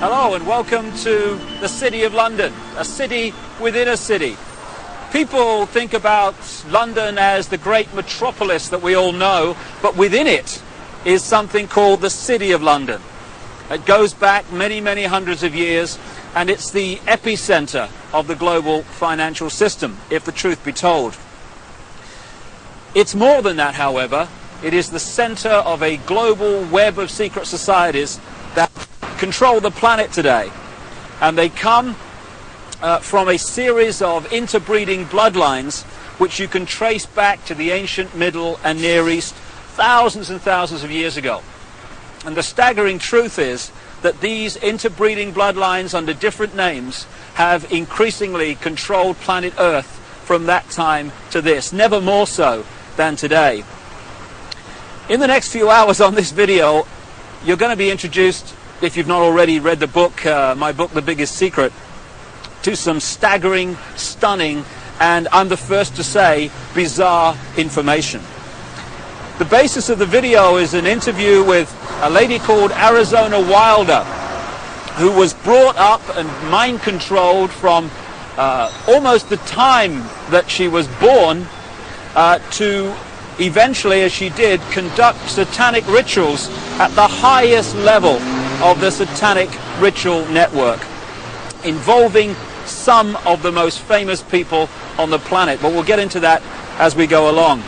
Hello and welcome to the City of London, a city within a city. People think about London as the great metropolis that we all know, but within it is something called the City of London. It goes back many, many hundreds of years, and it's the epicenter of the global financial system, if the truth be told. It's more than that, however. It is the center of a global web of secret societies that control the planet today. And they come from a series of interbreeding bloodlines which you can trace back to the ancient Middle and Near East thousands and thousands of years ago. And the staggering truth is that these interbreeding bloodlines under different names have increasingly controlled planet Earth from that time to this, never more so than today. In the next few hours on this video, you're going to be introduced, if you've not already read the book, my book, The Biggest Secret, to some staggering, stunning, and I'm the first to say, bizarre information. The basis of the video is an interview with a lady called Arizona Wilder, who was brought up and mind-controlled from almost the time that she was born to eventually, as she did, conduct satanic rituals at the highest level of the satanic ritual network, involving some of the most famous people on the planet. But we'll get into that as we go along.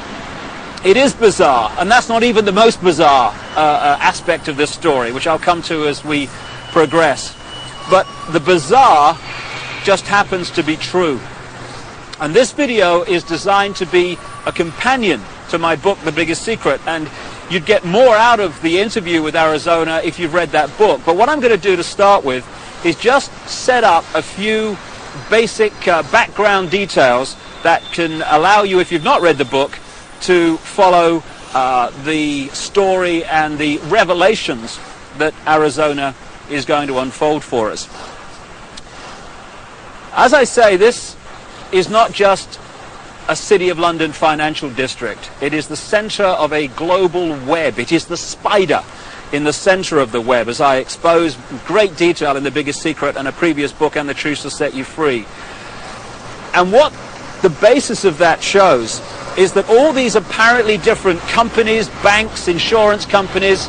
It is bizarre, and that's not even the most bizarre aspect of this story, which I'll come to as we progress. But the bizarre just happens to be true. And this video is designed to be a companion to my book, The Biggest Secret, and you'd get more out of the interview with Arizona if you've read that book. But what I'm going to do to start with is just set up a few basic background details that can allow you, if you've not read the book, to follow the story and the revelations that Arizona is going to unfold for us. As I say, this is not just a City of London financial district. It is the center of a global web. It is the spider in the center of the web, as I expose in great detail in The Biggest Secret and a previous book, And the Truth Shall Set You Free. And what the basis of that shows is that all these apparently different companies, banks, insurance companies,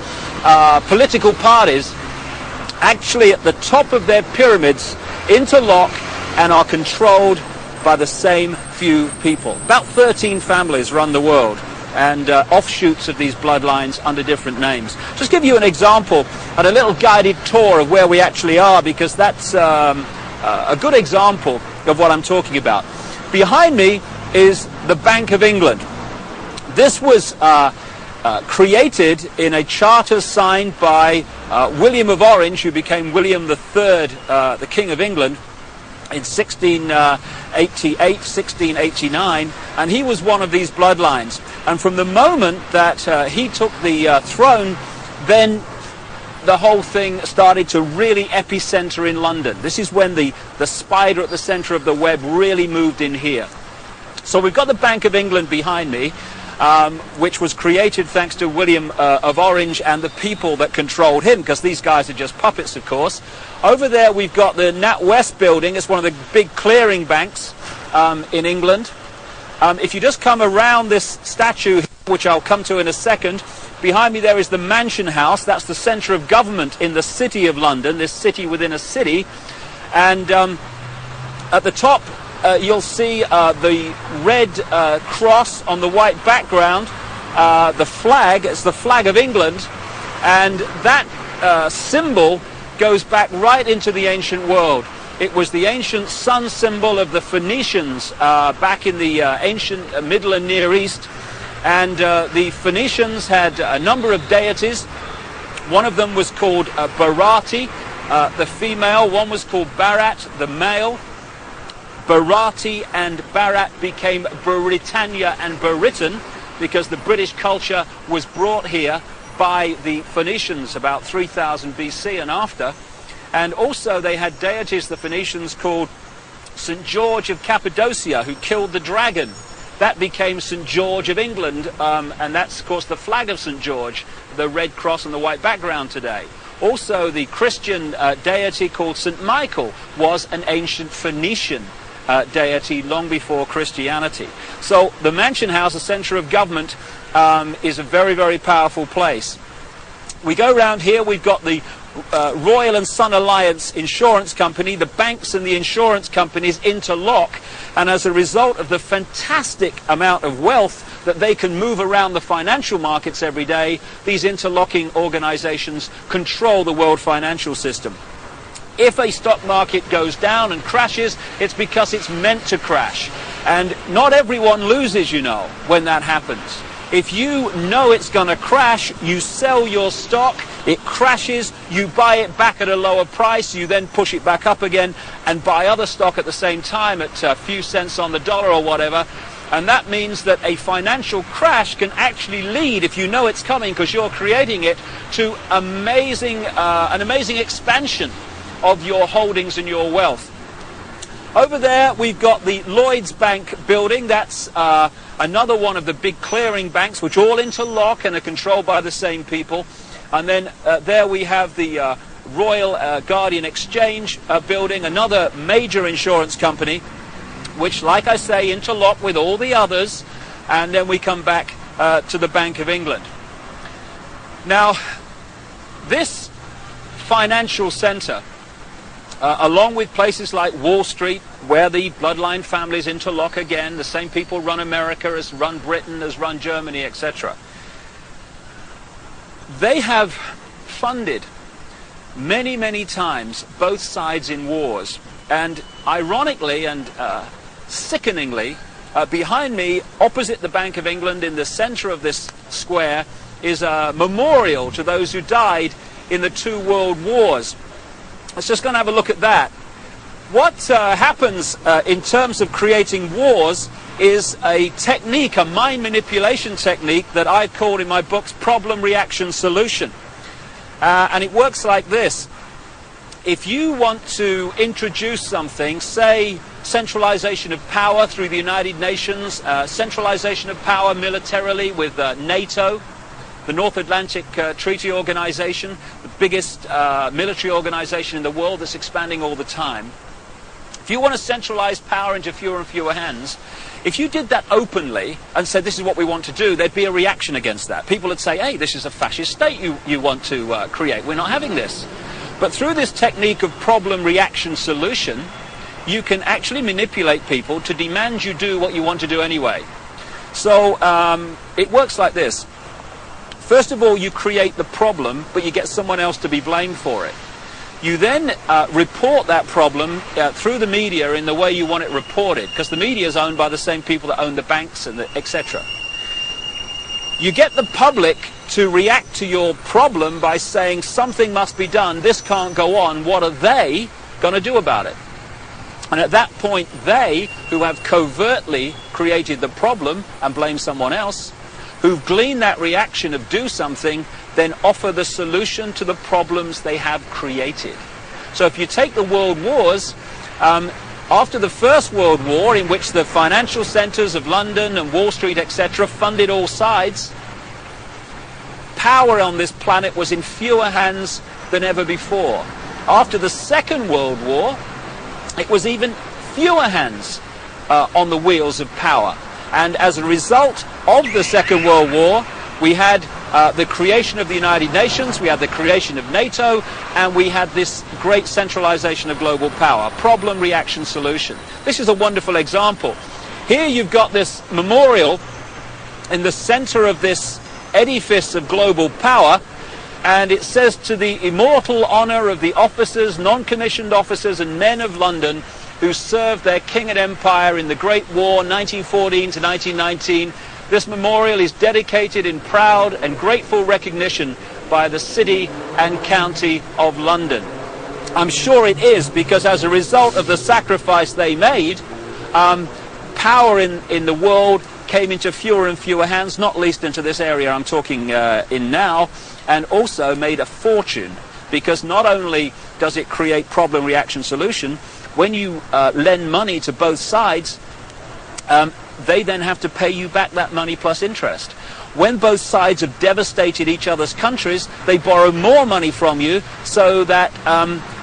political parties, actually at the top of their pyramids interlock and are controlled by the same few people. About 13 families run the world, and offshoots of these bloodlines under different names. Just give you an example and a little guided tour of where we actually are, because that's a good example of what I'm talking about. Behind me is the Bank of England. This was created in a charter signed by William of Orange, who became William III, the King of England, in 1688, 1689, and he was one of these bloodlines. And from the moment that he took the throne, then the whole thing started to really epicenter in London. This is when the spider at the center of the web really moved in here. So we've got the Bank of England behind me, which was created thanks to William of Orange and the people that controlled him, because these guys are just puppets, of course. Over there we've got the NatWest building. It's one of the big clearing banks in England. If you just come around this statue, which I'll come to in a second, behind me there is the Mansion House. That's the centre of government in the City of London, this city within a city. And at the top you'll see the red cross on the white background, the flag. It's the flag of England, and that symbol goes back right into the ancient world. It was the ancient sun symbol of the Phoenicians back in the ancient Middle and Near East, and the Phoenicians had a number of deities. One of them was called Barati, the female. One was called Barat, the male. Barati and Barat became Britannia and Britain because the British culture was brought here by the Phoenicians about 3000 BC and after. And also they had deities, the Phoenicians, called St. George of Cappadocia, who killed the dragon. That became St. George of England, and that's, of course, the flag of St. George, the red cross on the white background today. Also, the Christian deity called St. Michael was an ancient Phoenician deity long before Christianity. So the Mansion House, the centre of government, is a very, very powerful place. We go around here, we've got the Royal and Son Alliance Insurance Company. The banks and the insurance companies interlock, and as a result of the fantastic amount of wealth that they can move around the financial markets every day, these interlocking organizations control the world financial system. If a stock market goes down and crashes, it's because it's meant to crash. And not everyone loses, you know, when that happens. If you know it's going to crash, you sell your stock, it crashes, you buy it back at a lower price, you then push it back up again and buy other stock at the same time at a few cents on the dollar or whatever. And that means that a financial crash can actually lead, if you know it's coming because you're creating it, to an amazing expansion of your holdings and your wealth. Over there we've got the Lloyds Bank building. That's another one of the big clearing banks which all interlock and are controlled by the same people. And then there we have the Royal Guardian Exchange building, another major insurance company which, like I say, interlock with all the others. And then we come back to the Bank of England. Now, this financial centre, along with places like Wall Street, where the bloodline families interlock again, the same people run America as run Britain, as run Germany, etc. They have funded many, many times both sides in wars. And ironically and sickeningly, behind me, opposite the Bank of England, in the centre of this square, is a memorial to those who died in the 2 world wars. Let's just go and have a look at that. What happens in terms of creating wars is a technique, a mind manipulation technique that I've called in my books problem, reaction, solution. And it works like this. If you want to introduce something, say centralization of power through the United Nations, centralization of power militarily with NATO, the North Atlantic Treaty Organization, the biggest military organization in the world that's expanding all the time. If you want to centralize power into fewer and fewer hands, if you did that openly and said this is what we want to do, there'd be a reaction against that. People would say, hey, this is a fascist state you want to create. We're not having this. But through this technique of problem, reaction, solution, you can actually manipulate people to demand you do what you want to do anyway. So it works like this. First of all, you create the problem, but you get someone else to be blamed for it. You then report that problem through the media in the way you want it reported, because the media is owned by the same people that own the banks and etc. You get the public to react to your problem by saying something must be done, this can't go on, what are they going to do about it? And at that point, they, who have covertly created the problem and blame someone else, who've gleaned that reaction of do something, then offer the solution to the problems they have created. So if you take the world wars, after the First World War, in which the financial centres of London and Wall Street, etc., funded all sides, power on this planet was in fewer hands than ever before. After the Second World War, it was even fewer hands on the wheels of power. And as a result of the Second World War, we had the creation of the United Nations, we had the creation of NATO, and we had this great centralization of global power. Problem, reaction, solution. This is a wonderful example. Here you've got this memorial in the center of this edifice of global power, and it says, to the immortal honor of the officers, non-commissioned officers and men of London who served their king and empire in the Great War, 1914 to 1919, this memorial is dedicated in proud and grateful recognition by the City and County of London. I'm sure it is, because as a result of the sacrifice they made, power in the world came into fewer and fewer hands, not least into this area I'm talking in now, and also made a fortune, because not only does it create problem, reaction, solution, when you lend money to both sides, they then have to pay you back that money plus interest. when both sides have devastated each other's countries, they borrow more money from you so that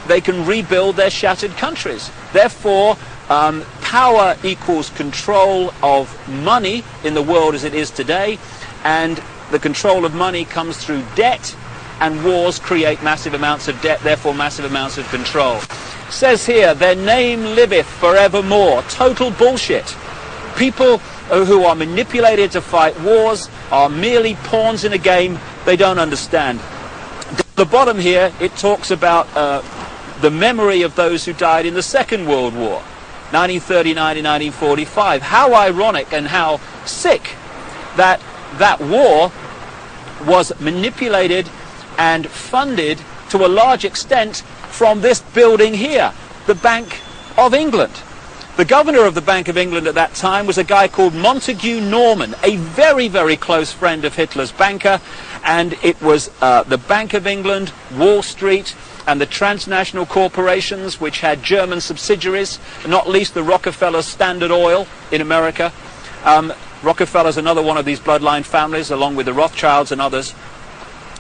they can rebuild their shattered countries. Therefore, power equals control of money in the world as it is today, and the control of money comes through debt, and wars create massive amounts of debt, therefore massive amounts of control. It says here, their name liveth forevermore. Total bullshit. People who are manipulated to fight wars are merely pawns in a game they don't understand. At the bottom here, it talks about the memory of those who died in the Second World War, 1939 and 1945. How ironic and how sick that that war was manipulated and funded to a large extent from this building here, the Bank of England. The governor of the Bank of England at that time was a guy called Montague Norman, a very, very close friend of Hitler's banker, and it was the Bank of England, Wall Street, and the transnational corporations which had German subsidiaries, not least the Rockefeller Standard Oil in America. Rockefeller's another one of these bloodline families, along with the Rothschilds and others.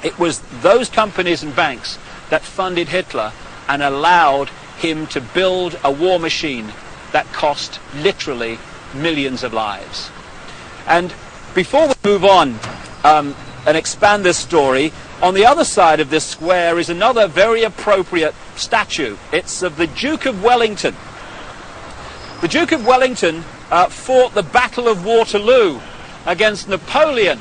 It was those companies and banks that funded Hitler and allowed him to build a war machine that cost literally millions of lives. And before we move on and expand this story, on the other side of this square is another very appropriate statue. It's of the Duke of Wellington. The Duke of Wellington fought the Battle of Waterloo against Napoleon.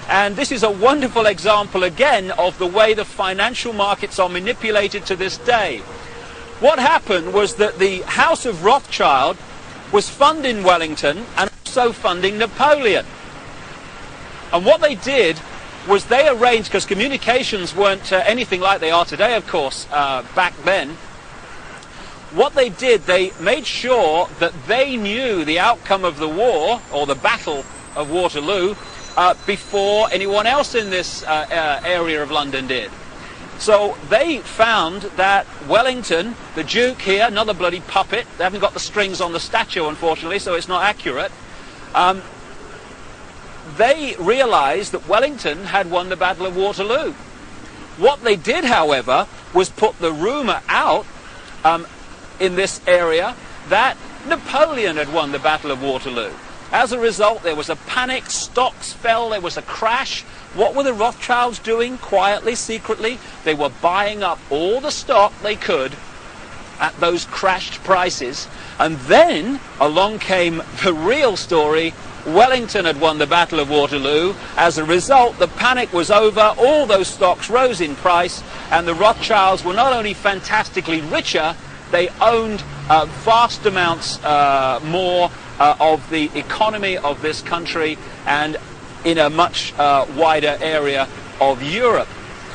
And this is a wonderful example again of the way the financial markets are manipulated to this day. What happened was that the House of Rothschild was funding Wellington and also funding Napoleon. And what they did was they arranged, because communications weren't anything like they are today, of course, back then. What they did, they made sure that they knew the outcome of the war, or the Battle of Waterloo, before anyone else in this area of London did. So they found that Wellington, the Duke here, another bloody puppet, they haven't got the strings on the statue unfortunately, so it's not accurate, they realized that Wellington had won the Battle of Waterloo. What they did, however, was put the rumor out in this area that Napoleon had won the Battle of Waterloo. As a result, there was a panic, stocks fell, there was a crash. What were the Rothschilds doing quietly, secretly? They were buying up all the stock they could at those crashed prices. And then along came the real story. Wellington had won the Battle of Waterloo. As a result, the panic was over, all those stocks rose in price, and the Rothschilds were not only fantastically richer, they owned vast amounts more of the economy of this country and in a much wider area of Europe.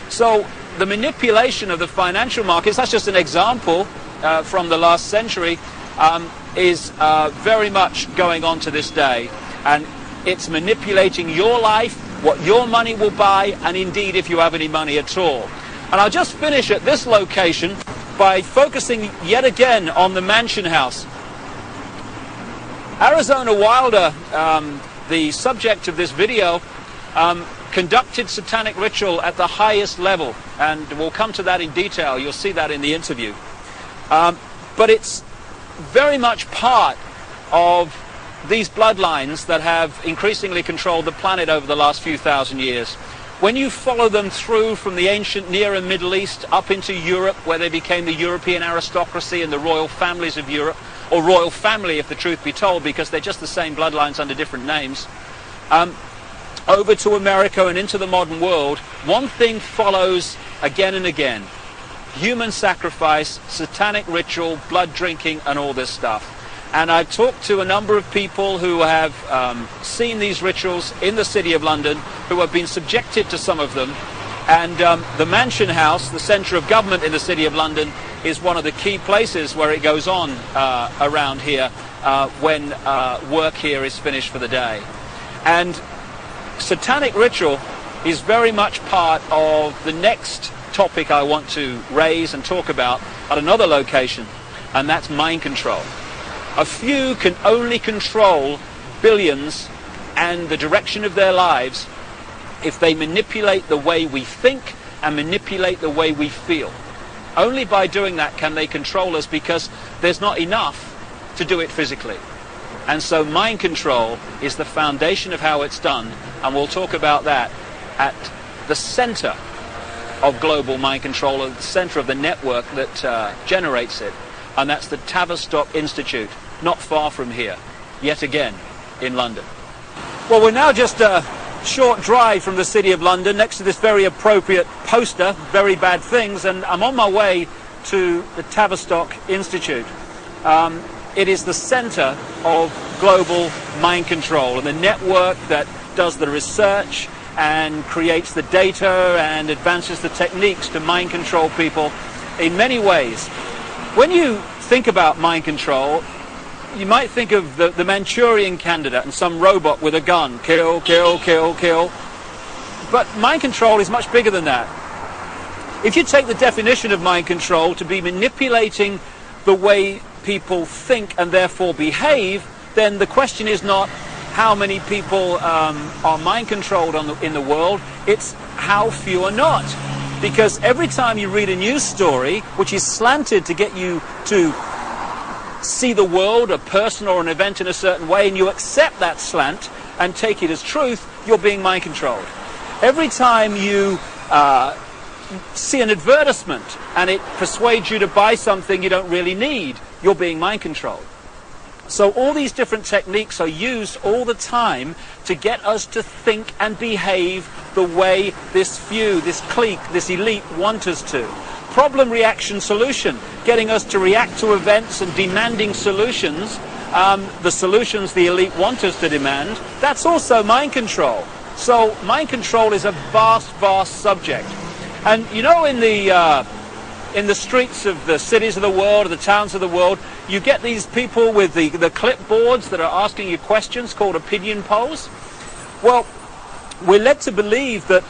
So the manipulation of the financial markets, that's just an example from the last century, is very much going on to this day. And it's manipulating your life, what your money will buy, and indeed if you have any money at all. And I'll just finish at this location by focusing yet again on the Mansion House. Arizona Wilder, the subject of this video, conducted satanic ritual at the highest level, and we'll come to that in detail. You'll see that in the interview. But it's very much part of these bloodlines that have increasingly controlled the planet over the last few thousand years. When you follow them through from the ancient Near and Middle East up into Europe, where they became the European aristocracy and the royal families of Europe, or royal family if the truth be told, because they're just the same bloodlines under different names, over to America and into the modern world, one thing follows again and again: human sacrifice, satanic ritual, blood drinking, and all this stuff. And I've talked to a number of people who have seen these rituals in the City of London, who have been subjected to some of them. And the Mansion House, the centre of government in the City of London, is one of the key places where it goes on around here when work here is finished for the day. And satanic ritual is very much part of the next topic I want to raise and talk about at another location, and that's mind control. A few can only control billions and the direction of their lives if they manipulate the way we think and manipulate the way we feel. Only by doing that can they control us, because there's not enough to do it physically. And so mind control is the foundation of how it's done, and we'll talk about that at the center of global mind control, at the center of the network that generates it, and that's the Tavistock Institute, not far from here, yet again in London. Well, we're now just a short drive from the City of London, next to this very appropriate poster, Very Bad Things, and I'm on my way to the Tavistock Institute. It is the center of global mind control, and the network that does the research and creates the data and advances the techniques to mind control people in many ways. When you think about mind control, you might think of the Manchurian candidate and some robot with a gun. Kill, kill, kill, kill. But mind control is much bigger than that. If you take the definition of mind control to be manipulating the way people think and therefore behave, then the question is not how many people are mind controlled in the world, it's how few are not. Because every time you read a news story which is slanted to get you to see the world, a person or an event in a certain way, and you accept that slant and take it as truth, you're being mind controlled. Every time you see an advertisement and it persuades you to buy something you don't really need, you're being mind controlled. So all these different techniques are used all the time to get us to think and behave the way this few, this clique, this elite want us to. Problem, reaction, solution, getting us to react to events and demanding solutions, the solutions the elite want us to demand, that's also mind control. So mind control is a vast, vast subject. And you know, in the streets of the cities of the world, or the towns of the world, you get these people with the clipboards that are asking you questions called opinion polls. Well, we're led to believe that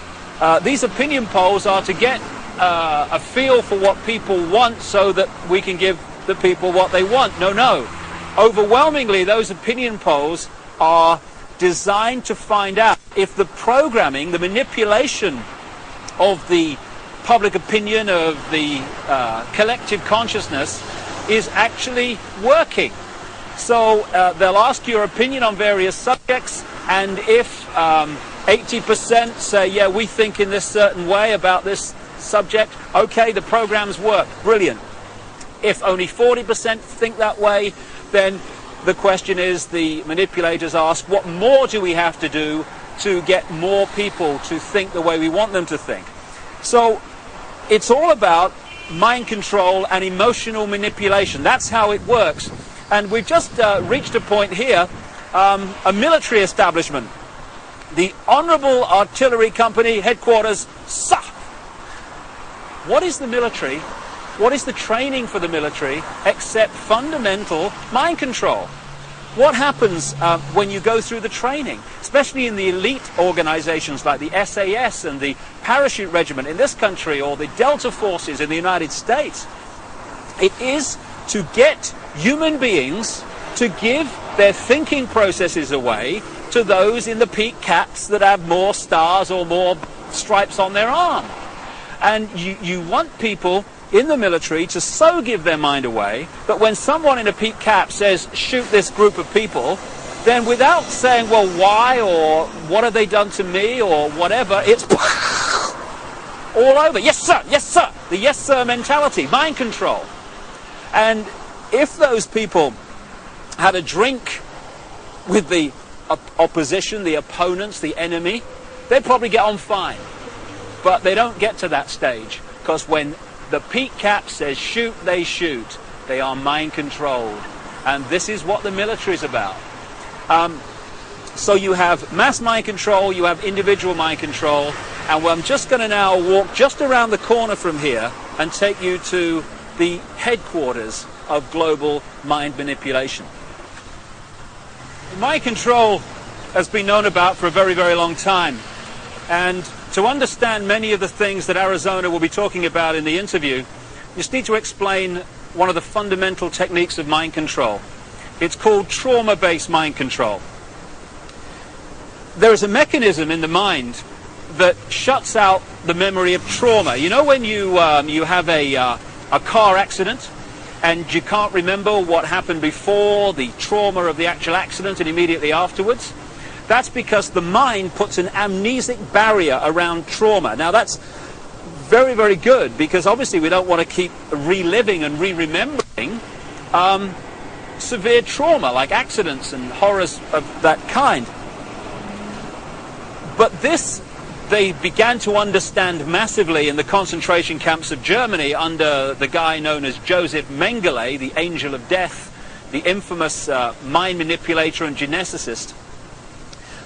these opinion polls are to get a feel for what people want so that we can give the people what they want. No, no. Overwhelmingly, those opinion polls are designed to find out if the programming, the manipulation of the public opinion, of the collective consciousness, is actually working. So they'll ask your opinion on various subjects, and if 80% say, yeah, we think in this certain way about this subject, okay, the programs work, brilliant. If only 40% think that way, then the question is, the manipulators ask, what more do we have to do to get more people to think the way we want them to think? So it's all about mind control and emotional manipulation. That's how it works. And we've just reached a point here, a military establishment. The Honourable Artillery Company headquarters, SONT. What is the military? What is the training for the military except fundamental mind control? What happens when you go through the training, especially in the elite organizations like the SAS and the Parachute Regiment in this country, or the Delta Forces in the United States? It is to get human beings to give their thinking processes away to those in the peak caps that have more stars or more stripes on their arm. And you want people in the military to so give their mind away that when someone in a peak cap says, shoot this group of people, then without saying, well, why, or what have they done to me, or whatever, it's all over. Yes, sir, yes, sir. The yes, sir mentality, mind control. And if those people had a drink with the opposition, the opponents, the enemy, they'd probably get on fine. But they don't get to that stage, because when the peak cap says shoot, they shoot. They are mind controlled. And this is what the military is about. So you have mass mind control, you have individual mind control, and I'm just going to now walk just around the corner from here and take you to the headquarters of global mind manipulation. Mind control has been known about for a very, very long time. And to understand many of the things that Arizona will be talking about in the interview, you just need to explain one of the fundamental techniques of mind control. It's called trauma-based mind control. There is a mechanism in the mind that shuts out the memory of trauma. You know when you have a car accident and you can't remember what happened before, the trauma of the actual accident and immediately afterwards? That's because the mind puts an amnesic barrier around trauma. Now that's very, very good, because obviously we don't want to keep reliving and re-remembering severe trauma like accidents and horrors of that kind. But this they began to understand massively in the concentration camps of Germany under the guy known as Joseph Mengele, the angel of death, the infamous mind manipulator and geneticist.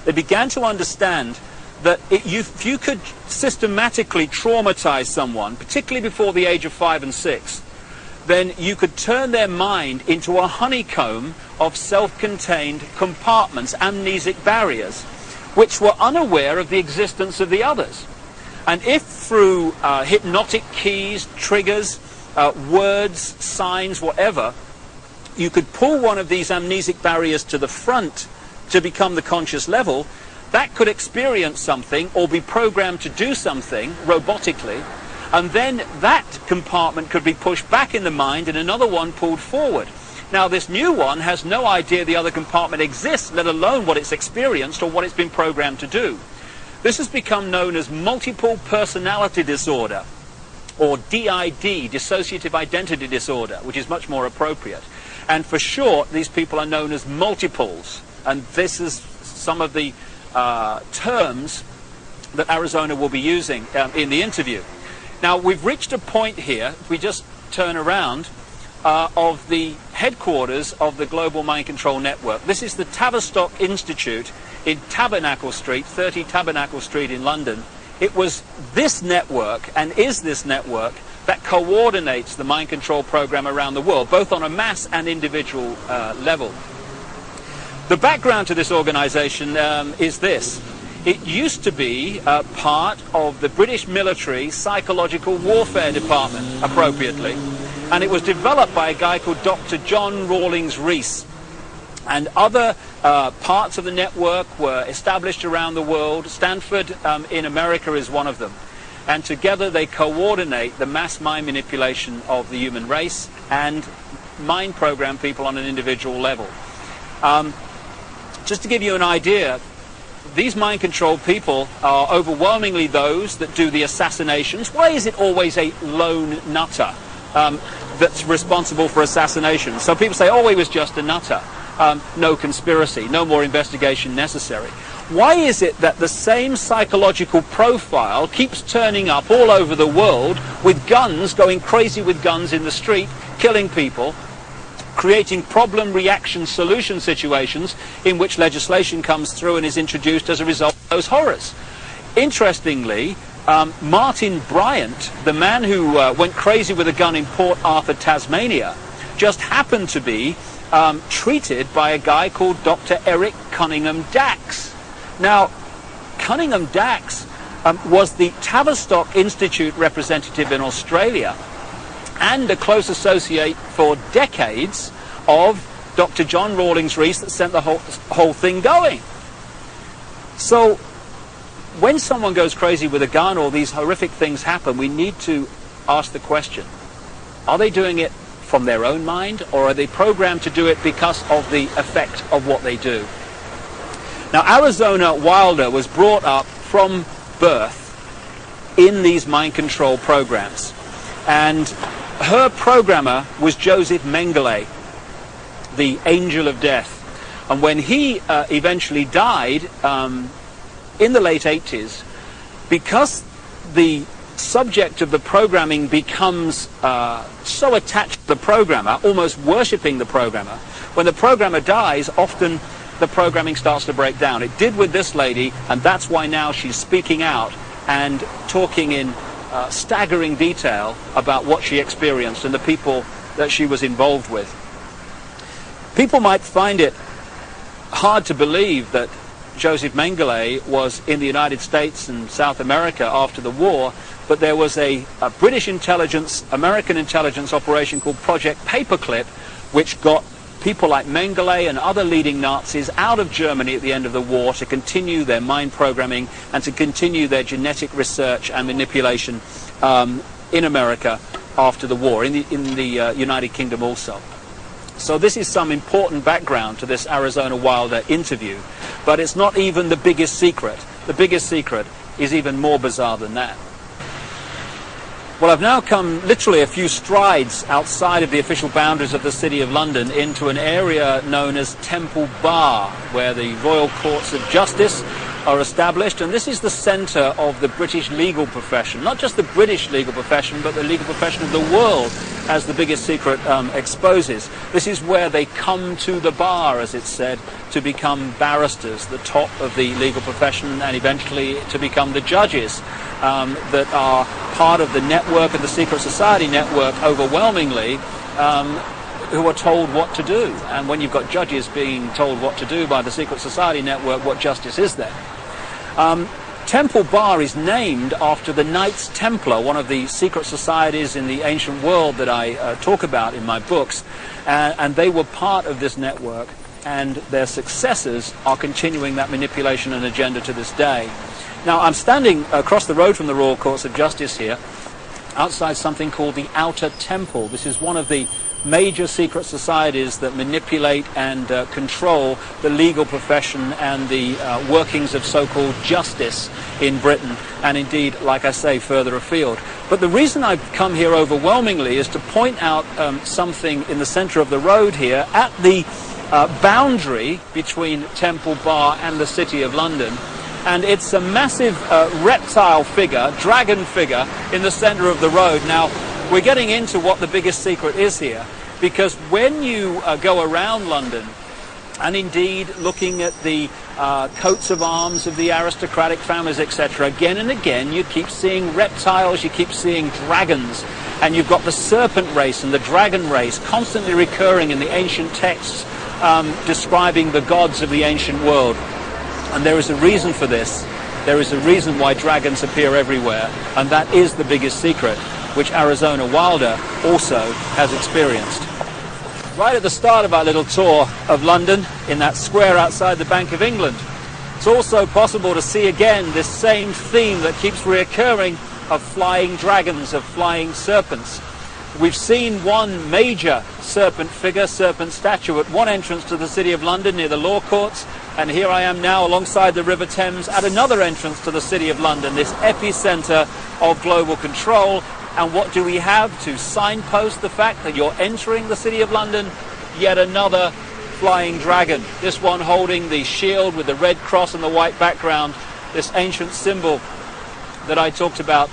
They began to understand that if you could systematically traumatize someone, particularly before the age of 5 and 6, then you could turn their mind into a honeycomb of self-contained compartments, amnesic barriers, which were unaware of the existence of the others. And if through hypnotic keys, triggers, words, signs, whatever, you could pull one of these amnesic barriers to the front to become the conscious level, that could experience something or be programmed to do something robotically, and then that compartment could be pushed back in the mind and another one pulled forward. Now this new one has no idea the other compartment exists, let alone what it's experienced or what it's been programmed to do. This has become known as multiple personality disorder, or DID, dissociative identity disorder, which is much more appropriate. And for short, these people are known as multiples, and this is some of the terms that Arizona will be using in the interview. Now we've reached a point here, if we just turn around, of the headquarters of the Global Mind Control Network. This is the Tavistock Institute in Tabernacle Street, 30 Tabernacle Street in London. It was this network, and is this network, that coordinates the mind control program around the world, both on a mass and individual level. The background to this organization is this. It used to be part of the British military psychological warfare department, appropriately, and it was developed by a guy called Dr. John Rawlings Rees. And other parts of the network were established around the world. Stanford in America is one of them. And together they coordinate the mass mind manipulation of the human race and mind program people on an individual level. Just to give you an idea, these mind control people are overwhelmingly those that do the assassinations. Why is it always a lone nutter that's responsible for assassinations? So people say, oh, he was just a nutter. No conspiracy, no more investigation necessary. Why is it that the same psychological profile keeps turning up all over the world with guns, going crazy with guns in the street, killing people, creating problem, reaction, solution situations in which legislation comes through and is introduced as a result of those horrors? Interestingly, Martin Bryant, the man who went crazy with a gun in Port Arthur, Tasmania, just happened to be treated by a guy called Dr. Eric Cunningham Dax. Now, Cunningham Dax was the Tavistock Institute representative in Australia and a close associate for decades of Dr. John Rawlings Rees that sent the whole thing going. So when someone goes crazy with a gun or these horrific things happen, we need to ask the question, are they doing it from their own mind, or are they programmed to do it because of the effect of what they do? Now, Arizona Wilder was brought up from birth in these mind control programs, and her programmer was Joseph Mengele, the angel of death. And when he eventually died in the late 80s, because the subject of the programming becomes so attached to the programmer, almost worshipping the programmer, when the programmer dies, often the programming starts to break down. It did with this lady, and that's why now she's speaking out and talking in staggering detail about what she experienced and the people that she was involved with. People might find it hard to believe that Joseph Mengele was in the United States and South America after the war, but there was a British intelligence, American intelligence operation called Project Paperclip, which got people like Mengele and other leading Nazis out of Germany at the end of the war to continue their mind programming and to continue their genetic research and manipulation in America after the war, in the United Kingdom also. So this is some important background to this Arizona Wilder interview, but it's not even the biggest secret. The biggest secret is even more bizarre than that. Well, I've now come literally a few strides outside of the official boundaries of the City of London into an area known as Temple Bar, where the Royal Courts of Justice are established, and this is the centre of the British legal profession. Not just the British legal profession, but the legal profession of the world, as the biggest secret exposes. This is where they come to the bar, as it's said, to become barristers, the top of the legal profession, and eventually to become the judges that are part of the network, of the secret society network, overwhelmingly, who are told what to do. And when you've got judges being told what to do by the secret society network, what justice is there? Temple Bar is named after the Knights Templar, one of the secret societies in the ancient world that I talk about in my books, and they were part of this network, and their successors are continuing that manipulation and agenda to this day. Now, I'm standing across the road from the Royal Courts of Justice here, outside something called the Outer Temple. This is one of the major secret societies that manipulate and control the legal profession and the workings of so-called justice in Britain, and indeed, like I say, further afield. But the reason I've come here overwhelmingly is to point out something in the centre of the road here at the boundary between Temple Bar and the City of London. And it's a massive reptile figure, dragon figure, in the centre of the road. Now, we're getting into what the biggest secret is here, because when you go around London, and indeed looking at the coats of arms of the aristocratic families, etc., again and again you keep seeing reptiles, you keep seeing dragons, and you've got the serpent race and the dragon race constantly recurring in the ancient texts describing the gods of the ancient world. And there is a reason for this. There is a reason why dragons appear everywhere, and that is the biggest secret, which Arizona Wilder also has experienced. Right at the start of our little tour of London, in that square outside the Bank of England, it's also possible to see again this same theme that keeps reoccurring of flying dragons, of flying serpents. We've seen one major serpent figure, serpent statue, at one entrance to the City of London near the Law Courts, and here I am now alongside the River Thames at another entrance to the City of London, this epicenter of global control. And what do we have to signpost the fact that you're entering the City of London? Yet another flying dragon, this one holding the shield with the red cross and the white background, this ancient symbol that I talked about,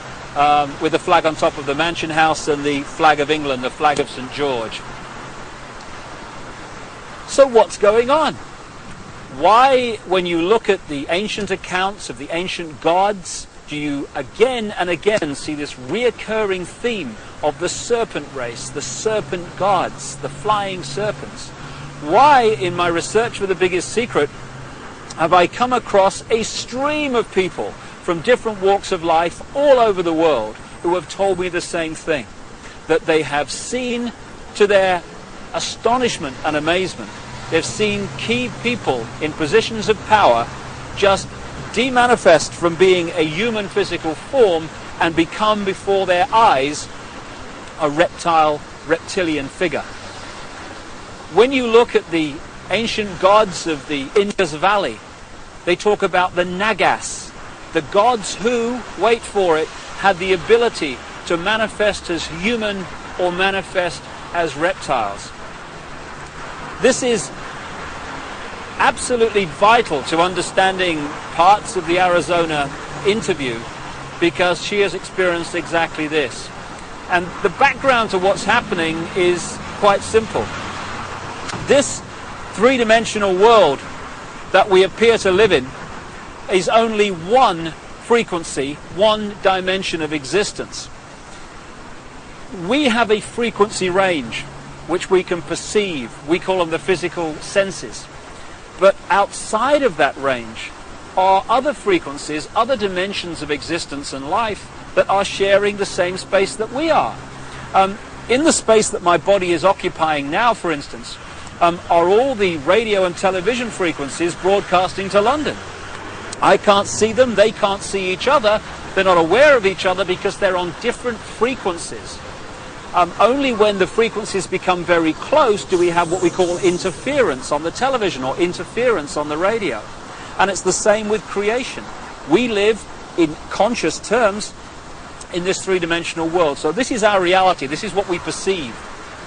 with the flag on top of the Mansion House and the flag of England, the flag of St. George. So what's going on? Why, when you look at the ancient accounts of the ancient gods, do you again and again see this reoccurring theme of the serpent race, the serpent gods, the flying serpents? Why, in my research for the biggest secret, have I come across a stream of people from different walks of life all over the world who have told me the same thing, that they have seen, to their astonishment and amazement, they've seen key people in positions of power just demanifest from being a human physical form and become before their eyes a reptilian figure. When you look at the ancient gods of the Indus Valley, they talk about the Nagas, the gods who, wait for it, had the ability to manifest as human or manifest as reptiles. This is absolutely vital to understanding parts of the Arizona interview, because she has experienced exactly this. And the background to what's happening is quite simple. This three-dimensional world that we appear to live in is only one frequency, one dimension of existence. We have a frequency range which we can perceive. We call them the physical senses. But outside of that range are other frequencies, other dimensions of existence and life that are sharing the same space that we are. In the space that my body is occupying now, for instance, are all the radio and television frequencies broadcasting to London. I can't see them, they can't see each other, they're not aware of each other because they're on different frequencies. Only when the frequencies become very close do we have what we call interference on the television or interference on the radio. And it's the same with creation. We live in conscious terms in this three-dimensional world. So this is our reality, this is what we perceive.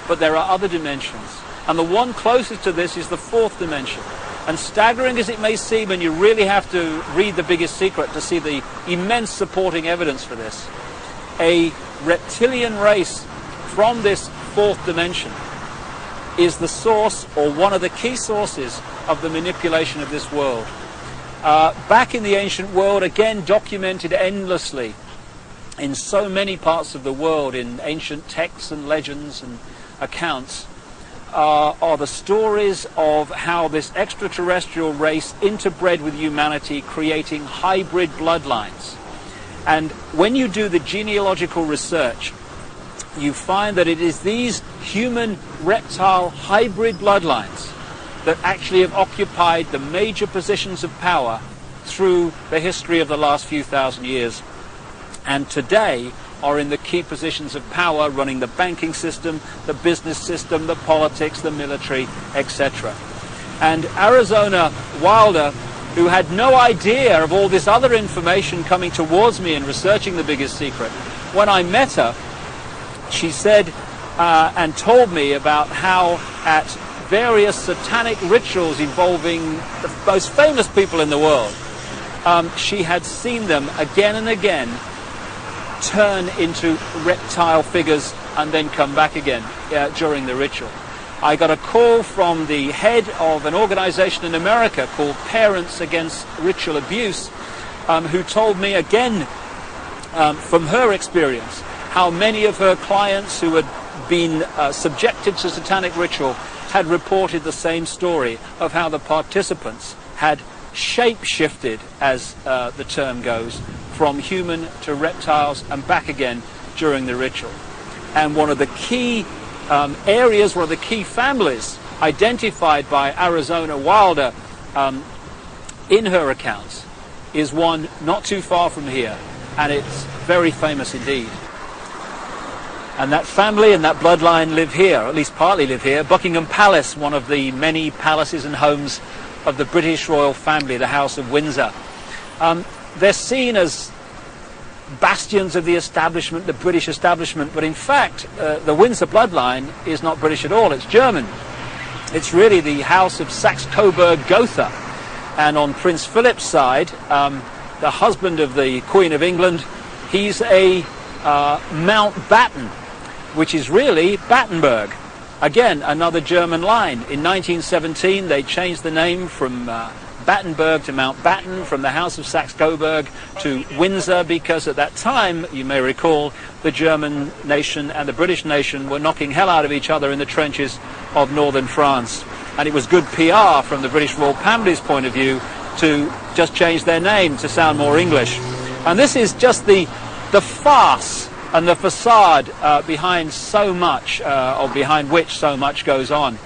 But there are other dimensions. And the one closest to this is the fourth dimension. And staggering as it may seem, and you really have to read The Biggest Secret to see the immense supporting evidence for this, a reptilian race from this fourth dimension is the source, or one of the key sources, of the manipulation of this world. Back in the ancient world, again documented endlessly in so many parts of the world, in ancient texts and legends and accounts, are the stories of how this extraterrestrial race interbred with humanity, creating hybrid bloodlines. And when you do the genealogical research, you find that it is these human-reptile hybrid bloodlines that actually have occupied the major positions of power through the history of the last few thousand years, and today are in the key positions of power, running the banking system, the business system, the politics, the military, etc. And Arizona Wilder, who had no idea of all this other information coming towards me in researching The Biggest Secret, when I met her, she said and told me about how at various satanic rituals involving the most famous people in the world, she had seen them again and again turn into reptile figures and then come back again during the ritual. I got a call from the head of an organization in America called Parents Against Ritual Abuse, who told me again from her experience how many of her clients who had been subjected to satanic ritual had reported the same story of how the participants had shape-shifted, as the term goes, from human to reptiles and back again during the ritual. And one of the key areas, one of the key families identified by Arizona Wilder in her accounts is one not too far from here, and it's very famous indeed. And that family and that bloodline live here, or at least partly live here. Buckingham Palace, one of the many palaces and homes of the British royal family, the House of Windsor. They're seen as bastions of the establishment, the British establishment, but in fact the Windsor bloodline is not British at all, it's German. It's really the House of Saxe-Coburg-Gotha. And on Prince Philip's side, the husband of the Queen of England, he's a Mountbatten, which is really Battenberg. Again, another German line. In 1917 they changed the name from Battenberg to Mountbatten, from the House of Saxe-Coburg to Windsor, because at that time, you may recall, the German nation and the British nation were knocking hell out of each other in the trenches of northern France. And it was good PR from the British royal family's point of view to just change their name to sound more English. And this is just the farce and the facade behind so much, or behind which so much goes on.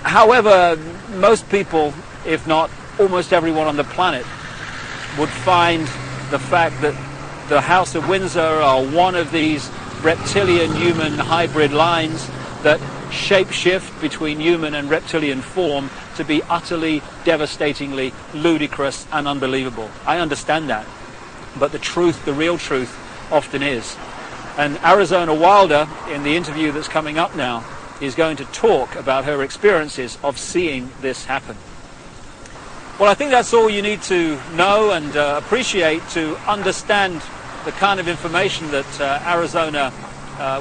However, most people, if not almost everyone on the planet, would find the fact that the House of Windsor are one of these reptilian-human hybrid lines that shape-shift between human and reptilian form to be utterly, devastatingly ludicrous and unbelievable. I understand that, but the truth, the real truth, often is. And Arizona Wilder, in the interview that's coming up now, is going to talk about her experiences of seeing this happen. Well, I think that's all you need to know and appreciate to understand the kind of information that Arizona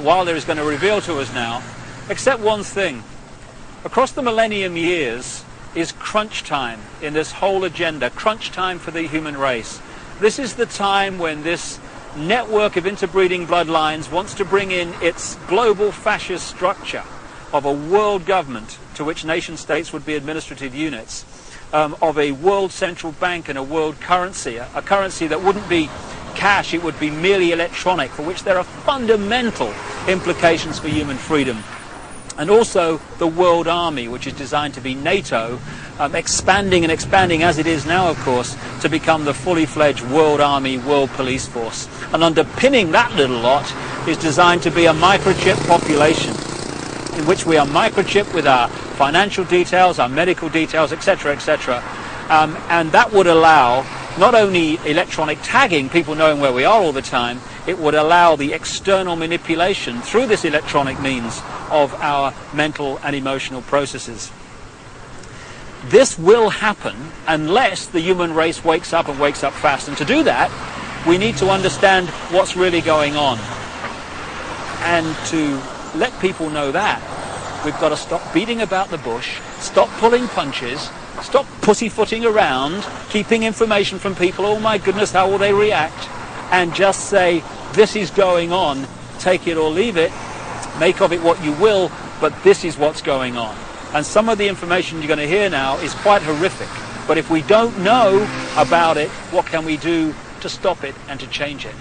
Wilder is going to reveal to us now, except one thing. Across the millennium years is crunch time in this whole agenda, crunch time for the human race. This is the time when this network of interbreeding bloodlines wants to bring in its global fascist structure of a world government to which nation states would be administrative units, of a world central bank and a world currency, a currency that wouldn't be cash, it would be merely electronic, for which there are fundamental implications for human freedom. and also the World Army, which is designed to be NATO, expanding and expanding as it is now, of course, to become the fully fledged World Army, World Police Force. And underpinning that little lot is designed to be a microchip population, in which we are microchipped with our financial details, our medical details, etc., etc. And that would allow not only electronic tagging, people knowing where we are all the time, it would allow the external manipulation through this electronic means of our mental and emotional processes. This will happen unless the human race wakes up and wakes up fast. And to do that, we need to understand what's really going on. And to let people know that, we've got to stop beating about the bush, stop pulling punches, stop pussyfooting around, keeping information from people, oh my goodness, how will they react, and just say, this is going on, take it or leave it, make of it what you will, but this is what's going on. And some of the information you're going to hear now is quite horrific, but if we don't know about it, what can we do to stop it and to change it?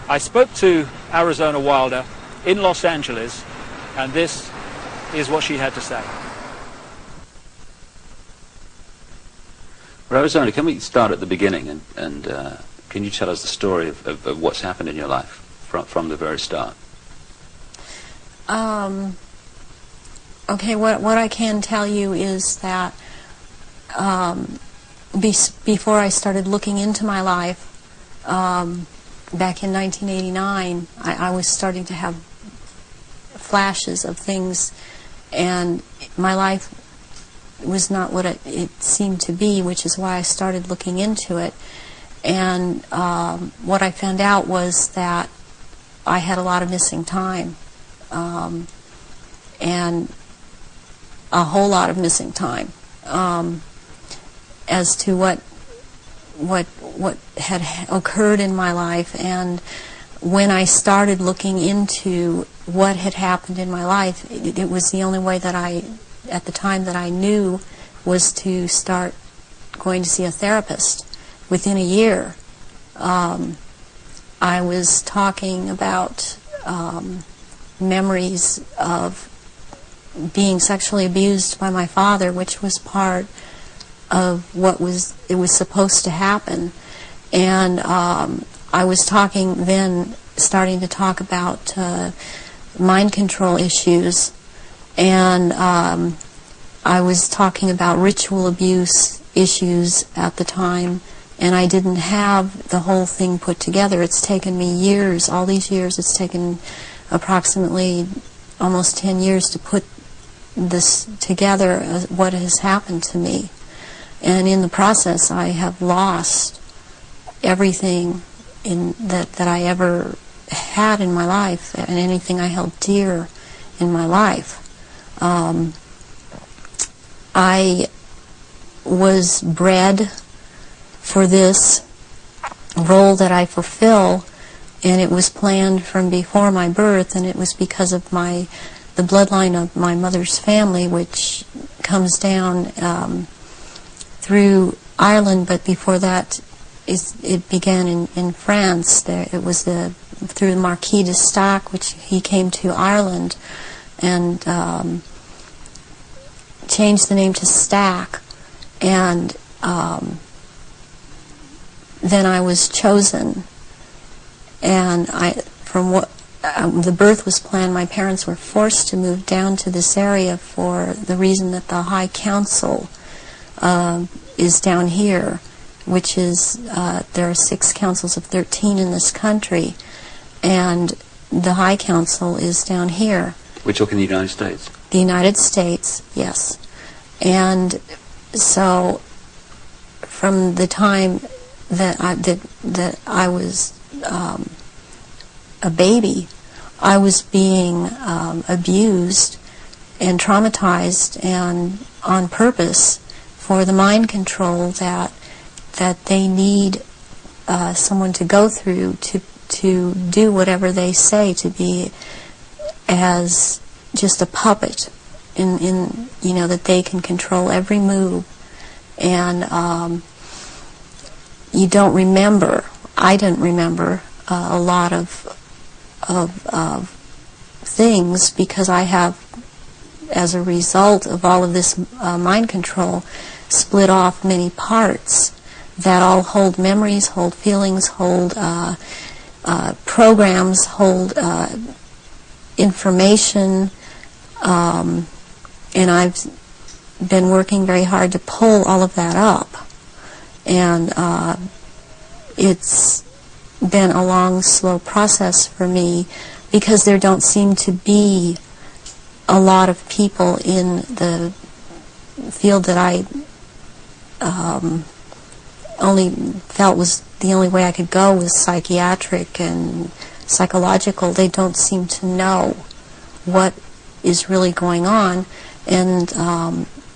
I spoke to Arizona Wilder in Los Angeles, and this is what she had to say. Well, Arizona, can we start at the beginning, and can you tell us the story of what's happened in your life from the very start? Okay, what I can tell you is that before I started looking into my life, back in 1989, I was starting to have flashes of things, and my life was not what it seemed to be, which is why I started looking into it. And what I found out was that I had a lot of missing time, and a whole lot of missing time, as to what had occurred in my life. And when I started looking into what had happened in my life, it was the only way that at the time that I knew, was to start going to see a therapist. Within a year, I was talking about memories of being sexually abused by my father, which was part of what was supposed to happen. And I was starting to talk about mind control issues, and I was talking about ritual abuse issues at the time, and I didn't have the whole thing put together. It's taken me years, all these years, it's taken approximately almost 10 years to put this together, what has happened to me. And in the process, I have lost everything that I ever had in my life, and anything I held dear in my life. I was bred for this role that I fulfill, and it was planned from before my birth, and it was because of the bloodline of my mother's family, which comes down through Ireland, but before that it began in France. It was through the Marquis de Stac, which he came to Ireland and changed the name to Stack, and then I was chosen, and the birth was planned. My parents were forced to move down to this area for the reason that the High Council is down here, which is, there are 6 councils of 13 in this country, and the High Council is down here. We're talking the United States? The United States, yes. And so from the time that I was a baby, I was being abused and traumatized, and on purpose, for the mind control that they need someone to go through to do whatever they say, to be as just a puppet in that they can control every move. And you don't remember, I didn't remember a lot of things, because I have, as a result of all of this mind control, split off many parts that all hold memories, hold feelings, hold programs, hold information, and I've been working very hard to pull all of that up. And it's been a long, slow process for me, because there don't seem to be a lot of people in the field that I only felt was the only way I could go was psychiatric and psychological. They don't seem to know what is really going on, and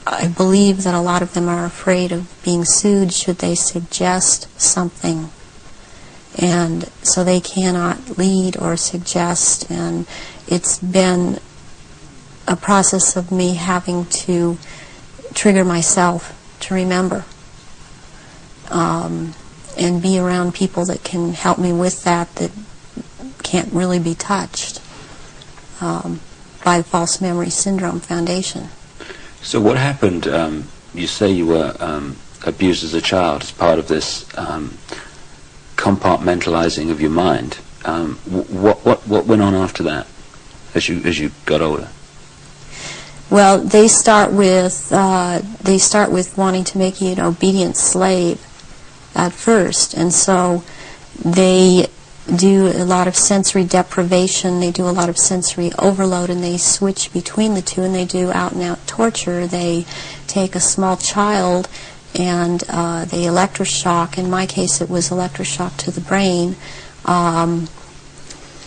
I believe that a lot of them are afraid of being sued should they suggest something, and so they cannot lead or suggest. And it's been a process of me having to trigger myself to remember, and be around people that can help me with that can't really be touched by the False Memory Syndrome Foundation. So what happened? You say you were abused as a child as part of this compartmentalizing of your mind. What went on after that, as you got older? Well, they start with wanting to make you an obedient slave at first, and so they do a lot of sensory deprivation, they do a lot of sensory overload, and they switch between the two, and they do out-and-out torture. They take a small child and they electroshock. In my case, it was electroshock to the brain,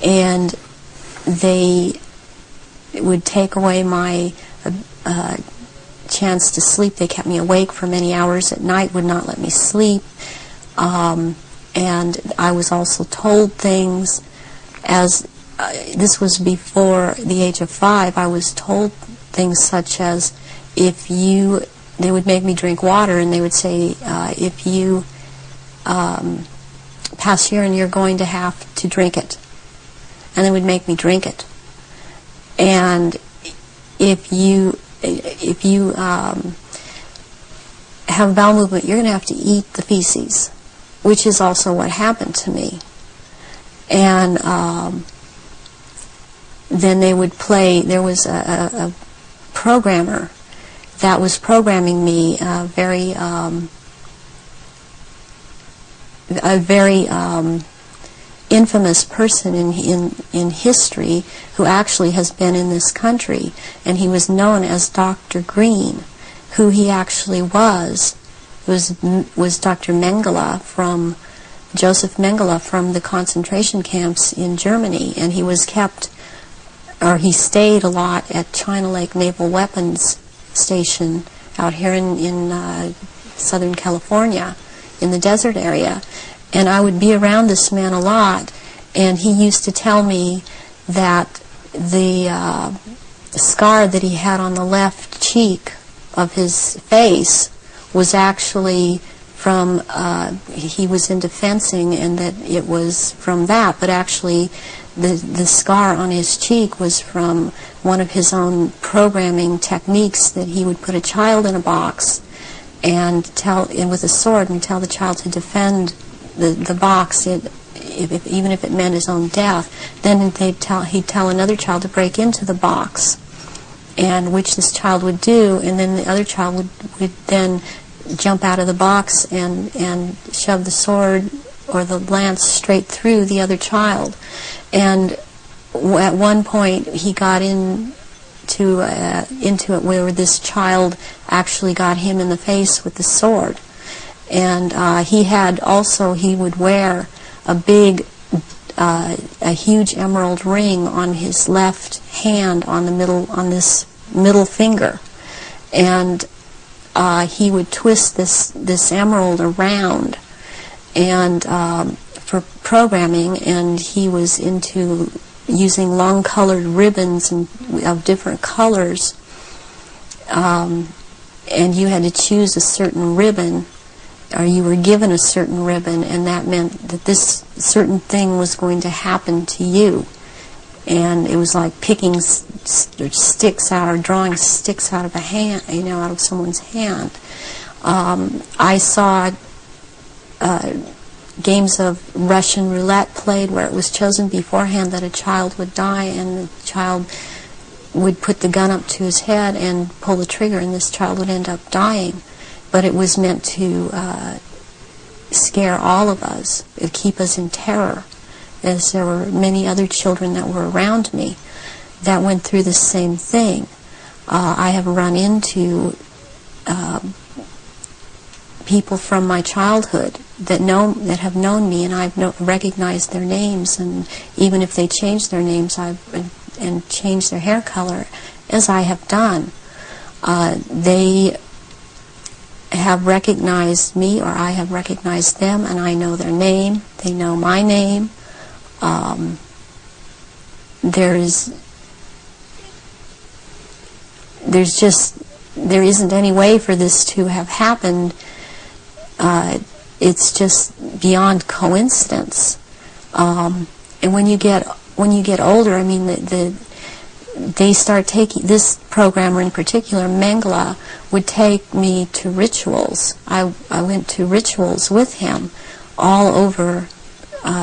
and they would take away my chance to sleep. They kept me awake for many hours at night, would not let me sleep. And I was also told things, as this was before the age of 5, I was told things such as, they would make me drink water, and they would say, if you pass urine, you're going to have to drink it. And they would make me drink it. And if you have bowel movement, you're going to have to eat the feces, which is also what happened to me. And then they would play, there was a programmer that was programming me, a very infamous person in history, who actually has been in this country, and he was known as Dr. Green. Who he actually was Dr. Mengele, Joseph Mengele, from the concentration camps in Germany, and he stayed a lot at China Lake Naval Weapons Station out here in Southern California, in the desert area. And I would be around this man a lot, and he used to tell me that the scar that he had on the left cheek of his face was actually from, he was into fencing, and that it was from that, but actually the scar on his cheek was from one of his own programming techniques, that he would put a child in a box and with a sword and tell the child to defend the box, even if it meant his own death. Then he'd tell another child to break into the box, and which this child would do, and then the other child would then jump out of the box and shove the sword or the lance straight through the other child. And at one point he got into it where this child actually got him in the face with the sword. And he would wear a huge emerald ring on his left hand, on this middle finger, and he would twist this emerald around, and for programming, and he was into using long-colored ribbons of different colors, and you had to choose a certain ribbon, or you were given a certain ribbon, and that meant that this certain thing was going to happen to you. and it was like picking sticks out or drawing sticks out of a hand, out of someone's hand. I saw games of Russian roulette played where it was chosen beforehand that a child would die, and the child would put the gun up to his head and pull the trigger, and this child would end up dying. But it was meant to scare all of us, keep us in terror, as there were many other children that were around me that went through the same thing. I have run into people from my childhood that have known me, and I've recognized their names, and even if they change their names and change their hair color, as I have done, they have recognized me, or I have recognized them, and I know their name. They know my name. There isn't any way for this to have happened. It's just beyond coincidence. And when you get older, I mean, they start taking, this programmer in particular, Mengele, would take me to rituals. I went to rituals with him all over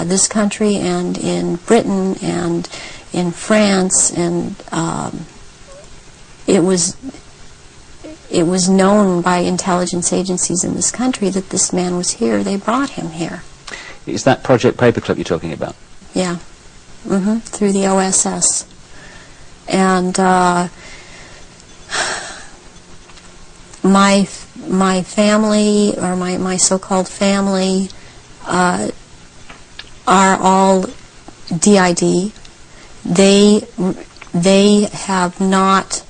this country and in Britain and in France, and it was known by intelligence agencies in this country that this man was here. They brought him here. Is that Project Paperclip you're talking about? Yeah. Through the OSS. And my family, or my so-called family, are all DID. They have not.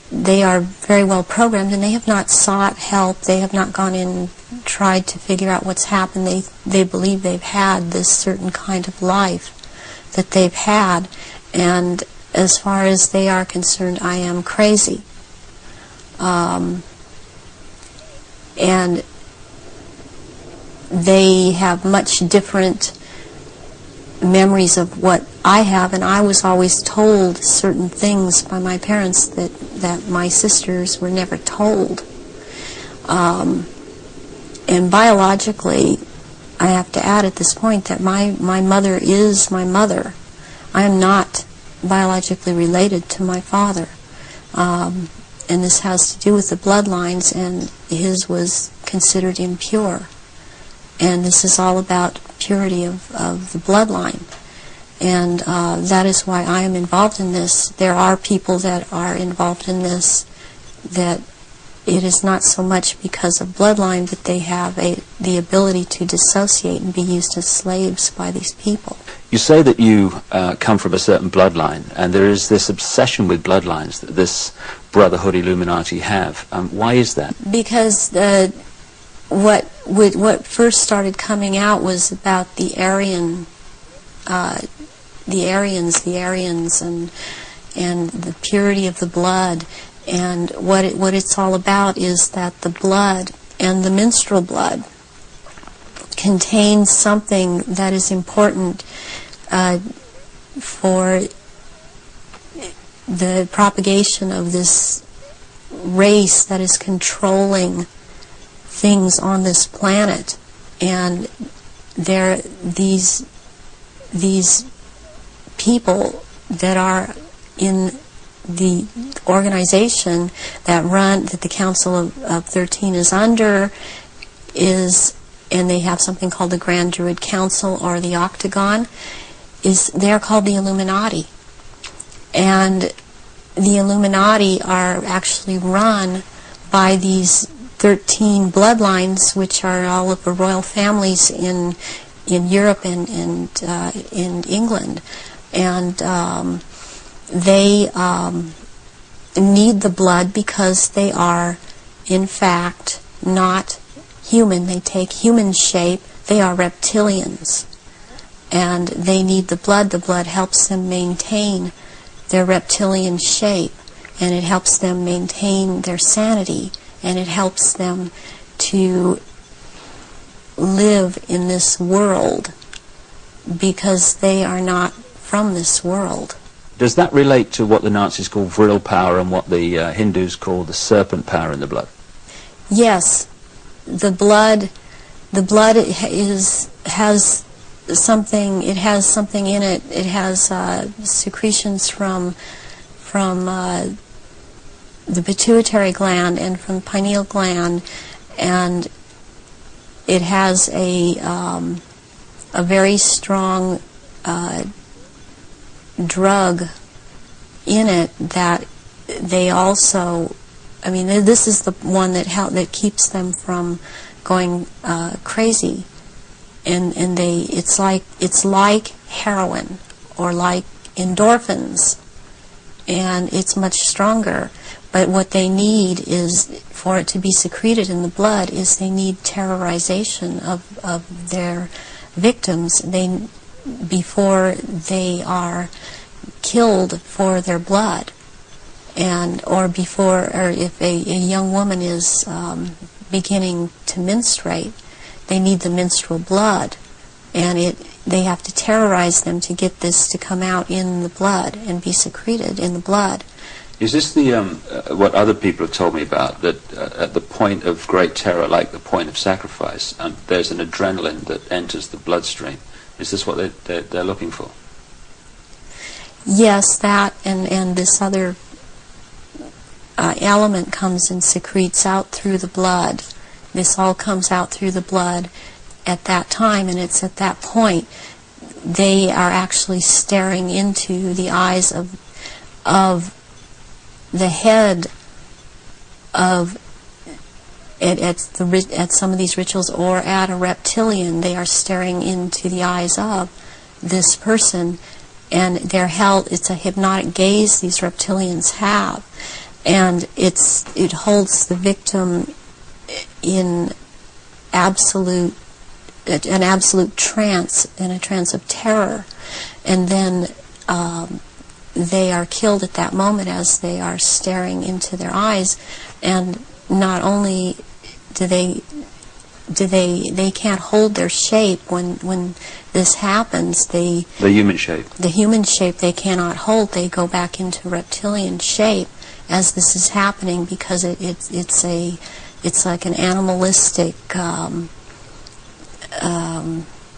They are very well programmed, and they have not sought help. They have not gone in and tried to figure out what's happened. They believe they've had this certain kind of life that they've had, and as far as they are concerned, I am crazy. And they have much different memories of what I have, and I was always told certain things by my parents that my sisters were never told. And biologically, I have to add at this point that my mother is my mother. I am not biologically related to my father. And this has to do with the bloodlines, and his was considered impure. And this is all about purity of the bloodline. And that is why I am involved in this. There are people that are involved in this that it is not so much because of bloodline, but they have the ability to dissociate and be used as slaves by these people. You say that you come from a certain bloodline, and there is this obsession with bloodlines that this Brotherhood Illuminati have. Why is that? Because what first started coming out was about the Aryans, and the purity of the blood. And what it's all about is that the blood, and the menstrual blood, contains something that is important for the propagation of this race that is controlling things on this planet. And these people that are in the organization that the Council of 13 is under, and they have something called the Grand Druid Council, or the Octagon, they're called the Illuminati. And the Illuminati are actually run by these 13 bloodlines, which are all of the royal families in Europe and in England. And they need the blood because they are, in fact, not human. They take human shape. They are reptilians. And they need the blood. The blood helps them maintain their reptilian shape, and it helps them maintain their sanity, and it helps them to live in this world because they are not from this world. Does that relate to what the Nazis call vril power and what the Hindus call the serpent power in the blood? Yes, the blood has something. It has something in it. It has secretions from the pituitary gland and from the pineal gland, and it has a very strong drug in it that they also, I mean, this is the one that keeps them from going crazy, and it's like heroin or like endorphins, and it's much stronger. But what they need is, for it to be secreted in the blood, is they need terrorization of their victims before they are killed for their blood, or if a young woman is beginning to menstruate, they need the menstrual blood, and they have to terrorize them to get this to come out in the blood and be secreted in the blood. Is this the what other people have told me about, that at the point of great terror, like the point of sacrifice, there's an adrenaline that enters the bloodstream? Is this what they're looking for? Yes, that and this other element comes and secretes out through the blood. This all comes out through the blood at that time, and it's at that point they are actually staring into the eyes of the head of at some of these rituals, or at a reptilian. They are staring into the eyes of this person, and they're held. It's a hypnotic gaze these reptilians have, and it holds the victim in an absolute trance, in a trance of terror, and then they are killed at that moment as they are staring into their eyes. And not only do they can't hold their shape when this happens. The human shape they cannot hold. They go back into reptilian shape as this is happening, because it's like an animalistic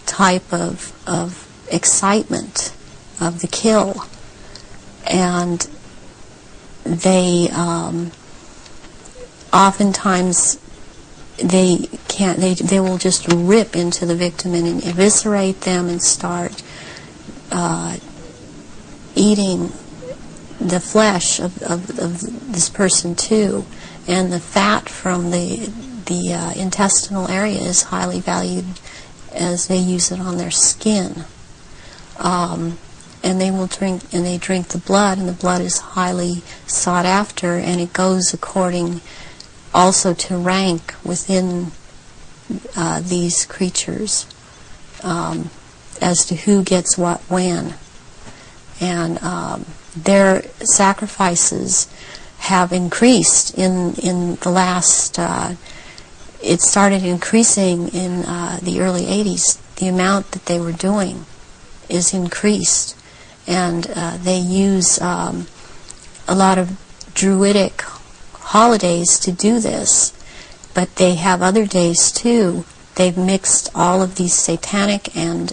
type of excitement of the kill. And they oftentimes they will just rip into the victim and eviscerate them and start eating the flesh of this person too. And the fat from the intestinal area is highly valued, as they use it on their skin. And they will drink the blood, and the blood is highly sought after, and it goes according also to rank within these creatures, as to who gets what when. And their sacrifices have increased in the last, it started increasing in the early 80s. The amount that they were doing is increased. And they use a lot of druidic holidays to do this, but they have other days too. They've mixed all of these satanic and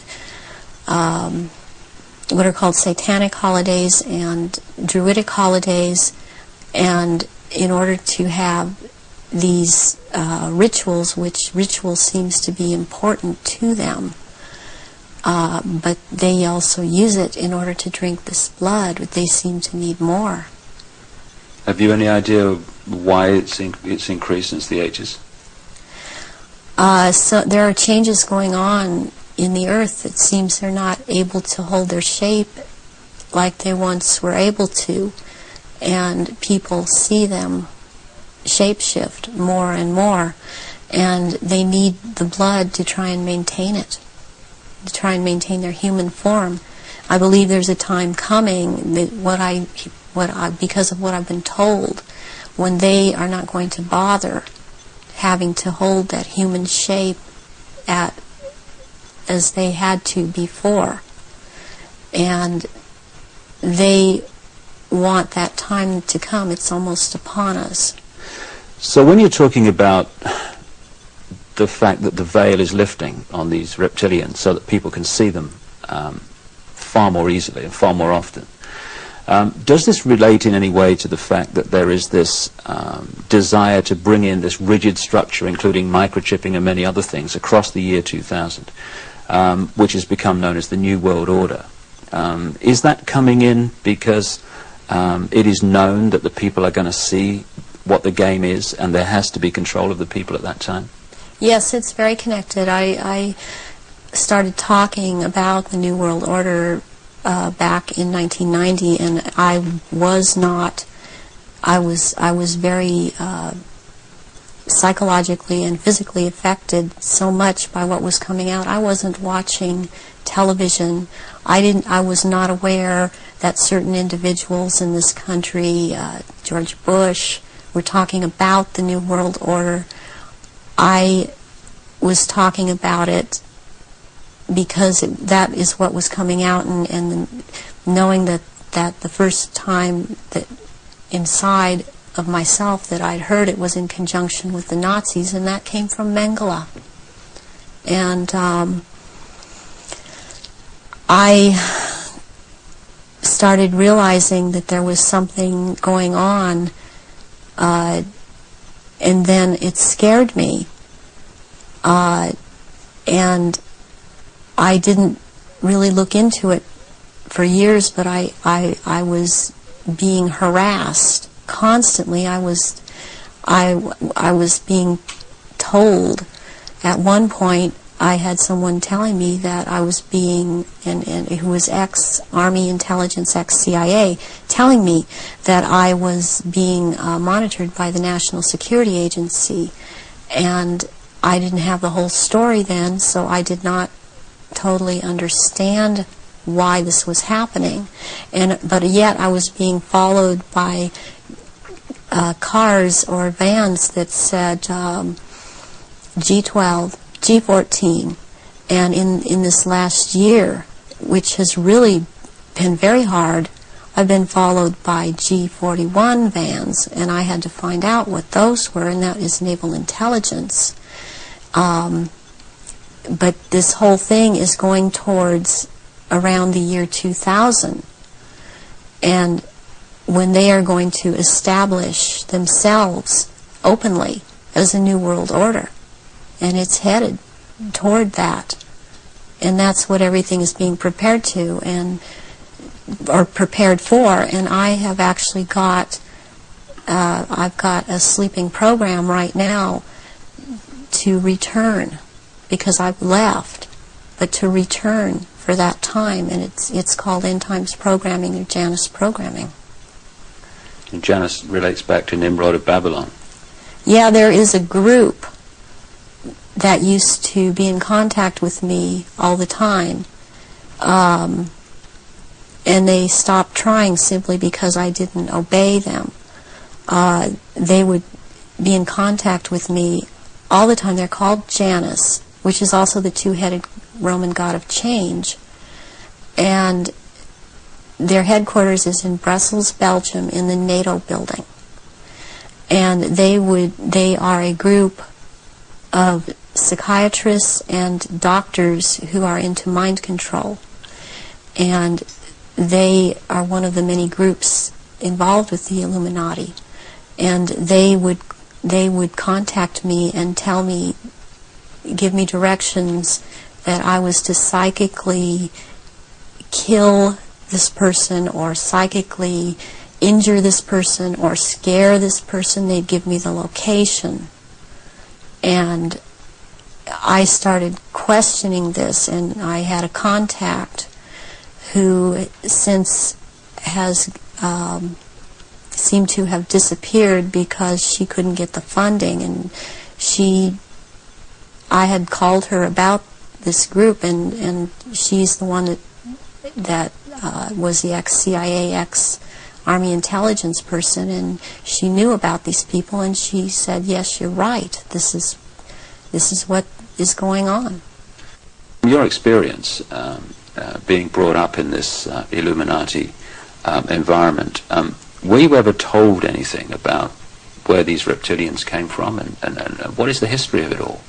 what are called satanic holidays and druidic holidays, and in order to have these rituals, which ritual seems to be important to them. But they also use it in order to drink this blood, but they seem to need more. Have you any idea why it's increased since the 80s? So there are changes going on in the earth. It seems they're not able to hold their shape like they once were able to, and people see them shapeshift more and more, and they need the blood to try and maintain it, to try and maintain their human form. I believe there's a time coming that because of what I've been told, when they are not going to bother having to hold that human shape at as they had to before. And they want that time to come. It's almost upon us. So when you're talking about the fact that the veil is lifting on these reptilians so that people can see them far more easily and far more often, does this relate in any way to the fact that there is this desire to bring in this rigid structure, including microchipping and many other things, across the year 2000, which has become known as the New World Order? Is that coming in because it is known that the people are going to see what the game is and there has to be control of the people at that time? Yes, it's very connected. I started talking about the New World Order back in 1990, and I was very psychologically and physically affected so much by what was coming out. I wasn't watching television. I was not aware that certain individuals in this country, George Bush, were talking about the New World Order. I was talking about it because that is what was coming out, and knowing that the first time that inside of myself that I'd heard it was in conjunction with the Nazis, and that came from Mengele. And I started realizing that there was something going on, and then it scared me. And I didn't really look into it for years, but I was being harassed constantly. I was being told. At one point, I had someone telling me that I was being, and who was ex-Army intelligence, ex-CIA, telling me that I was being monitored by the National Security Agency. And I didn't have the whole story then, so I did not totally understand why this was happening. But yet I was being followed by cars or vans that said G12, G14, and in this last year, which has really been very hard, I've been followed by G41 vans, and I had to find out what those were, and that is naval intelligence. But this whole thing is going towards around the year 2000, and when they are going to establish themselves openly as a new world order, and it's headed toward that, and that's what everything is being prepared to or prepared for. And I have actually got I've got a sleeping program right now to return, because I've left, but to return for that time, and it's called End Times Programming or Janus Programming. And Janus relates back to Nimrod of Babylon. Yeah, there is a group that used to be in contact with me all the time, and they stopped trying simply because I didn't obey them. They would be in contact with me all the time. They're called Janus, which is also the two-headed Roman god of change, and their headquarters is in Brussels, Belgium, in the NATO building. And they are a group of psychiatrists and doctors who are into mind control, and they are one of the many groups involved with the Illuminati. And they would contact me and tell me, give me directions that I was to psychically kill this person or psychically injure this person or scare this person. They'd give me the location. And I started questioning this, and I had a contact who since has seemed to have disappeared because she couldn't get the funding, and I had called her about this group, and she's the one that was the ex-CIA, ex-Army intelligence person, and she knew about these people, and she said, yes, you're right, this is what is going on. Your experience being brought up in this Illuminati environment, were you ever told anything about where these reptilians came from, and what is the history of it all?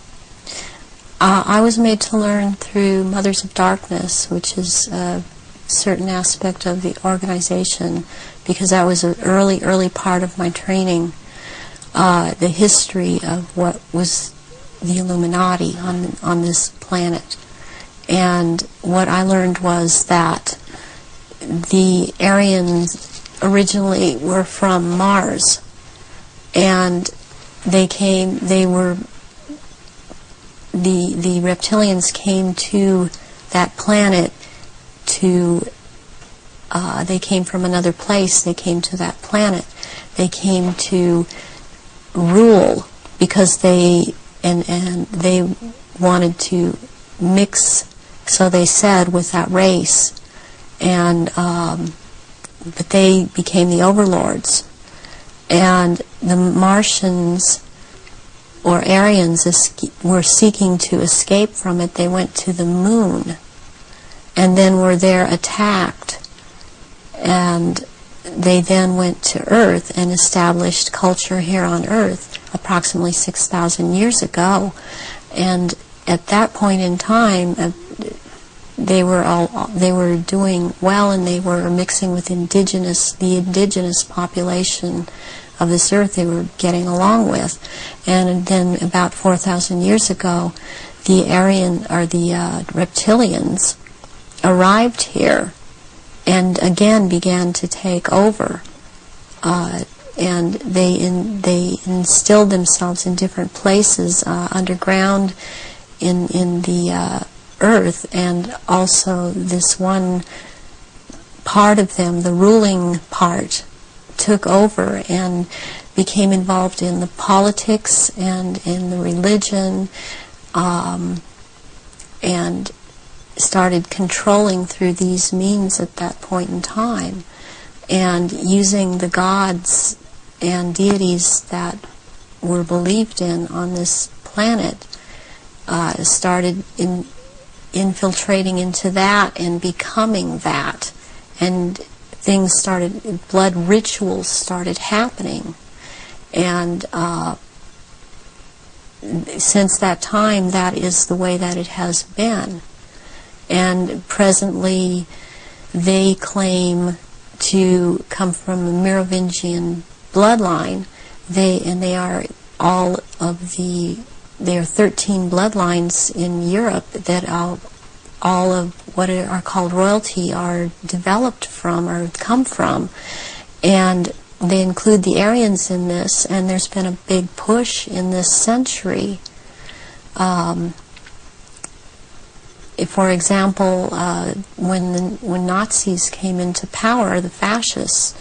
I was made to learn through Mothers of Darkness, which is a certain aspect of the organization, because that was an early part of my training, the history of what was the Illuminati on this planet. And what I learned was that the Aryans originally were from Mars, and the reptilians came to that planet they came from another place. They came to that planet. They came to rule, because they wanted to mix, so they said, with that race, and but they became the overlords, and the Martians or Aryans were seeking to escape from it. They went to the moon, and then were there attacked, and they then went to Earth and established culture here on Earth approximately 6,000 years ago. And at that point in time, they were doing well, and they were mixing with the indigenous population of this Earth. They were getting along with. And then about 4,000 years ago, the reptilians arrived here and again began to take over, and they instilled themselves in different places underground in the Earth, and also this one part of them, the ruling part, took over and became involved in the politics and in the religion, and started controlling through these means at that point in time, and using the gods and deities that were believed in on this planet, started infiltrating into that and becoming that, and things started, blood rituals started happening, and since that time, that is the way that it has been. And presently, they claim to come from a Merovingian bloodline. They are all of there are 13 bloodlines in Europe that all of what are called royalty are developed from or come from, and they include the Aryans in this. And there's been a big push in this century. For example, when Nazis came into power, the fascists,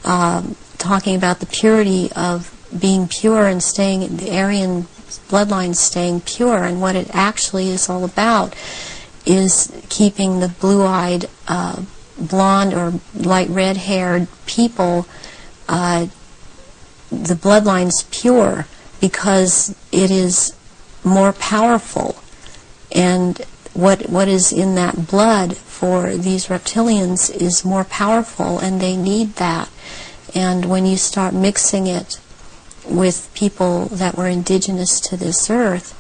talking about the purity of being pure and staying, the Aryan bloodline staying pure, and what it actually is all about is keeping the blue-eyed, blonde or light red-haired people, the bloodline's pure, because it is more powerful. And what is in that blood for these reptilians is more powerful, and they need that. And when you start mixing it with people that were indigenous to this earth,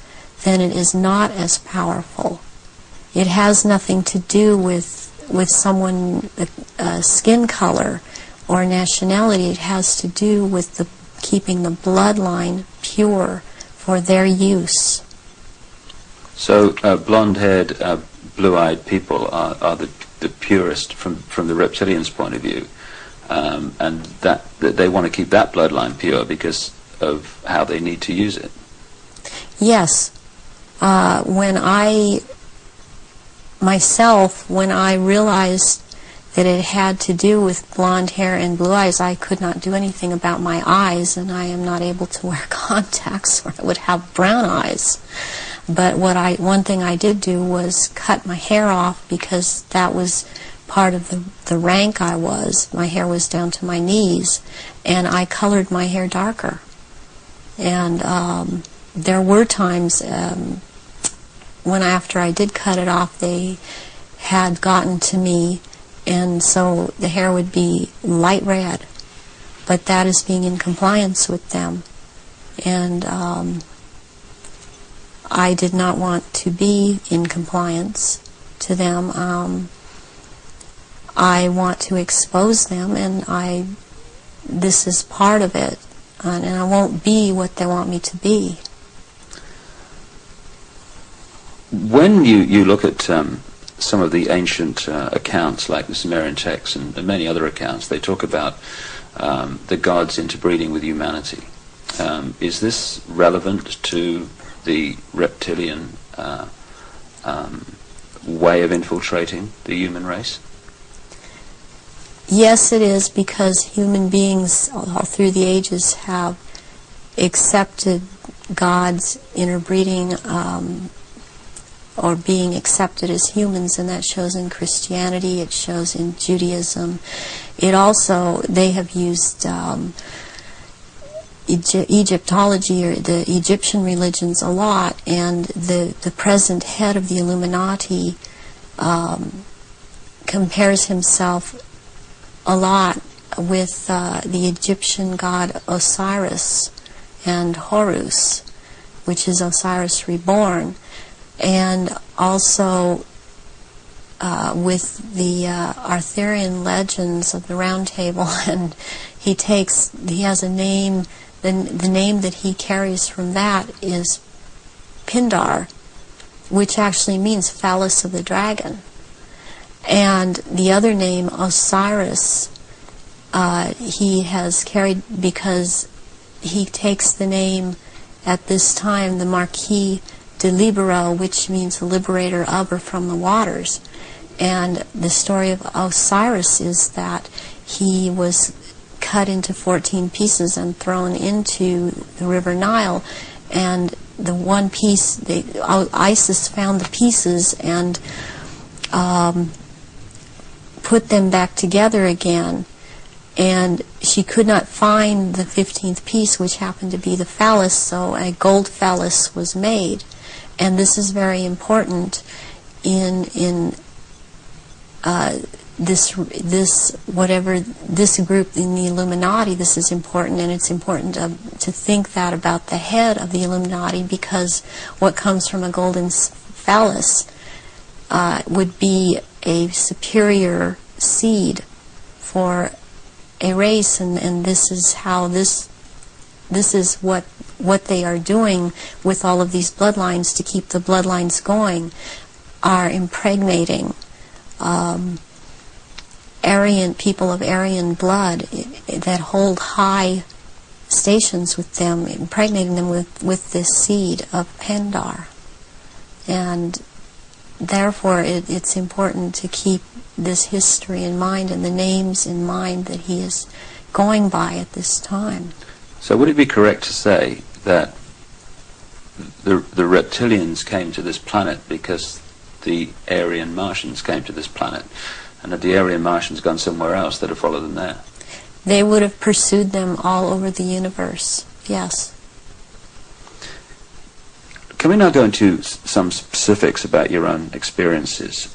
then it is not as powerful. It has nothing to do with someone, skin color or nationality. It has to do with keeping the bloodline pure for their use. So blonde-haired, blue-eyed people are the purest from the reptilians' point of view, and that they want to keep that bloodline pure because of how they need to use it. Yes. When I realized that it had to do with blonde hair and blue eyes, I could not do anything about my eyes, and I am not able to wear contacts, or I would have brown eyes. But one thing I did do was cut my hair off, because that was part of the rank I was. My hair was down to my knees, and I colored my hair darker. And there were times after I did cut it off, they had gotten to me, and so the hair would be light red, but that is being in compliance with them. And I did not want to be in compliance to them. I want to expose them, and this is part of it, and I won't be what they want me to be. When you look at some of the ancient accounts, like the Sumerian texts and many other accounts, they talk about the gods interbreeding with humanity. Is this relevant to the reptilian way of infiltrating the human race? Yes, it is, because human beings all through the ages have accepted gods interbreeding or being accepted as humans, and that shows in Christianity, it shows in Judaism. It also, they have used Egyptology, or the Egyptian religions, a lot, and the present head of the Illuminati compares himself a lot with the Egyptian god Osiris and Horus, which is Osiris reborn, and also with the Arthurian legends of the Round Table. And he has a name, the name that he carries from that is Pindar, which actually means phallus of the dragon. And the other name, Osiris, he has carried because he takes the name at this time, the Marquis de Libero, which means the liberator of or from the waters. And the story of Osiris is that he was cut into 14 pieces and thrown into the River Nile, and the one piece, Isis found the pieces and put them back together again, and she could not find the 15th piece, which happened to be the phallus, so a gold phallus was made. And this is very important in this group in the Illuminati. This is important, and it's important to think that about the head of the Illuminati, because what comes from a golden phallus would be a superior seed for a race, and this is how this is what they are doing with all of these bloodlines to keep the bloodlines going, are impregnating Aryan people of Aryan blood that hold high stations with them, impregnating them with this seed of Pindar. And therefore it's important to keep this history in mind and the names in mind that he is going by at this time. So would it be correct to say that the reptilians came to this planet because the Aryan Martians came to this planet, and had the Aryan Martians gone somewhere else, they'd have followed them there? They would have pursued them all over the universe, yes. Can we now go into some specifics about your own experiences?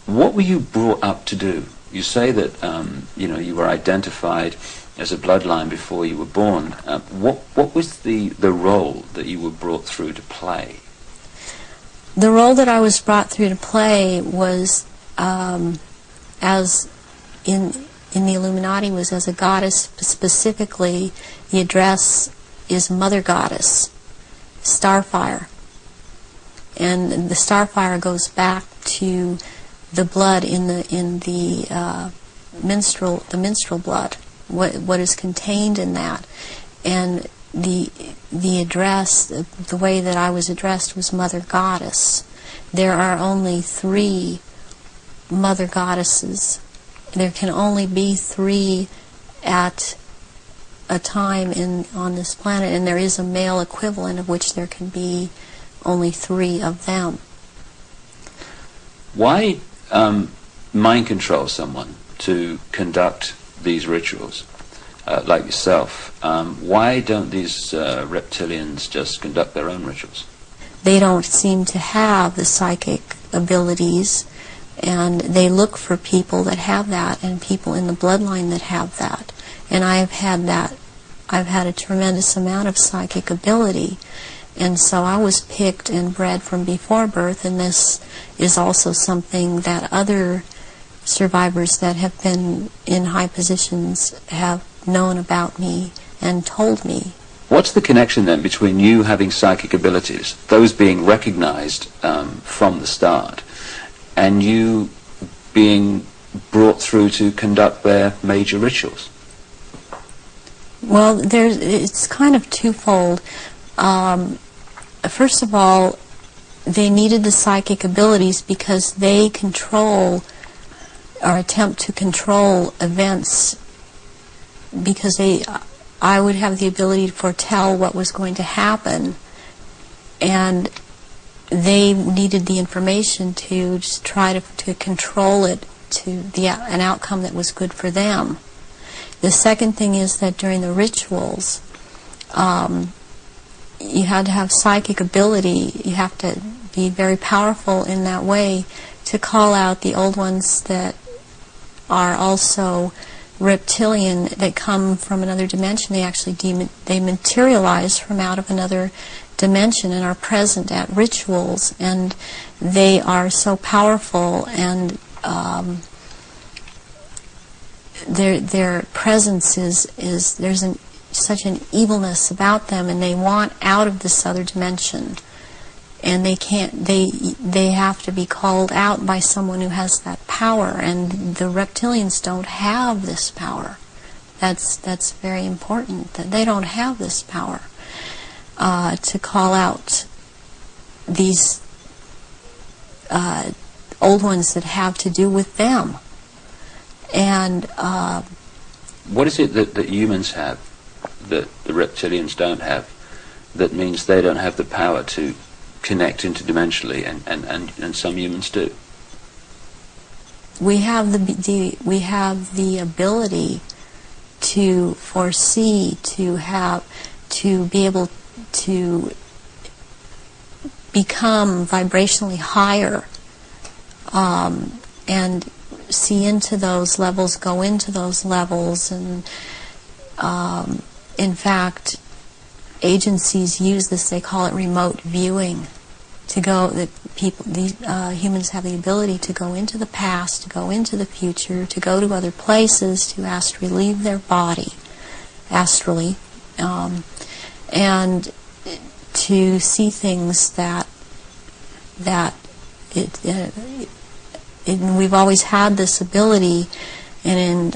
What were you brought up to do? You say that you were identified as a bloodline before you were born. What was the role that you were brought through to play? The role that I was brought through to play was, as in the Illuminati, was as a goddess. Specifically, the address is Mother Goddess, Starfire. And the Starfire goes back to the blood in the menstrual blood, what is contained in that. And the address, the way that I was addressed, was Mother Goddess. There are only 3 Mother Goddesses. There can only be 3 at a time on this planet, and there is a male equivalent of which there can be only 3 of them. Why mind control someone to conduct these rituals, like yourself? Why don't these reptilians just conduct their own rituals? they don't seem to have the psychic abilities, and they look for people that have that, and people in the bloodline that have that. And I've had that. I've had a tremendous amount of psychic ability, and so I was picked and bred from before birth, and this is also something that other survivors that have been in high positions have known about me and told me. What's the connection then between you having psychic abilities, those being recognized from the start, and you being brought through to conduct their major rituals? Well, it's kind of twofold. First of all, they needed the psychic abilities because they control or attempt to control events, because I would have the ability to foretell what was going to happen, and they needed the information to just try to control it to an outcome that was good for them. The second thing is that during the rituals, you had to have psychic ability. You have to be very powerful in that way to call out the old ones that are also reptilian, that come from another dimension. They actually they materialize from out of another dimension and are present at rituals, and they are so powerful, and their presence is there's such an evilness about them, and they want out of this other dimension, and they can't. They have to be called out by someone who has that power, and the reptilians don't have this power. That's very important, that they don't have this power to call out these old ones that have to do with them. And what is it that humans have that the reptilians don't have, that means they don't have the power to connect interdimensionally, and some humans do? We have the ability to foresee, to be able to become vibrationally higher, and see into those levels, go into those levels, and in fact, agencies use this. They call it remote viewing. Humans have the ability to go into the past, to go into the future, to go to other places, to astrally leave their body, astrally, and to see things that we've always had this ability, and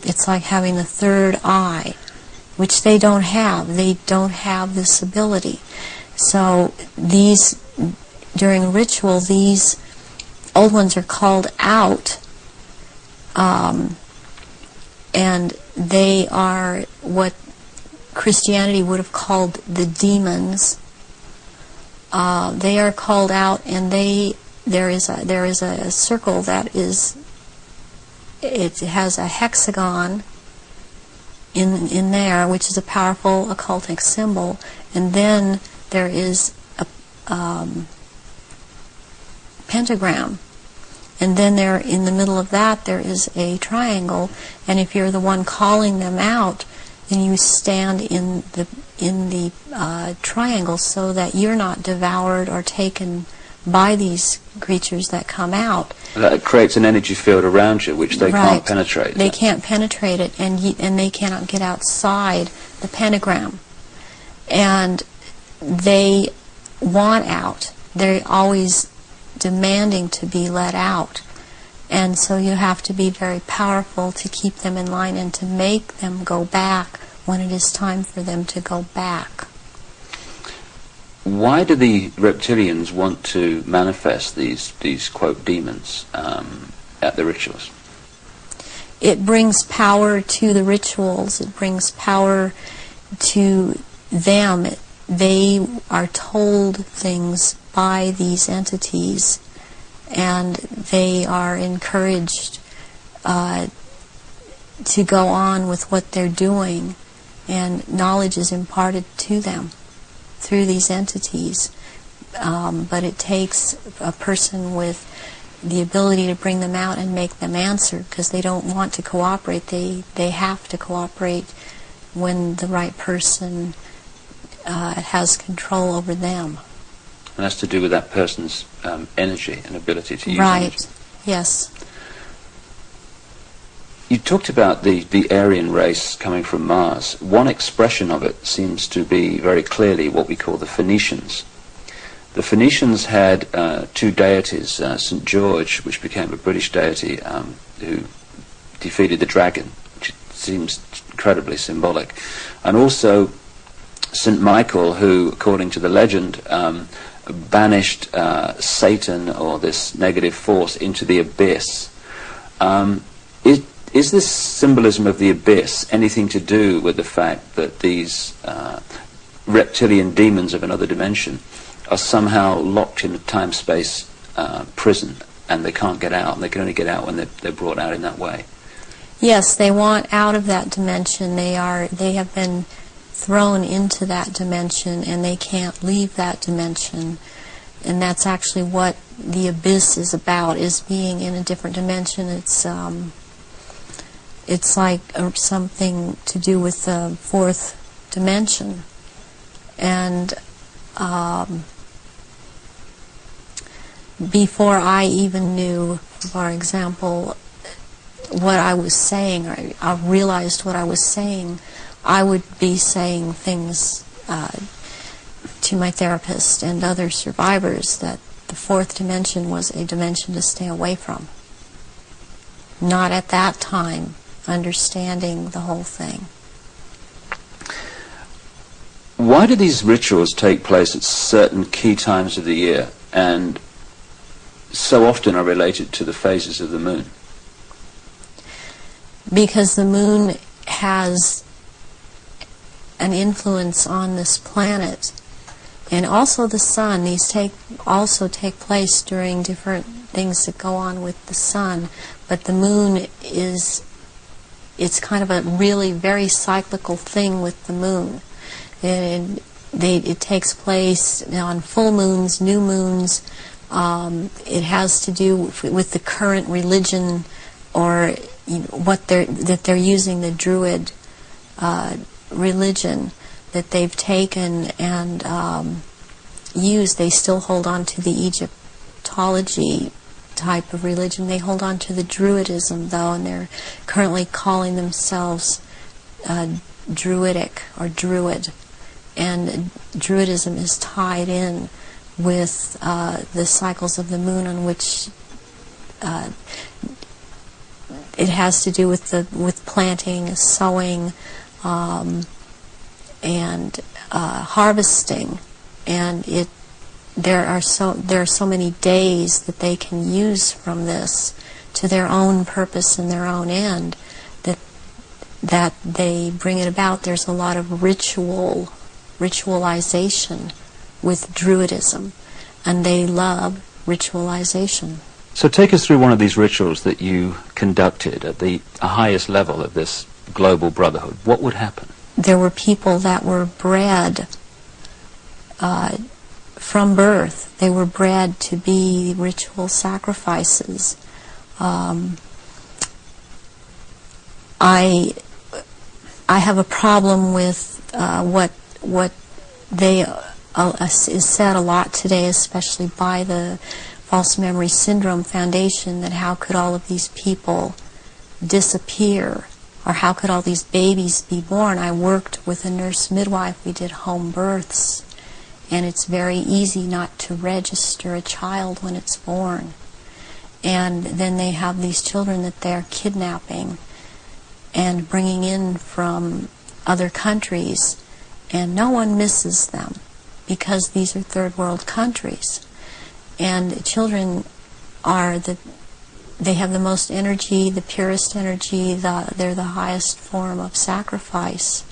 it's like having the third eye, which they don't have. They don't have this ability. So during ritual, these old ones are called out, and they are what Christianity would have called the demons. They are called out, and there is a circle that it has a hexagon in there, which is a powerful occultic symbol, and then there is a pentagram, and then there, in the middle of that, there is a triangle, and if you're the one calling them out, then you stand in the triangle so that you're not devoured or taken by these creatures that come out. That creates an energy field around you which they can't penetrate. They can't penetrate it, and they cannot get outside the pentagram. And they want out. They're always demanding to be let out. And so you have to be very powerful to keep them in line and to make them go back when it is time for them to go back. Why do the reptilians want to manifest these quote demons at the rituals? It brings power to the rituals. It brings power to them. They are told things by these entities, and they are encouraged to go on with what they're doing, and knowledge is imparted to them through these entities. but it takes a person with the ability to bring them out and make them answer, because they don't want to cooperate. They have to cooperate when the right person has control over them. And that's to do with that person's energy and ability to use right. energy. Yes. You talked about the Aryan race coming from Mars. One expression of it seems to be very clearly what we call the Phoenicians. The Phoenicians had two deities, St. George, which became a British deity, who defeated the dragon, which seems incredibly symbolic, and also St. Michael, who, according to the legend, banished Satan, or this negative force, into the abyss. Is this symbolism of the abyss anything to do with the fact that these reptilian demons of another dimension are somehow locked in a time-space prison, and they can't get out, and they can only get out when they're brought out in that way? Yes, they want out of that dimension. They have been thrown into that dimension, and they can't leave that dimension. And that's actually what the abyss is about, is being in a different dimension. It's like something to do with the fourth dimension. And before I even knew, for example, what I was saying, or I realized what I was saying, I would be saying things to my therapist and other survivors that the fourth dimension was a dimension to stay away from. Not at that time understanding the whole thing. Why do these rituals take place at certain key times of the year, and so often are related to the phases of the moon? Because the moon has an influence on this planet, and also the sun. These also take place during different things that go on with the sun, but the moon it's kind of a really very cyclical thing with the moon. It takes place on full moons, new moons. It has to do with the current religion, or what they're using, the Druid religion that they've taken and used. They still hold on to the Egyptology type of religion. They hold on to the Druidism, though, and they're currently calling themselves Druidic or Druid. And Druidism is tied in with the cycles of the moon, on which it has to do with planting, sowing, and harvesting, and there are so many days that they can use from this to their own purpose and their own end, that they bring it about. There's a lot of ritualization with Druidism, and they love ritualization. So take us through one of these rituals that you conducted at the highest level of this global brotherhood. What would happen? There were people that were bred from birth. They were bred to be ritual sacrifices. I have a problem with what they is said a lot today, especially by the False Memory Syndrome Foundation, that how could all of these people disappear, or how could all these babies be born? I worked with a nurse midwife. We did home births, and it's very easy not to register a child when it's born. And then they have these children that they're kidnapping and bringing in from other countries, and no one misses them because these are third world countries. And children they have the most energy, the purest energy, they're the highest form of sacrifice.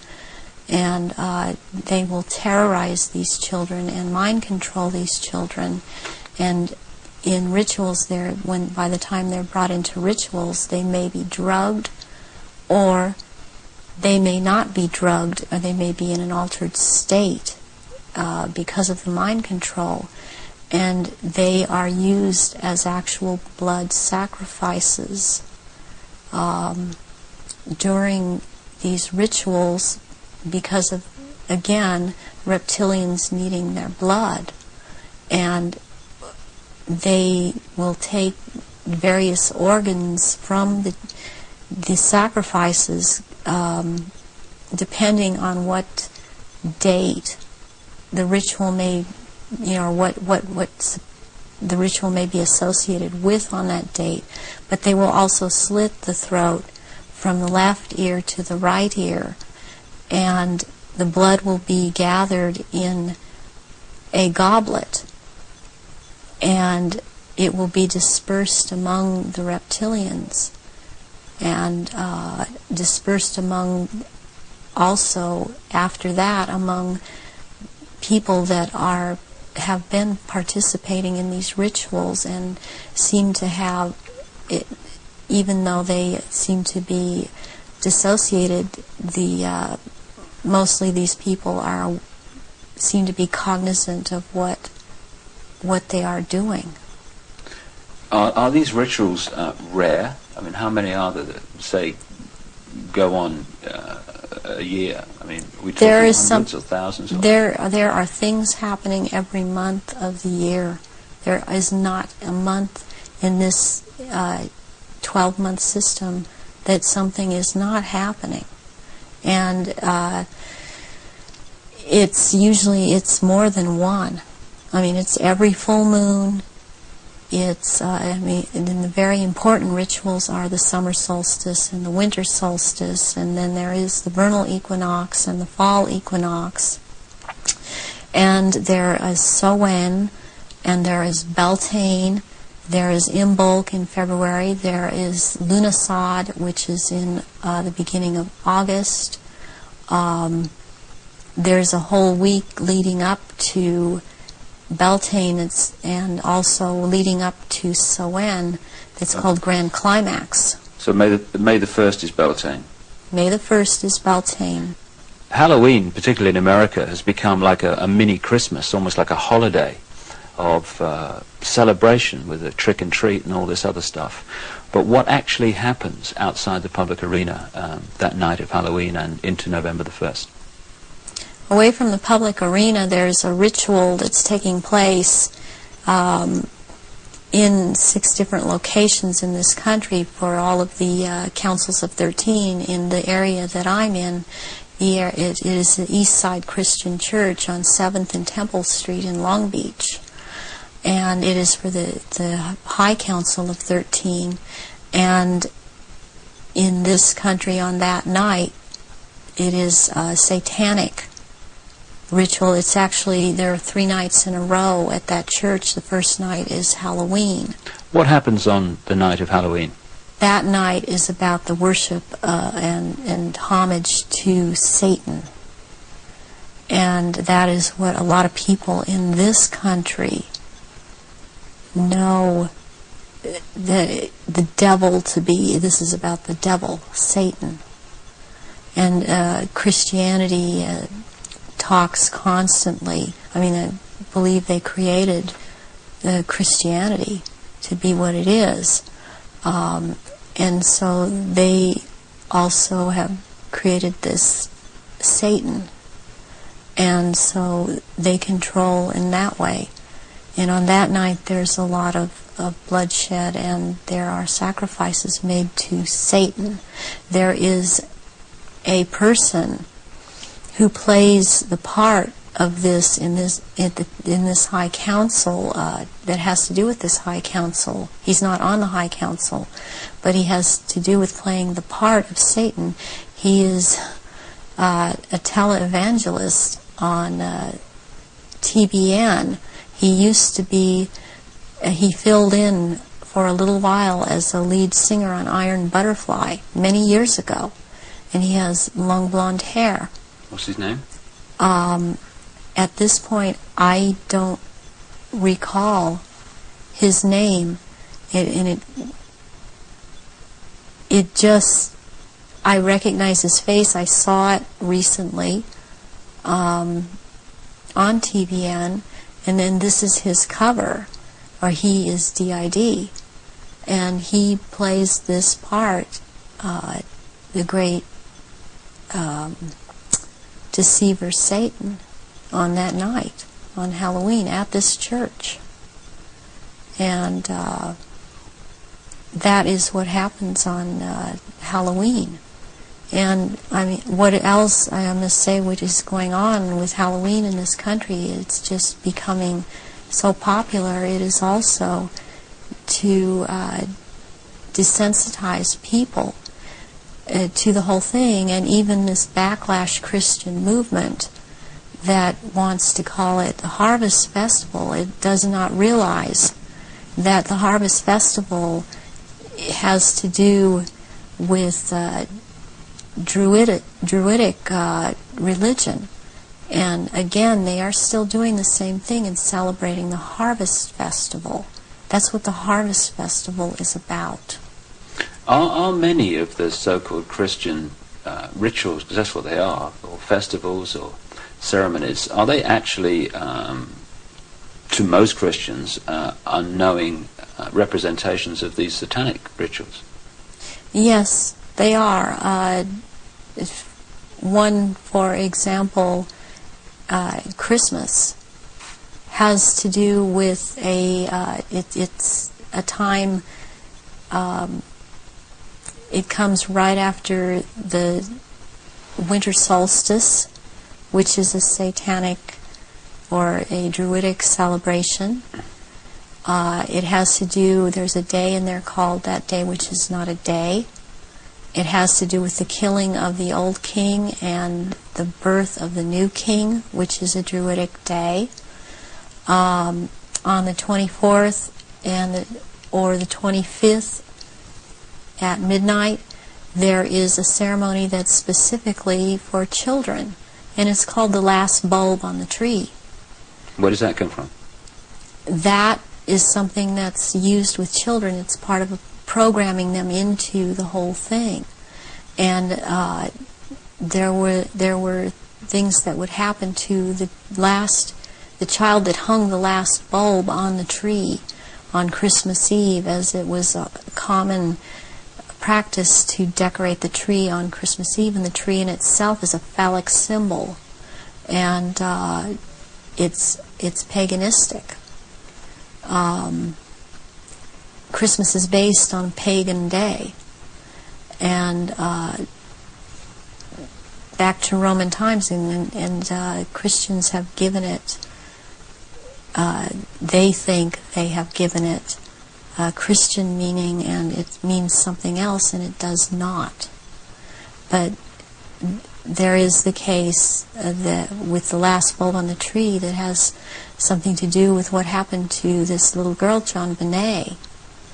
And they will terrorize these children and mind control these children. And in rituals, by the time they're brought into rituals, they may be drugged, or they may not be drugged, or they may be in an altered state because of the mind control. and they are used as actual blood sacrifices during these rituals because of, again, reptilians needing their blood. And they will take various organs from the sacrifices depending on what date the ritual may, what the ritual may be associated with on that date. But they will also slit the throat from the left ear to the right ear, and the blood will be gathered in a goblet, and it will be dispersed among the reptilians, and dispersed among, also after that, among people that have been participating in these rituals and seem to have it, even though they seem to be dissociated, mostly these people seem to be cognizant of what they are doing. Are these rituals rare? I mean, how many are there that, say, go on a year? I mean, are we talking hundreds or thousands? There are things happening every month of the year. There is not a month in this 12-month system that something is not happening. And it's more than one. I mean, it's every full moon. It's, and the very important rituals are the summer solstice and the winter solstice, and then there is the vernal equinox and the fall equinox. And there is Samhain, and there is Beltane, there is Imbolc in February, there is Lughnasadh, which is in the beginning of August. There's a whole week leading up to Beltane, and also leading up to Samhain, that's called Grand Climax. So May the 1st is Beltane. May the 1st is Beltane. Halloween, particularly in America, has become like a mini Christmas, almost like a holiday of celebration with a trick and treat and all this other stuff. But what actually happens outside the public arena that night of Halloween and into November the 1st? Away from the public arena, there's a ritual that's taking place in 6 different locations in this country for all of the councils of 13 in the area that I'm in. It is the East Side Christian Church on 7th and Temple Street in Long Beach. And it is for the High Council of 13. And in this country on that night, it is a satanic ritual. It's actually, there are 3 nights in a row at that church. The first night is Halloween. What happens on the night of Halloween? That night is about the worship and homage to Satan. And that is what a lot of people in this country know the devil to be. This is about the devil, Satan. And Christianity talks constantly. I mean, I believe they created Christianity to be what it is. And so they also have created this Satan. And so they control in that way. And on that night there's a lot of bloodshed, and there are sacrifices made to Satan. There is a person who plays the part of this in this High Council that has to do with this High Council. He's not on the High Council, but he has to do with playing the part of Satan. He is a televangelist on TBN. He used to be, he filled in for a little while as a lead singer on Iron Butterfly many years ago, and he has long blonde hair. What's his name? At this point, I don't recall his name, and it just, I recognize his face. I saw it recently on TBN, And then this is his cover, or he is DID. And he plays this part, the great deceiver Satan, on that night, on Halloween, at this church. And that is what happens on Halloween. And I mean, what else I must say, what is going on with Halloween in this country? It's just becoming so popular. It is also to desensitize people to the whole thing, and even this backlash Christian movement that wants to call it the Harvest Festival. It does not realize that the Harvest Festival has to do with Druidic religion. And again, they are still doing the same thing and celebrating the Harvest Festival. That's what the Harvest Festival is about. Are many of the so-called Christian rituals, because that's what they are, or festivals or ceremonies, are they actually, to most Christians, unknowing representations of these satanic rituals? Yes, they are. One, for example, Christmas has to do with it's a time, it comes right after the winter solstice, which is a satanic or a Druidic celebration. It has to do, there's a day in there called that day which is not a day. It has to do with the killing of the old king and the birth of the new king, which is a Druidic day. On the 24th or the 25th at midnight, there is a ceremony that's specifically for children, and it's called the last bulb on the tree. Where does that come from? That is something that's used with children. It's part of programming them into the whole thing. And there were things that would happen to the child that hung the last bulb on the tree on Christmas Eve, as it was a common practice to decorate the tree on Christmas Eve, and the tree in itself is a phallic symbol, and it's paganistic. Christmas is based on pagan day, and back to Roman times, and Christians have given it, they think they have given it Christian meaning, and it means something else, and it does not. But there is the case that with the last bulb on the tree that has something to do with what happened to this little girl, John Benet.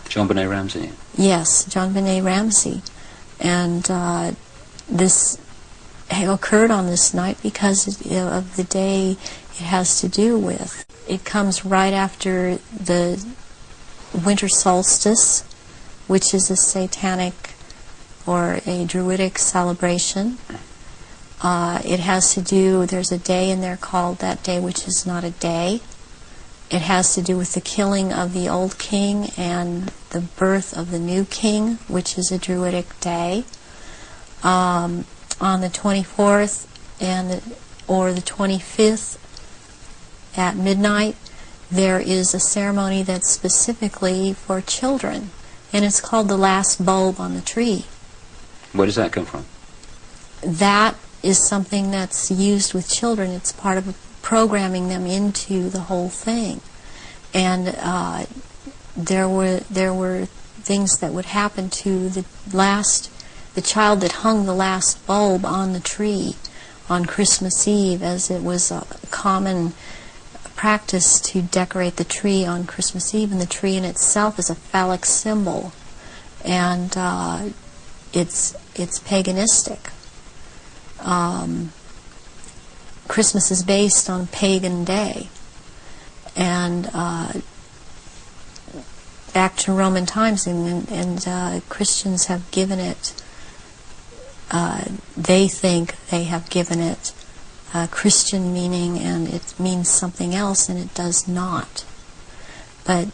John Benet Ramsey? Yes, John Benet Ramsey. And this occurred on this night because of the day it has to do with. It comes right after the winter solstice, which is a satanic or a Druidic celebration. It has to do, there's a day in there called that day which is not a day. It has to do with the killing of the old king and the birth of the new king, which is a Druidic day. On the 24th or the 25th at midnight, there is a ceremony that's specifically for children, and it's called the last bulb on the tree. Where does that come from? That is something that's used with children. It's part of programming them into the whole thing. And there were things that would happen to the child that hung the last bulb on the tree on Christmas Eve, as it was a common practice to decorate the tree on Christmas Eve, and the tree in itself is a phallic symbol, and it's paganistic. Christmas is based on pagan day, and back to Roman times, and Christians have given it, they think they have given it Christian meaning, and it means something else, and it does not. But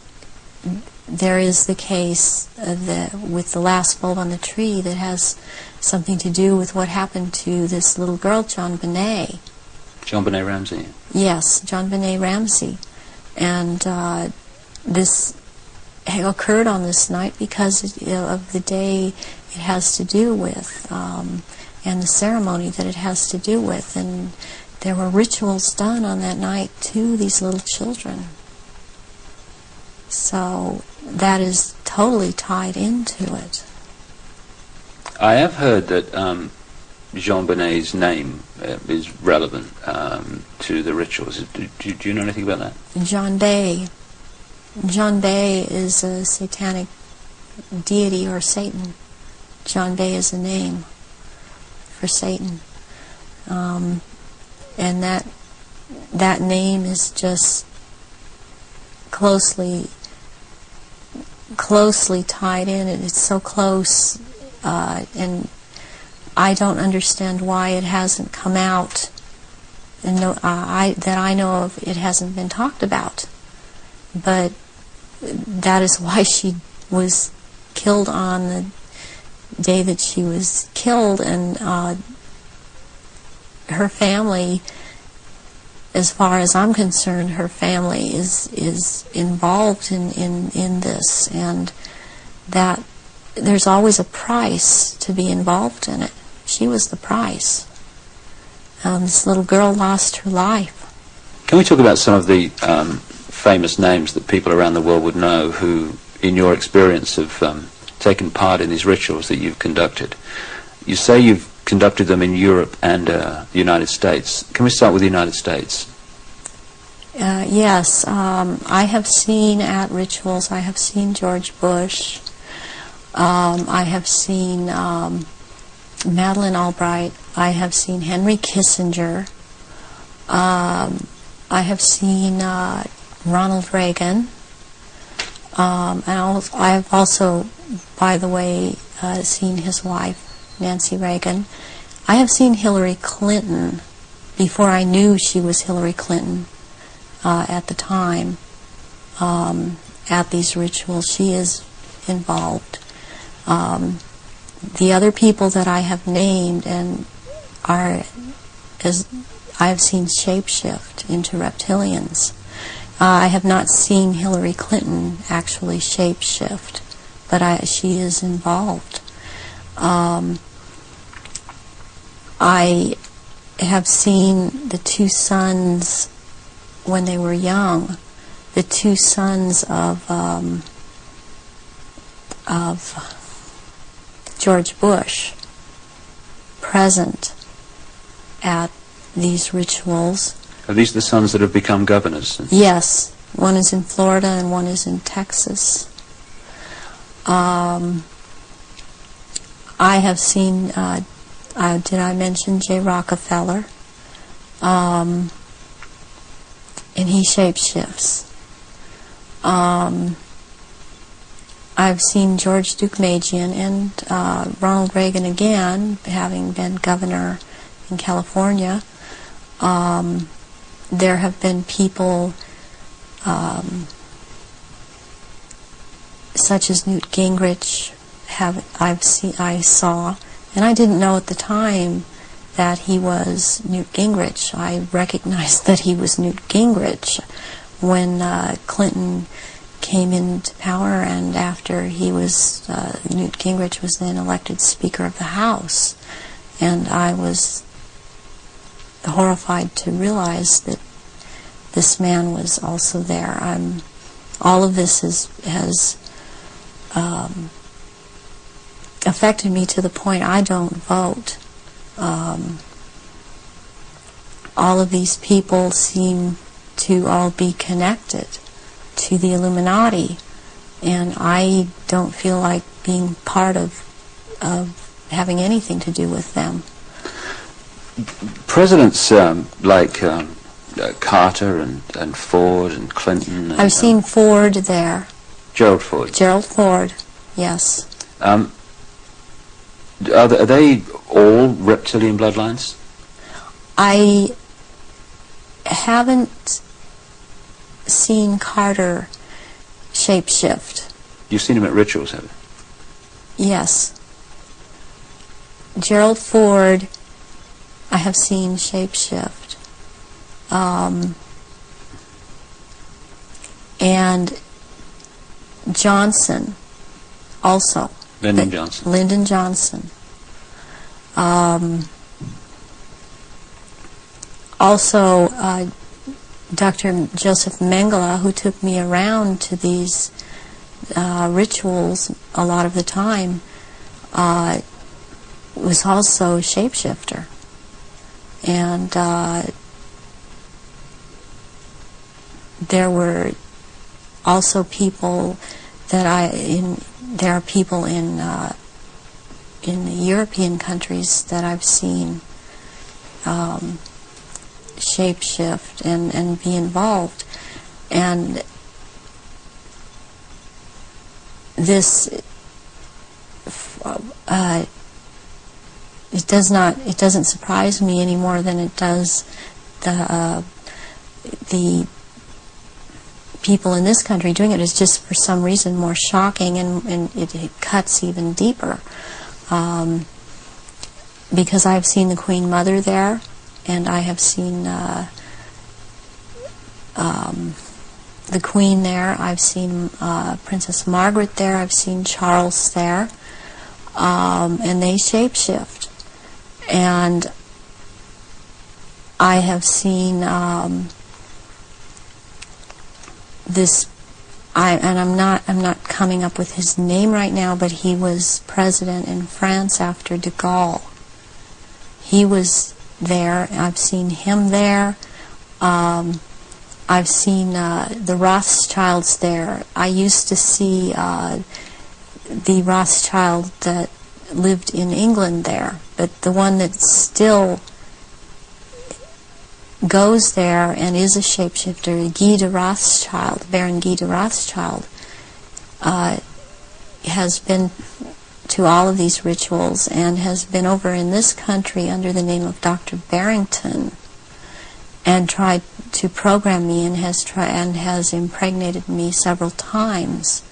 there is the case with the last bulb on the tree that has something to do with what happened to this little girl, John Benet. John Benet Ramsey. Yes, John Benet Ramsey. And this occurred on this night because of the day it has to do with, and the ceremony that it has to do with. And there were rituals done on that night to these little children. So that is totally tied into it. I have heard that Jean Benet's name is relevant to the rituals. Do you know anything about that? John Bay. John Bay is a satanic deity, or Satan. John Bay is a name for Satan. And that name is just closely tied in, and it's so close, and I don't understand why it hasn't come out, and that I know of, it hasn't been talked about. But that is why she was killed on the day that she was killed, and her family, as far as I'm concerned, her family is involved in this, and that there's always a price to be involved in it. She was the price. This little girl lost her life. Can we talk about some of the famous names that people around the world would know who, in your experience, have taken part in these rituals that you've conducted? You say you've conducted them in Europe and the United States. Can we start with the United States? Yes, I have seen at rituals, I have seen George Bush, I have seen Madeleine Albright, I have seen Henry Kissinger, I have seen Ronald Reagan, and I have also, by the way, seen his wife, Nancy Reagan. I have seen Hillary Clinton before I knew she was Hillary Clinton at the time at these rituals. She is involved. The other people that I have named and are, as I have seen shapeshift into reptilians. I have not seen Hillary Clinton actually shapeshift, but she is involved. I have seen the two sons when they were young, the two sons of George Bush present at these rituals. Are these the sons that have become governors? Yes. One is in Florida and one is in Texas. I have seen, did I mention J. Rockefeller? And he shapeshifts. I've seen George Deukmejian and Ronald Reagan again, having been governor in California. There have been people such as Newt Gingrich. I saw, and I didn't know at the time that he was Newt Gingrich. I recognized that he was Newt Gingrich when Clinton came into power, and after he was, Newt Gingrich was then elected Speaker of the House. And I was horrified to realize that this man was also there. All of this has affected me to the point I don't vote. All of these people seem to all be connected to the Illuminati, and I don't feel like being part of having anything to do with them. Presidents like Carter and Ford and Clinton. And, I've seen Ford there. Gerald Ford. Gerald Ford, yes. Are they all reptilian bloodlines? I haven't seen Carter shapeshift. You've seen him at rituals, have you? Yes. Gerald Ford, I have seen shapeshift. And Johnson, also. Lyndon Johnson. Lyndon Johnson. Also, Dr. Joseph Mengele, who took me around to these rituals a lot of the time, was also a shapeshifter. And there were also people that there are people in the European countries that I've seen shapeshift and be involved. And this it doesn't surprise me any more than it does the people in this country doing it. Is just for some reason more shocking, and it cuts even deeper, because I've seen the Queen Mother there, and I have seen the Queen there. I've seen Princess Margaret there. I've seen Charles there, and they shapeshift. And I have seen this. I'm not coming up with his name right now, but he was president in France after de Gaulle. He was there. I've seen him there. I've seen the Rothschilds there. I used to see the Rothschild that lived in England there, but the one that still goes there and is a shapeshifter, Guy de Rothschild, Baron Guy de Rothschild, has been to all of these rituals and has been over in this country under the name of Dr. Barrington and tried to program me, and has impregnated me several times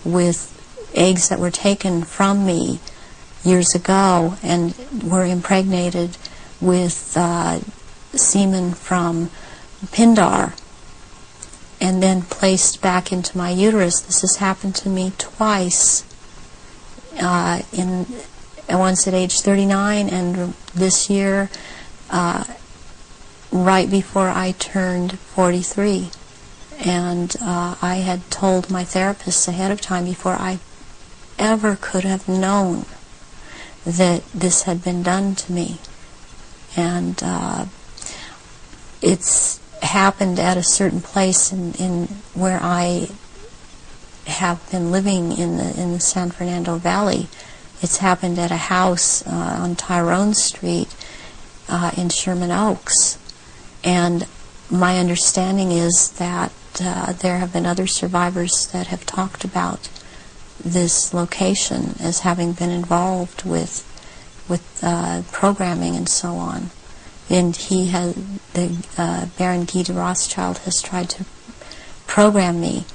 with eggs that were taken from me years ago and were impregnated with semen from Pindar and then placed back into my uterus. This has happened to me twice, once at age 39 and this year right before I turned 43. And I had told my therapists ahead of time, before I ever could have known that this had been done to me. And it's happened at a certain place in where I have been living in the San Fernando Valley. It's happened at a house on Tyrone Street in Sherman Oaks. And my understanding is that there have been other survivors that have talked about this location as having been involved with programming and so on. And he has, Baron Guy de Rothschild has tried to program me.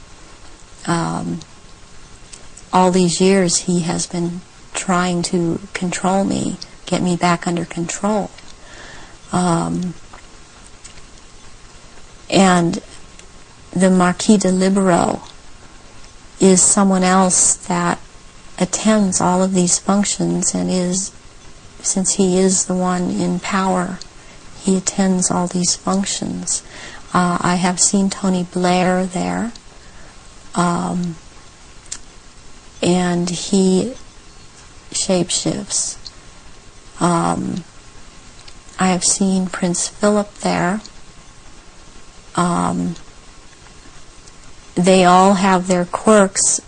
All these years he has been trying to control me, get me back under control. And the Marquis de Libero is someone else that attends all of these functions and is, since he is the one in power, he attends all these functions. I have seen Tony Blair there, and he shapeshifts. I have seen Prince Philip there. They all have their quirks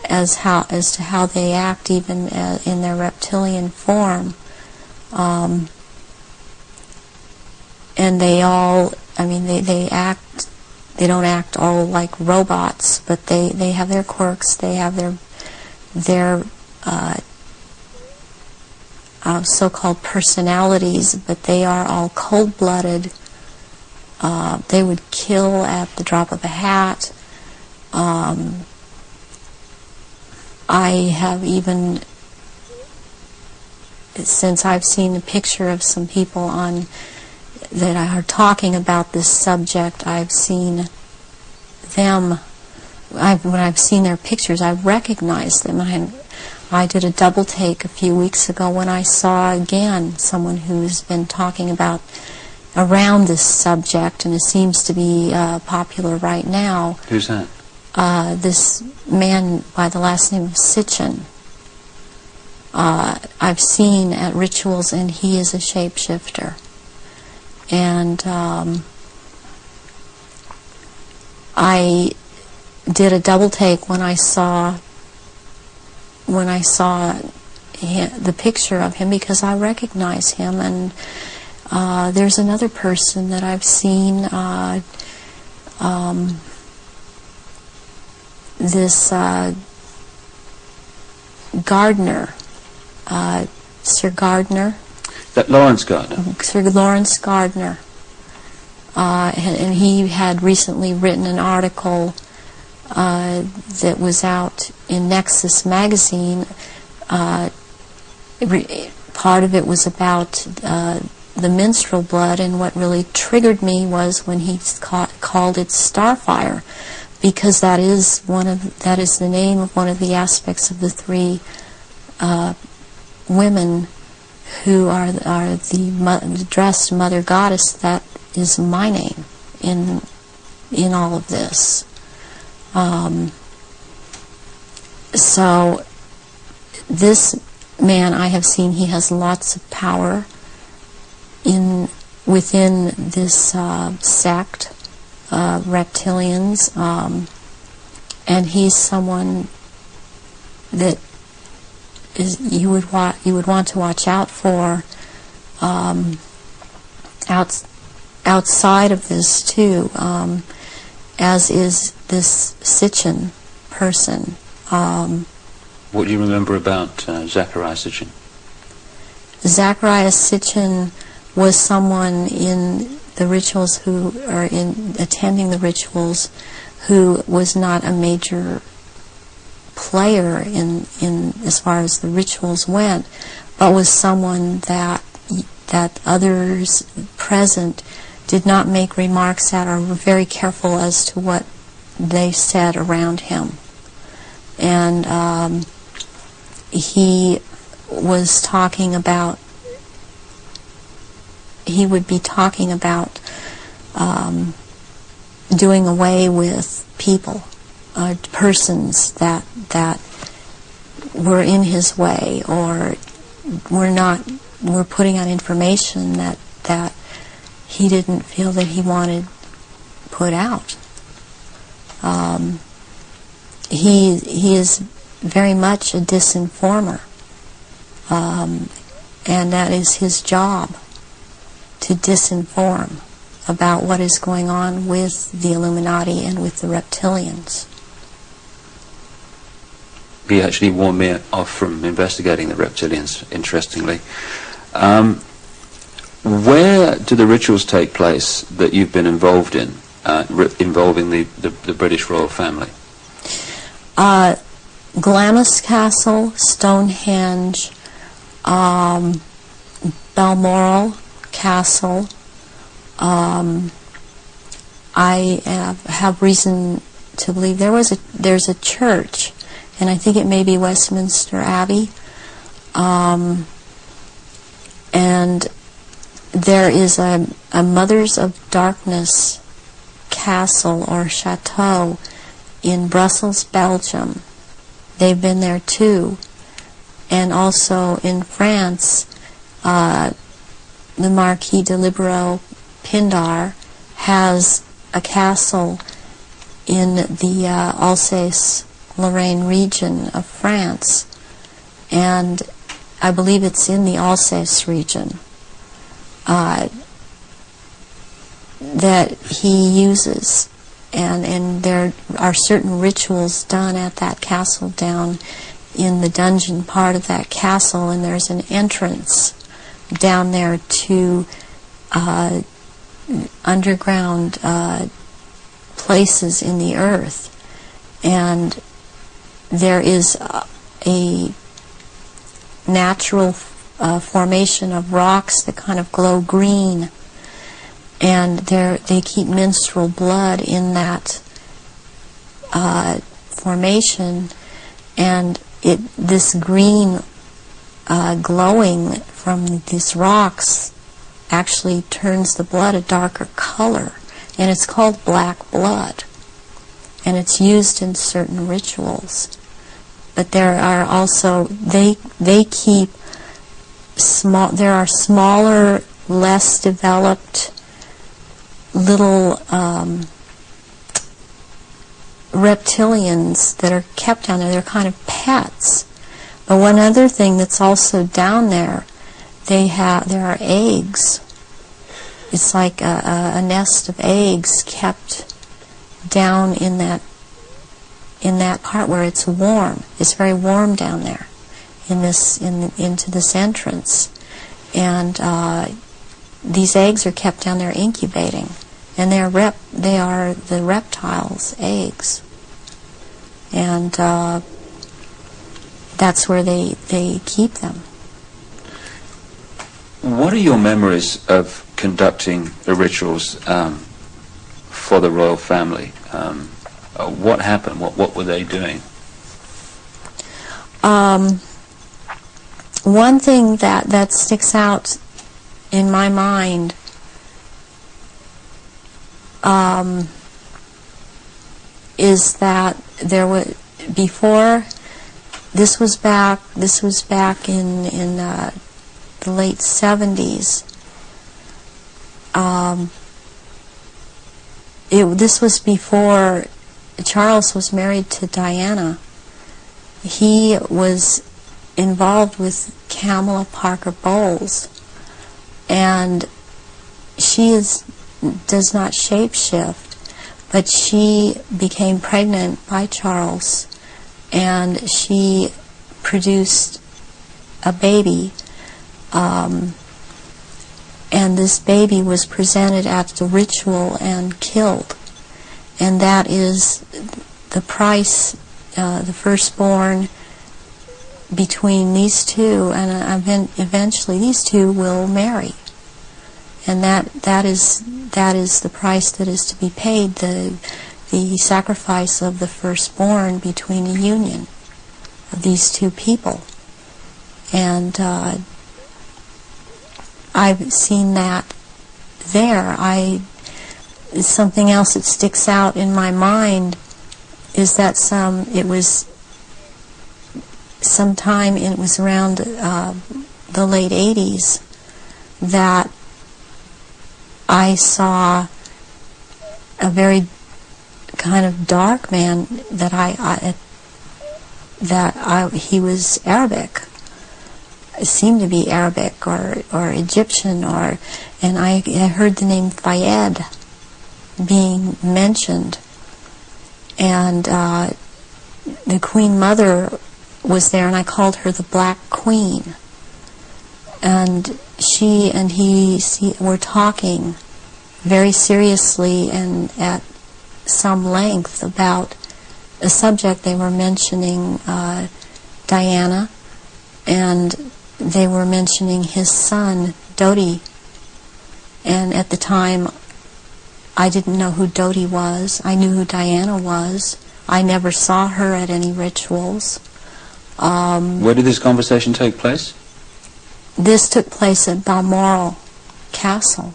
as to how they act, even in their reptilian form. And they all, I mean, they act, they don't act all like robots, but they have their quirks, they have their so-called personalities, but they are all cold-blooded. They would kill at the drop of a hat. I have even, since I've seen a picture of some people on that are talking about this subject, I've seen them, when I've seen their pictures, I've recognized them. I did a double take a few weeks ago when I saw again someone who's been talking about around this subject, and it seems to be popular right now. Who's that? This man by the last name of Sitchin. I've seen at rituals, and he is a shapeshifter. And I did a double take when I saw the picture of him, because I recognize him. And there's another person that I've seen, this Gardner, Sir Gardner. That Lawrence Gardner? Sir Lawrence Gardner. And he had recently written an article that was out in Nexus magazine. Part of it was about the menstrual blood, and what really triggered me was when he called it Starfire, because that is the name of one of the aspects of the three women who are the dressed mother goddess. That is my name in all of this. So this man I have seen, he has lots of power within this sect, reptilians, and he's someone that you would want to watch out for outside of this too, as is this Sitchin person. What do you remember about Zachariah Sitchin? Zachariah Sitchin was someone in the rituals attending the rituals who was not a major player in as far as the rituals went, but was someone that others present did not make remarks at, or were very careful as to what they said around him. And he was talking about, he would be talking about doing away with people, persons that were in his way, or were putting out information that he didn't feel that he wanted put out. He is very much a disinformer, and that is his job, to disinform about what is going on with the Illuminati and with the reptilians. He actually warned me off from investigating the reptilians, interestingly. Where do the rituals take place that you've been involved in, involving the British royal family? Glamis Castle, Stonehenge, Balmoral Castle. I have reason to believe there's a church, and I think it may be Westminster Abbey, and there is a Mothers of Darkness castle or chateau in Brussels, Belgium. They've been there too. And also in France, the Marquis de Libero Pindar has a castle in the Alsace-Lorraine region of France, and I believe it's in the Alsace region, that he uses, and there are certain rituals done at that castle down in the dungeon part of that castle, and there's an entrance down there to underground places in the earth, and there is a natural formation of rocks that kind of glow green, and they keep menstrual blood in that formation, and this green glowing from these rocks actually turns the blood a darker color, and it's called black blood, and it's used in certain rituals. But there are also, they keep small, there are smaller, less developed little reptilians that are kept down there. They're kind of pets. But one other thing that's also down there, there are eggs. It's like a nest of eggs kept down in that part where it's warm. It's very warm down there into this entrance, and these eggs are kept down there incubating, and they are the reptiles' eggs, and that's where they keep them. What are your memories of conducting the rituals for the royal family? What happened? What were they doing? One thing that sticks out in my mind is that there was before. This was back in the late 70s. This was before Charles was married to Diana. He was involved with Kamala Parker Bowles, and she does not shapeshift, but she became pregnant by Charles, and she produced a baby, and this baby was presented at the ritual and killed, and that is the price, the firstborn between these two, and eventually these two will marry, and that is the price that is to be paid, the sacrifice of the firstborn between the union of these two people. And I've seen that there. Something else that sticks out in my mind is that it was around the late 80s that I saw a very kind of dark man he was Arabic. It seemed to be Arabic or Egyptian, and I heard the name Fayed being mentioned, and the Queen Mother was there, and I called her the Black Queen, and she and he were talking very seriously and at some length about a subject. They were mentioning Diana, and they were mentioning his son Dodi, and at the time I didn't know who Dodi was. I knew who Diana was. I never saw her at any rituals. Where did this conversation take place? This took place at Balmoral Castle.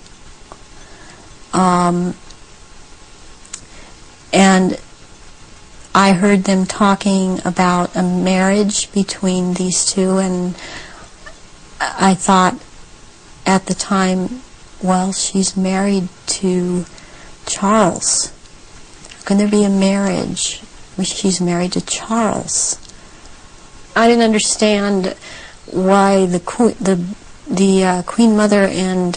And I heard them talking about a marriage between these two, and I thought at the time, well, she's married to Charles. How can there be a marriage? She's married to Charles. I didn't understand why the Queen Mother and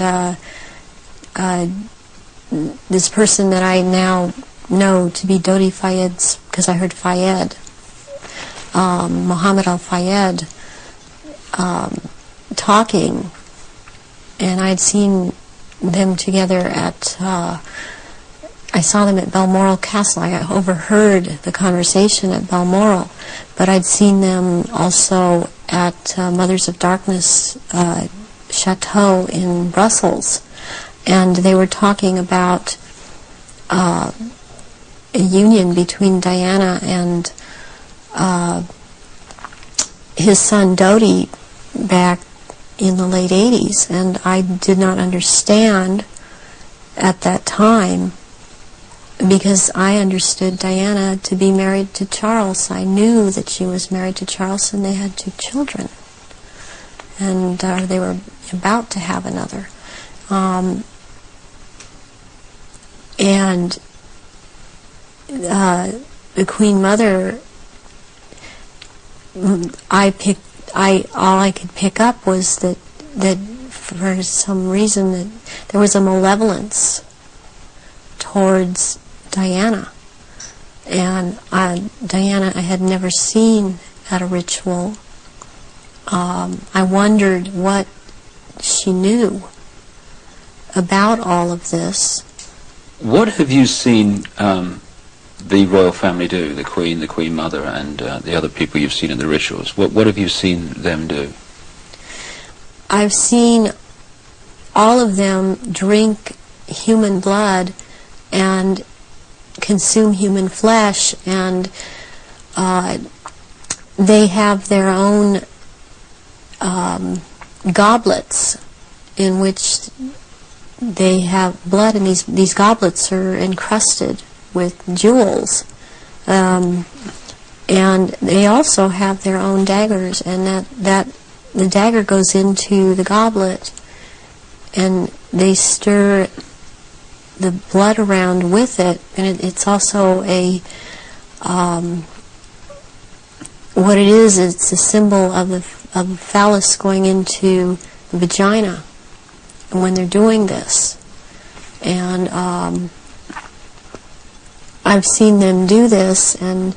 this person that I now know to be Dodi Fayed, because I heard Fayed, Muhammad al-Fayed talking, and I'd seen them together at, I saw them at Balmoral Castle. I overheard the conversation at Balmoral, but I'd seen them also at Mothers of Darkness Chateau in Brussels, and they were talking about a union between Diana and his son Dodi back in the late 80s, and I did not understand at that time, because I understood Diana to be married to Charles. I knew that she was married to Charles, and they had 2 children, and they were about to have another. And the Queen Mother, all I could pick up was that for some reason that there was a malevolence towards Diana. And Diana I had never seen at a ritual. I wondered what she knew about all of this. What have you seen the royal family do, the Queen Mother, and the other people you've seen in the rituals? What have you seen them do? I've seen all of them drink human blood and consume human flesh, and they have their own goblets in which they have blood, and these goblets are encrusted with jewels, and they also have their own daggers, and that the dagger goes into the goblet, and they stir the blood around with it, and it's also a what it is. It's a symbol of the phallus going into the vagina when they're doing this, and I've seen them do this, and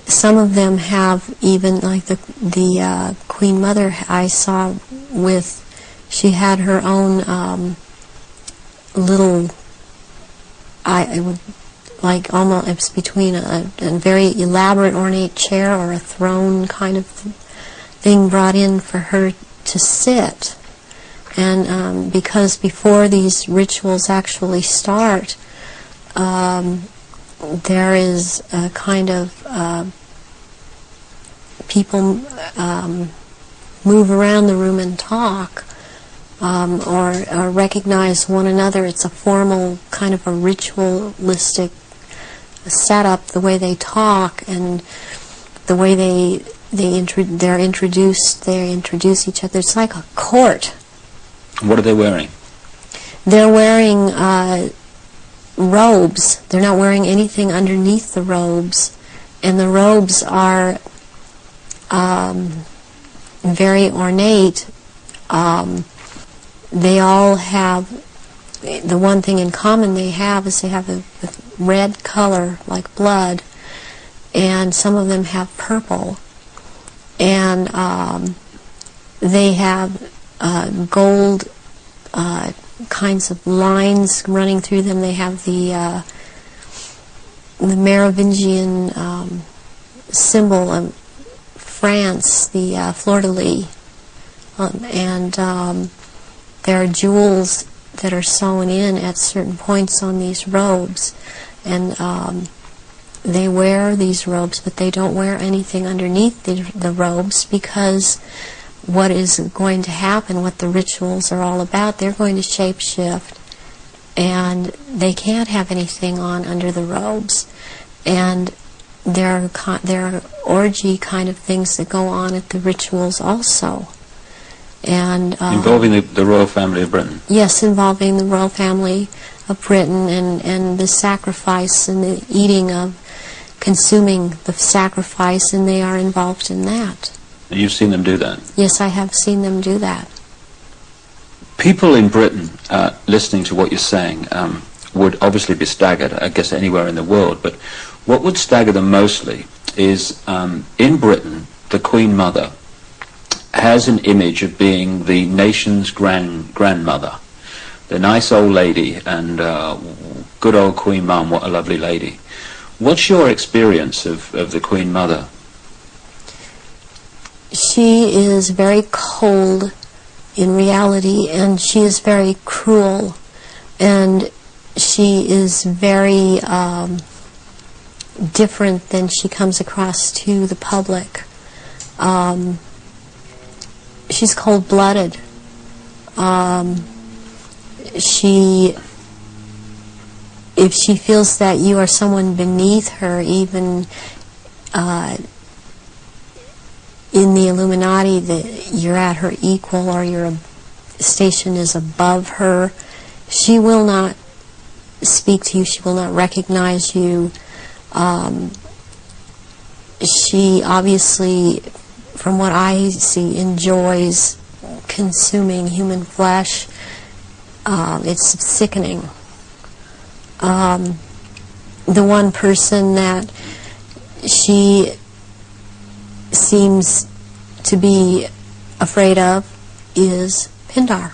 some of them have even, like the Queen Mother I saw with, she had her own little, it would, like almost, it's between a very elaborate ornate chair or a throne kind of thing brought in for her to sit. And because before these rituals actually start, there is a kind of people move around the room and talk, or recognize one another. It's a formal kind of a ritualistic setup, the way they talk and the way they introduce each other. It's like a court. What are they wearing? They're wearing robes. They're not wearing anything underneath the robes, and the robes are very ornate. They all have, the one thing in common they have is they have a red color like blood, and some of them have purple, and they have gold kinds of lines running through them. They have the Merovingian symbol of France, the fleur-de-lis, and there are jewels that are sewn in at certain points on these robes, and they wear these robes, but they don't wear anything underneath the robes, because what is going to happen, what the rituals are all about, they're going to shape-shift, and they can't have anything on under the robes. And there are orgy kind of things that go on at the rituals also. And involving the royal family of Britain? Yes, involving the royal family of Britain, and the sacrifice and the eating of, consuming the sacrifice, and they are involved in that. You've seen them do that? Yes, I have seen them do that. People in Britain, listening to what you're saying, would obviously be staggered, I guess anywhere in the world, but what would stagger them mostly is in Britain, the Queen Mother has an image of being the nation's grandmother. The nice old lady, and good old Queen Mum, what a lovely lady. What's your experience of the Queen Mother? She is very cold in reality, and she is very cruel, and she is very different than she comes across to the public. She's cold-blooded. If she feels that you are someone beneath her, even in the Illuminati, that you're at her equal or your station is above her, she will not speak to you, she will not recognize you. She obviously, from what I see, enjoys consuming human flesh. It's sickening. The one person that she seems to be afraid of is Pindar.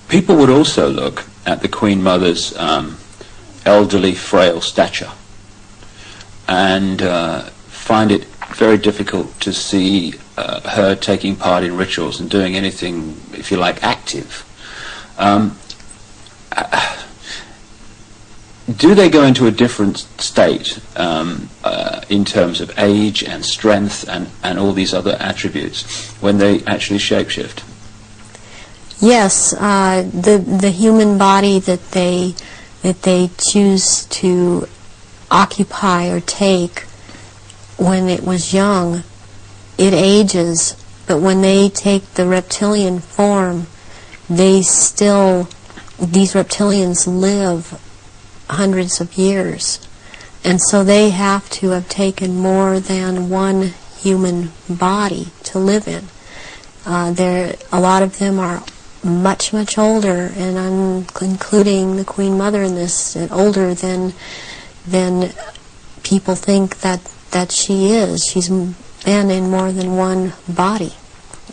People would also look at the Queen Mother's elderly, frail stature and find it very difficult to see her taking part in rituals and doing anything, if you like, active. Do they go into a different state in terms of age and strength and all these other attributes when they actually shapeshift? Yes, the human body that they choose to occupy or take when it was young, it ages, but when they take the reptilian form, these reptilians live hundreds of years, and so they have to have taken more than one human body to live in. A lot of them are much, much older, and I'm including the Queen Mother in this, older than people think that she is. She's been in more than one body,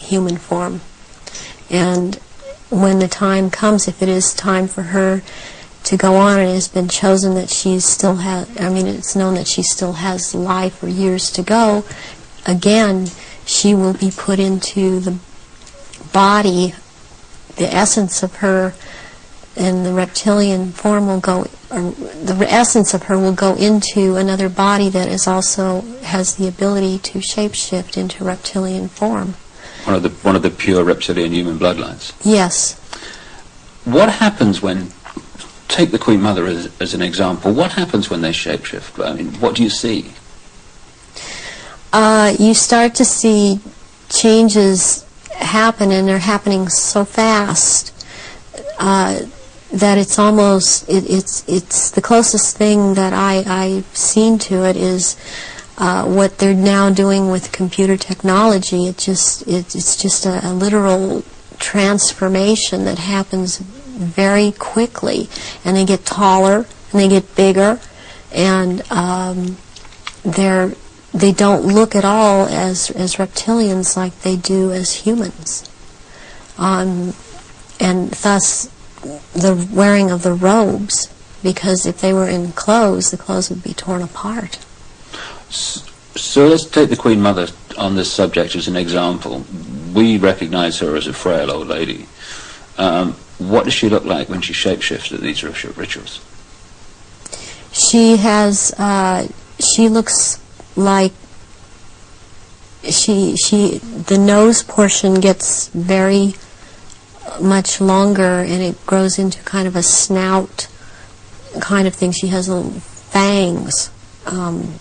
human form. And when the time comes, if it is time for her to go on, and it has been chosen that she still has, it's known that she still has life or years to go, again, she will be put into the body, the essence of her, and the reptilian form will go, or the essence of her will go into another body that is also has the ability to shapeshift into reptilian form. One of the pure reptilian human bloodlines. Yes. What happens when, take the Queen Mother as an example, what happens when they shapeshift? I mean, what do you see? You start to see changes happen, and they're happening so fast that it's almost, it's the closest thing that I've seen to it is what they're now doing with computer technology. It's just a literal transformation that happens very quickly, and they get taller and they get bigger, and they don't look at all as reptilians like they do as humans, and thus the wearing of the robes, because if they were in clothes, the clothes would be torn apart. So let's take the Queen Mother on this subject as an example. We recognize her as a frail old lady. What does she look like when she shapeshifts at these rituals? She looks like the nose portion gets very much longer, and it grows into kind of a snout kind of thing. She has little fangs and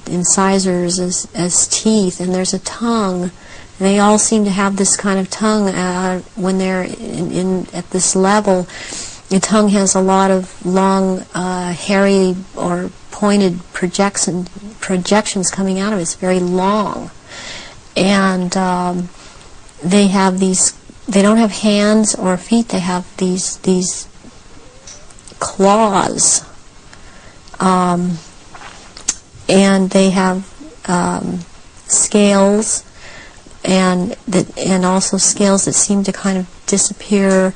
incisors as teeth, and there's a tongue. They all seem to have this kind of tongue when they're at this level. The tongue has a lot of long, hairy or pointed projections coming out of it. It's very long, and they have these. They don't have hands or feet. They have these claws, and they have scales, and also scales that seem to kind of disappear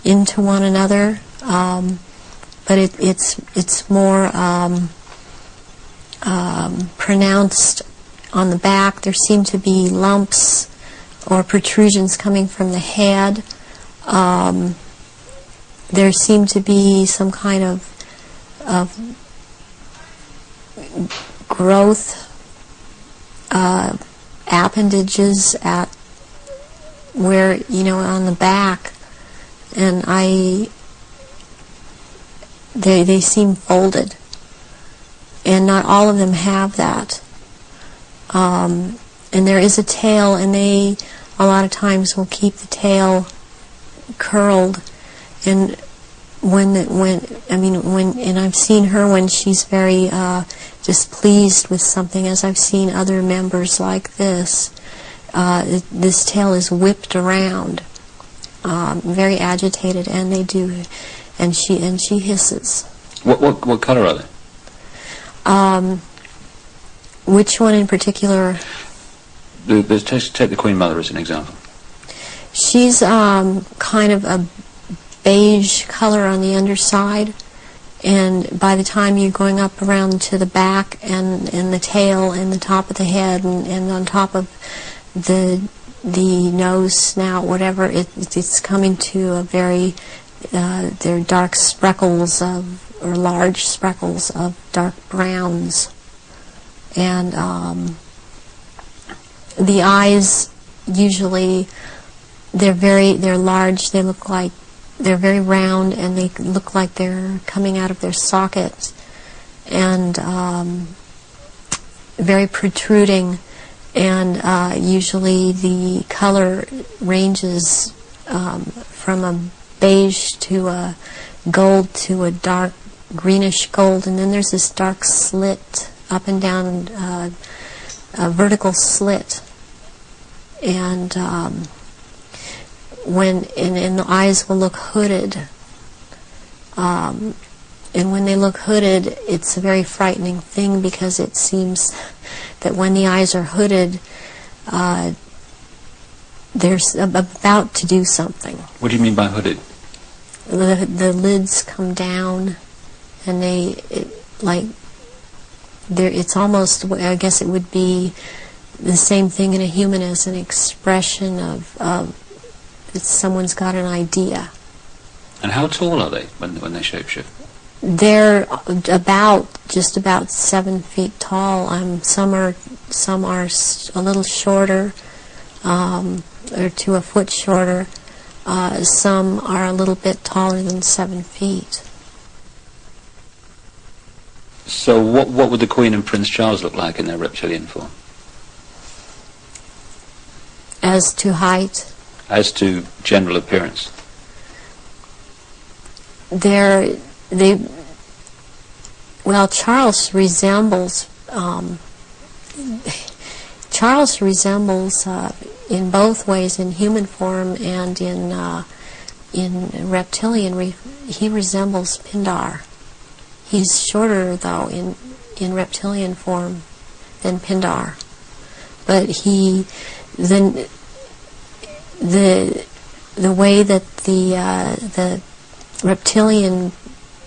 into one another. But it's more pronounced on the back. There seem to be lumps or protrusions coming from the head. There seem to be some kind of growth appendages at where, on the back, and they seem folded, and not all of them have that. And there is a tail, and they a lot of times will keep the tail curled. And and I've seen her when she's very displeased with something, as I've seen other members like this. This tail is whipped around, very agitated, and they do, and she hisses. What color are they? Which one in particular? Take the Queen Mother as an example. She's kind of a beige color on the underside, and by the time you're going up around to the back and the tail and the top of the head and on top of the nose, snout, whatever, it's coming to a very they're dark speckles or large speckles of dark browns, and the eyes usually they're large. They look like they're very round, and they look like they're coming out of their sockets, and very protruding, and usually the color ranges from a beige to a gold to a dark greenish gold, and then there's this dark slit up and down, a vertical slit, and and the eyes will look hooded, and when they look hooded, it's a very frightening thing, because it seems that when the eyes are hooded, they're about to do something. What do you mean by hooded? The lids come down, and it's almost, I guess it would be the same thing in a human as an expression of someone's got an idea. And how tall are they when they shapeshift? They're just about 7 feet tall. Some are a little shorter, or to a foot shorter. Some are a little bit taller than 7 feet. So what would the Queen and Prince Charles look like in their reptilian form? As to height? As to general appearance? Charles resembles in both ways, in human form and in reptilian. He resembles Pindar. He's shorter, though, in reptilian form than Pindar, but the way that the reptilian,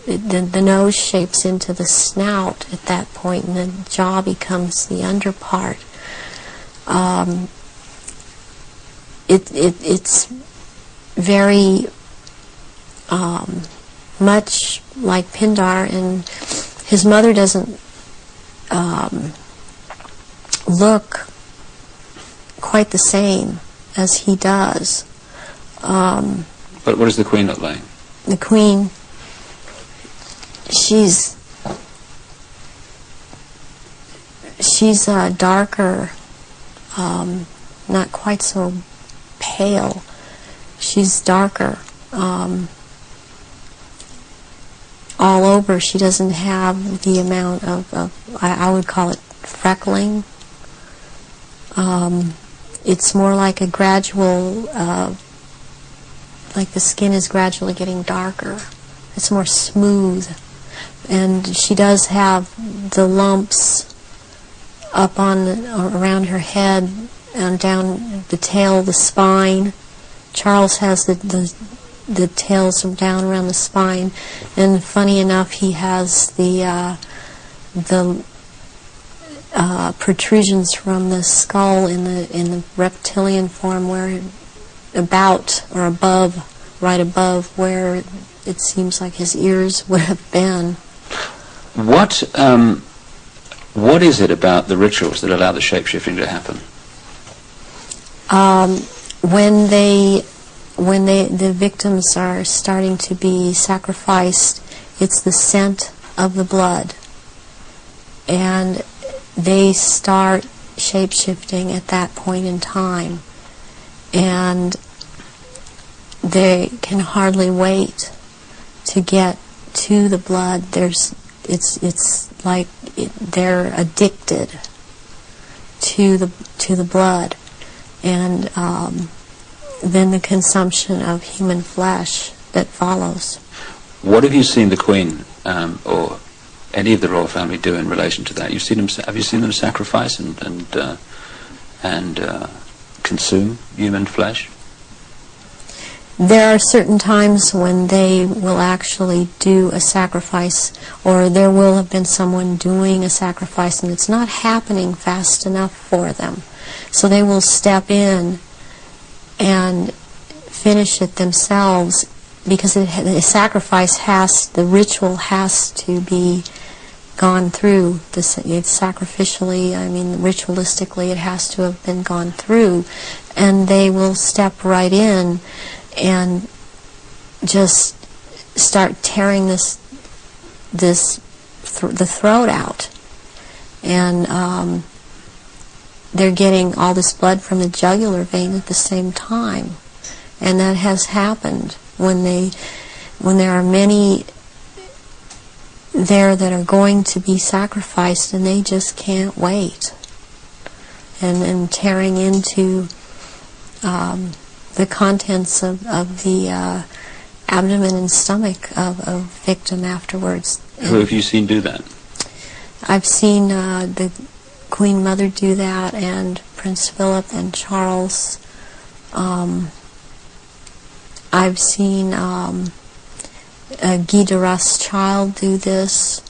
the nose shapes into the snout at that point, and the jaw becomes the underpart. It's very much like Pindar, and his mother doesn't look quite the same as he does. But what does the Queen look like? The Queen, she's darker, not quite so pale. She's darker. All over, she doesn't have the amount of I would call it freckling. It's more like a gradual, like the skin is gradually getting darker it's more smooth. And she does have the lumps up on around her head and down the tail, the spine. Charles has the tails from down around the spine, and funny enough, he has the protrusions from the skull in the reptilian form, where about or above, right above where it seems like his ears would have been. What is it about the rituals that allow the shape-shifting to happen? When the victims are starting to be sacrificed, it's the scent of the blood, and they start shape-shifting at that point in time, and they can hardly wait to get to the blood. It's like they're addicted to the blood, and then the consumption of human flesh that follows. What have you seen the Queen or any of the royal family do in relation to that? Have you seen them sacrifice and consume human flesh? There are certain times when they will actually do a sacrifice, or there will have been someone doing a sacrifice, and it's not happening fast enough for them. So they will step in and finish it themselves, because the sacrifice the ritual has to be gone through. It's sacrificially, ritualistically, it has to have been gone through, and they will step right in and just start tearing the throat out, and they're getting all this blood from the jugular vein at the same time, and that has happened when there are many there that are going to be sacrificed, and they just can't wait, and tearing into the contents of the abdomen and stomach of a victim afterwards. Who have you seen do that? I've seen the Queen Mother do that, and Prince Philip and Charles. I've seen Guy de Rothschild do this.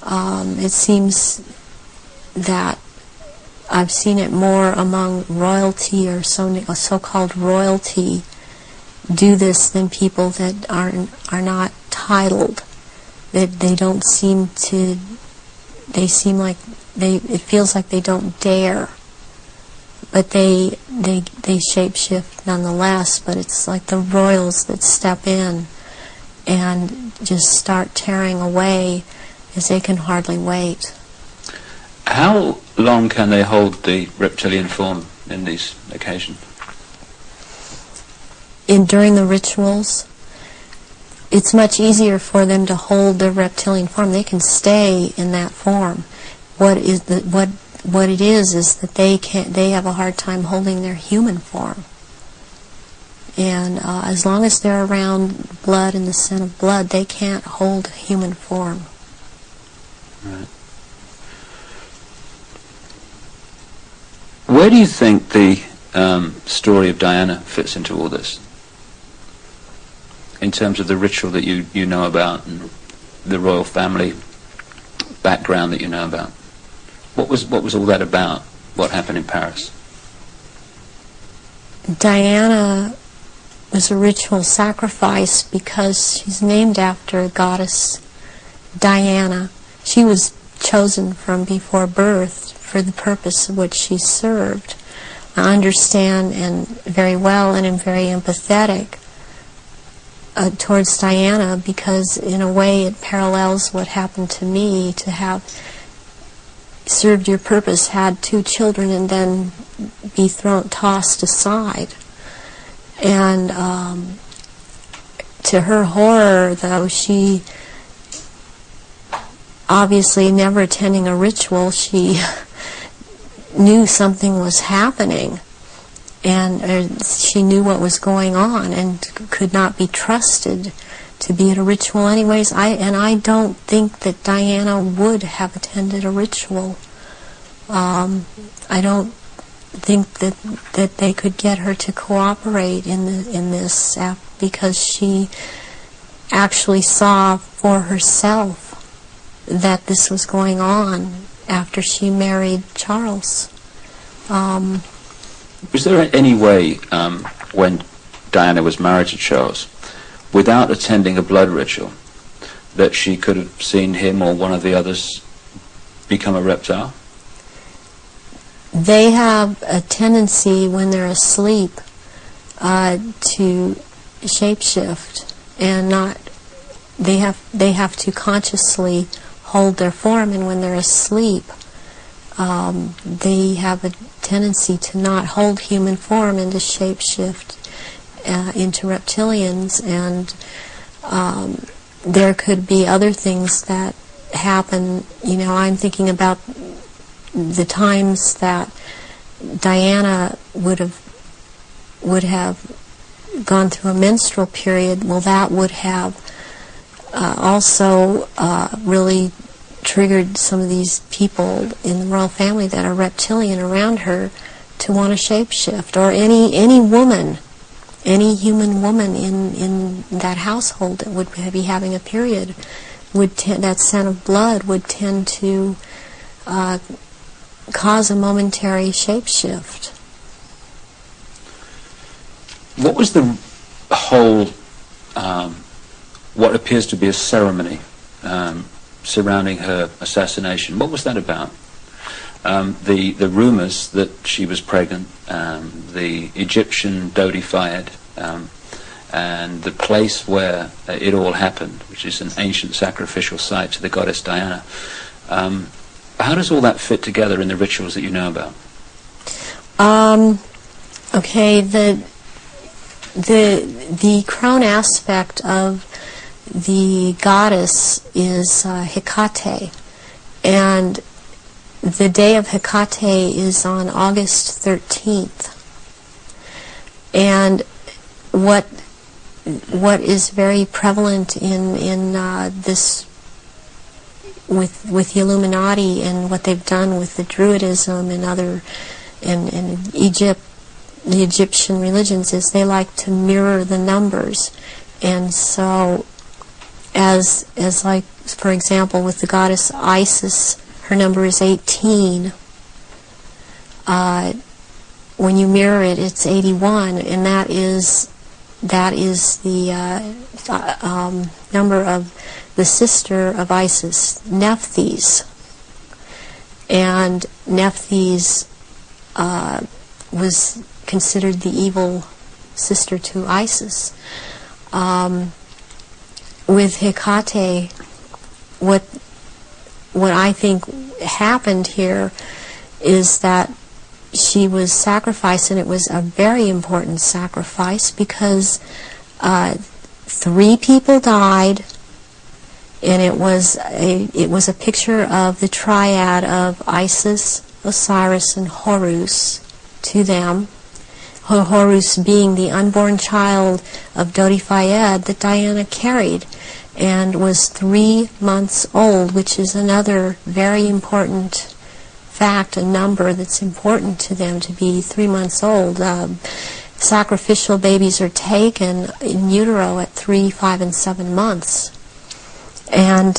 It seems that I've seen it more among royalty, or so-called royalty, do this than people that are not titled. That they don't seem to. They seem like it feels like they don't dare, but they shape-shift nonetheless. But it's like the royals that step in and just start tearing away, as they can hardly wait. How long can they hold the reptilian form in these occasions? During the rituals, it's much easier for them to hold their reptilian form. They can stay in that form. What it is that they have a hard time holding their human form. And as long as they're around blood and the scent of blood, they can't hold human form. Right. Where do you think the story of Diana fits into all this, in terms of the ritual that you know about and the royal family background that you know about? What was all that about? What happened in Paris? Diana was a ritual sacrifice because she's named after goddess Diana. She was chosen from before birth for the purpose of which she served. I understand and very well, and am very empathetic towards Diana, because in a way it parallels what happened to me, to have served your purpose, had 2 children, and then be tossed aside. And to her horror, though, she obviously never attending a ritual, she knew something was happening, and she knew what was going on, and could not be trusted to be at a ritual anyways. I don't think that Diana would have attended a ritual. I don't think that they could get her to cooperate in this because she actually saw for herself that this was going on after she married Charles. Was there any way, when Diana was married to Charles, without attending a blood ritual, that she could have seen him or one of the others become a reptile? They have a tendency when they're asleep to shapeshift, and they have to consciously hold their form, and when they're asleep they have a tendency to not hold human form and to shapeshift into reptilians, and there could be other things that happen. I'm thinking about the times that Diana would have gone through a menstrual period. Well, that would have also really triggered some of these people in the royal family that are reptilian around her to want to shapeshift, or any woman, any human woman in that household that would be having a period, that scent of blood would tend to cause a momentary shapeshift. What was the whole, what appears to be a ceremony surrounding her assassination? What was that about? The rumours that she was pregnant, the Egyptian Dodi Fayed, and the place where it all happened, which is an ancient sacrificial site to the goddess Diana. How does all that fit together in the rituals that you know about? Okay, the crown aspect of the goddess is Hecate, and the day of Hecate is on August 13th. And what is very prevalent in this with the Illuminati and what they've done with the Druidism and other and Egypt, the Egyptian religions, is they like to mirror the numbers. And so as like, for example, with the goddess Isis, her number is 18. When you mirror it, it's 81, and that is the number of the sister of Isis, Nephthys. And Nephthys was considered the evil sister to Isis. With Hecate, what I think happened here is that she was sacrificed, and it was a very important sacrifice because 3 people died, and it was a picture of the triad of Isis, Osiris, and Horus to them. Horus being the unborn child of Dodi Fayed that Diana carried, and was 3 months old, which is another very important fact, a number that's important to them, to be 3 months old. Sacrificial babies are taken in utero at 3, 5, and 7 months. And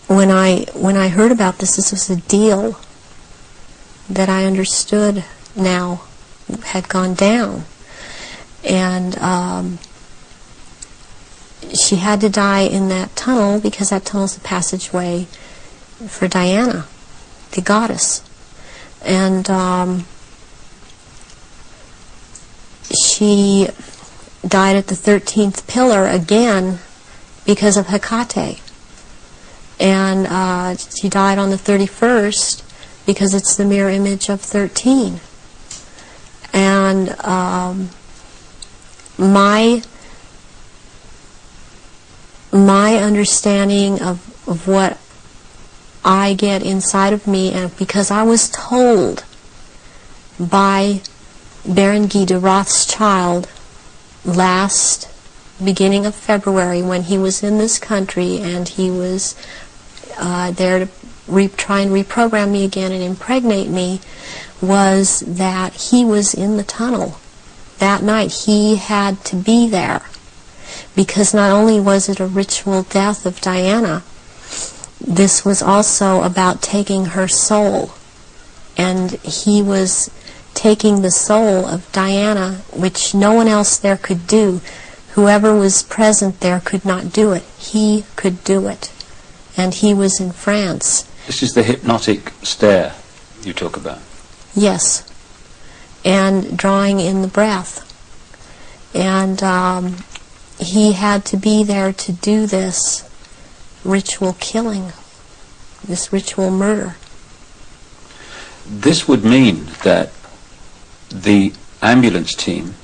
when I heard about this was a deal that I understood now had gone down. And she had to die in that tunnel because that tunnel's the passageway for Diana, the goddess. And she died at the 13th pillar again because of Hecate. And she died on the 31st because it's the mirror image of 13. And my understanding of what I get inside of me, and because I was told by Baron Guy de Rothschild last beginning of February, when he was in this country and he was there to try and reprogram me again and impregnate me, was that he was in the tunnel that night. He had to be there, because not only was it a ritual death of Diana, this was also about taking her soul. And he was taking the soul of Diana, which no one else there could do. Whoever was present there could not do it. He could do it. And he was in France. This is the hypnotic stare you talk about. Yes. And drawing in the breath. And he had to be there to do this ritual killing, this ritual murder. This would mean that the ambulance team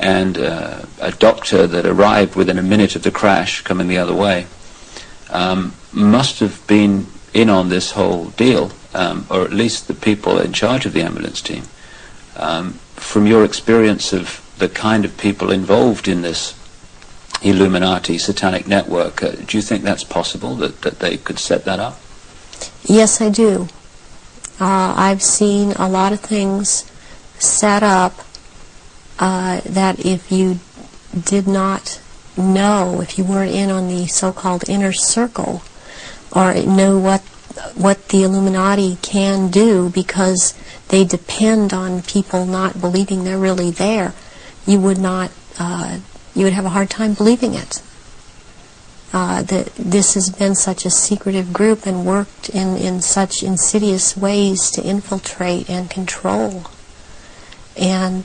and a doctor that arrived within a minute of the crash coming the other way must have been in on this whole deal, or at least the people in charge of the ambulance team. From your experience of the kind of people involved in this Illuminati satanic network, do you think that's possible, that they could set that up? Yes, I do. I've seen a lot of things set up that if you did not know, if you weren't in on the so-called inner circle, or know what the Illuminati can do, because they depend on people not believing they're really there, you would not, you would have a hard time believing it. That this has been such a secretive group and worked in such insidious ways to infiltrate and control. And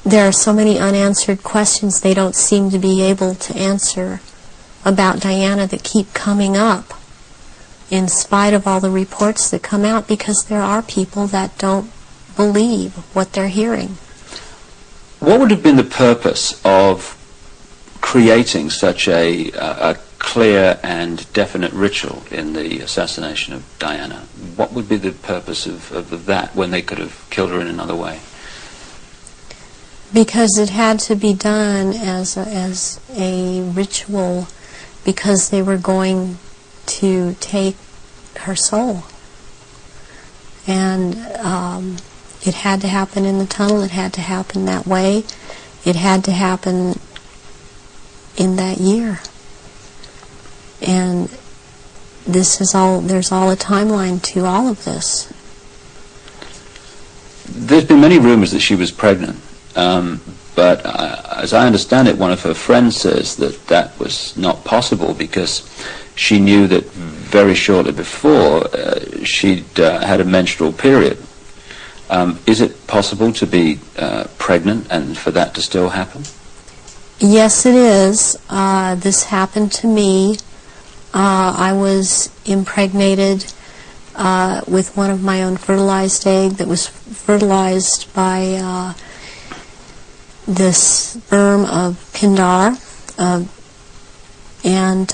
there are so many unanswered questions they don't seem to be able to answer about Diana that keep coming up, in spite of all the reports that come out, because there are people that don't believe what they're hearing. What would have been the purpose of creating such a clear and definite ritual in the assassination of Diana? What would be the purpose of that when they could have killed her in another way? Because it had to be done as a ritual, because they were going to take her soul. And it had to happen in the tunnel. It had to happen that way. It had to happen in that year. And this is all, there's all a timeline to all of this. There's been many rumors that she was pregnant, but as I understand it, one of her friends says that that was not possible, because she knew that very shortly before she'd had a menstrual period. Is it possible to be pregnant and for that to still happen? Yes, it is. This happened to me. I was impregnated with one of my own fertilized egg that was fertilized by the sperm of Pindar, and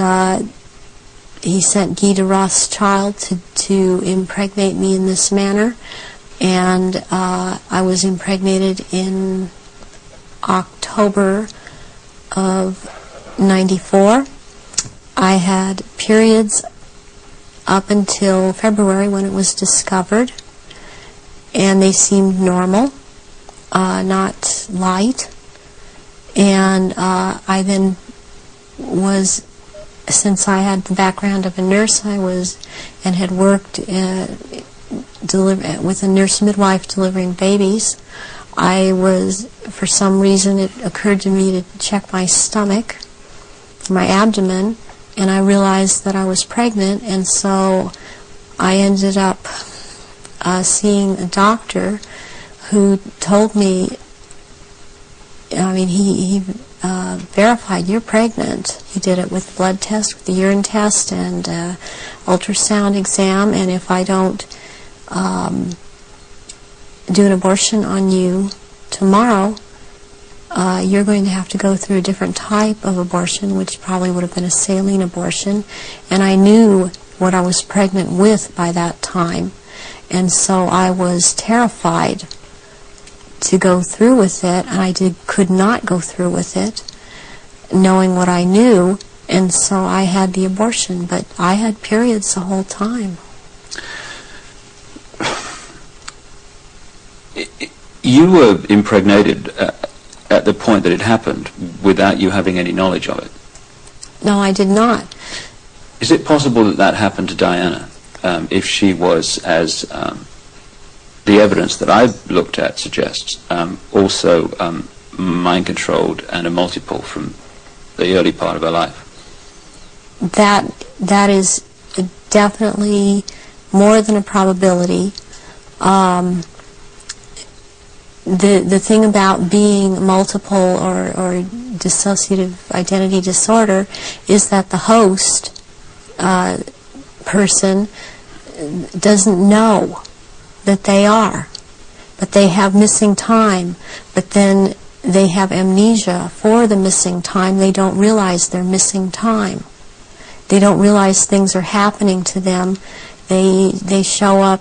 he sent Guy de Rothschild to impregnate me in this manner. And I was impregnated in October of '94. I had periods up until February when it was discovered, and they seemed normal, not light. And I then was, since I had the background of a nurse, I was and had worked with a nurse midwife delivering babies. I was, for some reason, it occurred to me to check my stomach, my abdomen, and I realized that I was pregnant, and so I ended up seeing a doctor who told me, I mean, he verified, you're pregnant. He did it with blood test, with the urine test, and ultrasound exam, and if I don't do an abortion on you tomorrow, you're going to have to go through a different type of abortion, which probably would have been a saline abortion. And I knew what I was pregnant with by that time, and so I was terrified to go through with it, and I could not go through with it, knowing what I knew, and so I had the abortion. But I had periods the whole time. You were impregnated at the point that it happened without you having any knowledge of it. No, I did not. Is it possible that that happened to Diana, if she was, as the evidence that I've looked at suggests, also mind-controlled and a multiple from the early part of her life? That is definitely more than a probability. The thing about being multiple or dissociative identity disorder is that the host person doesn't know that they are, but they have missing time, but then they have amnesia for the missing time. They don't realize they're missing time. They don't realize things are happening to them. They show up,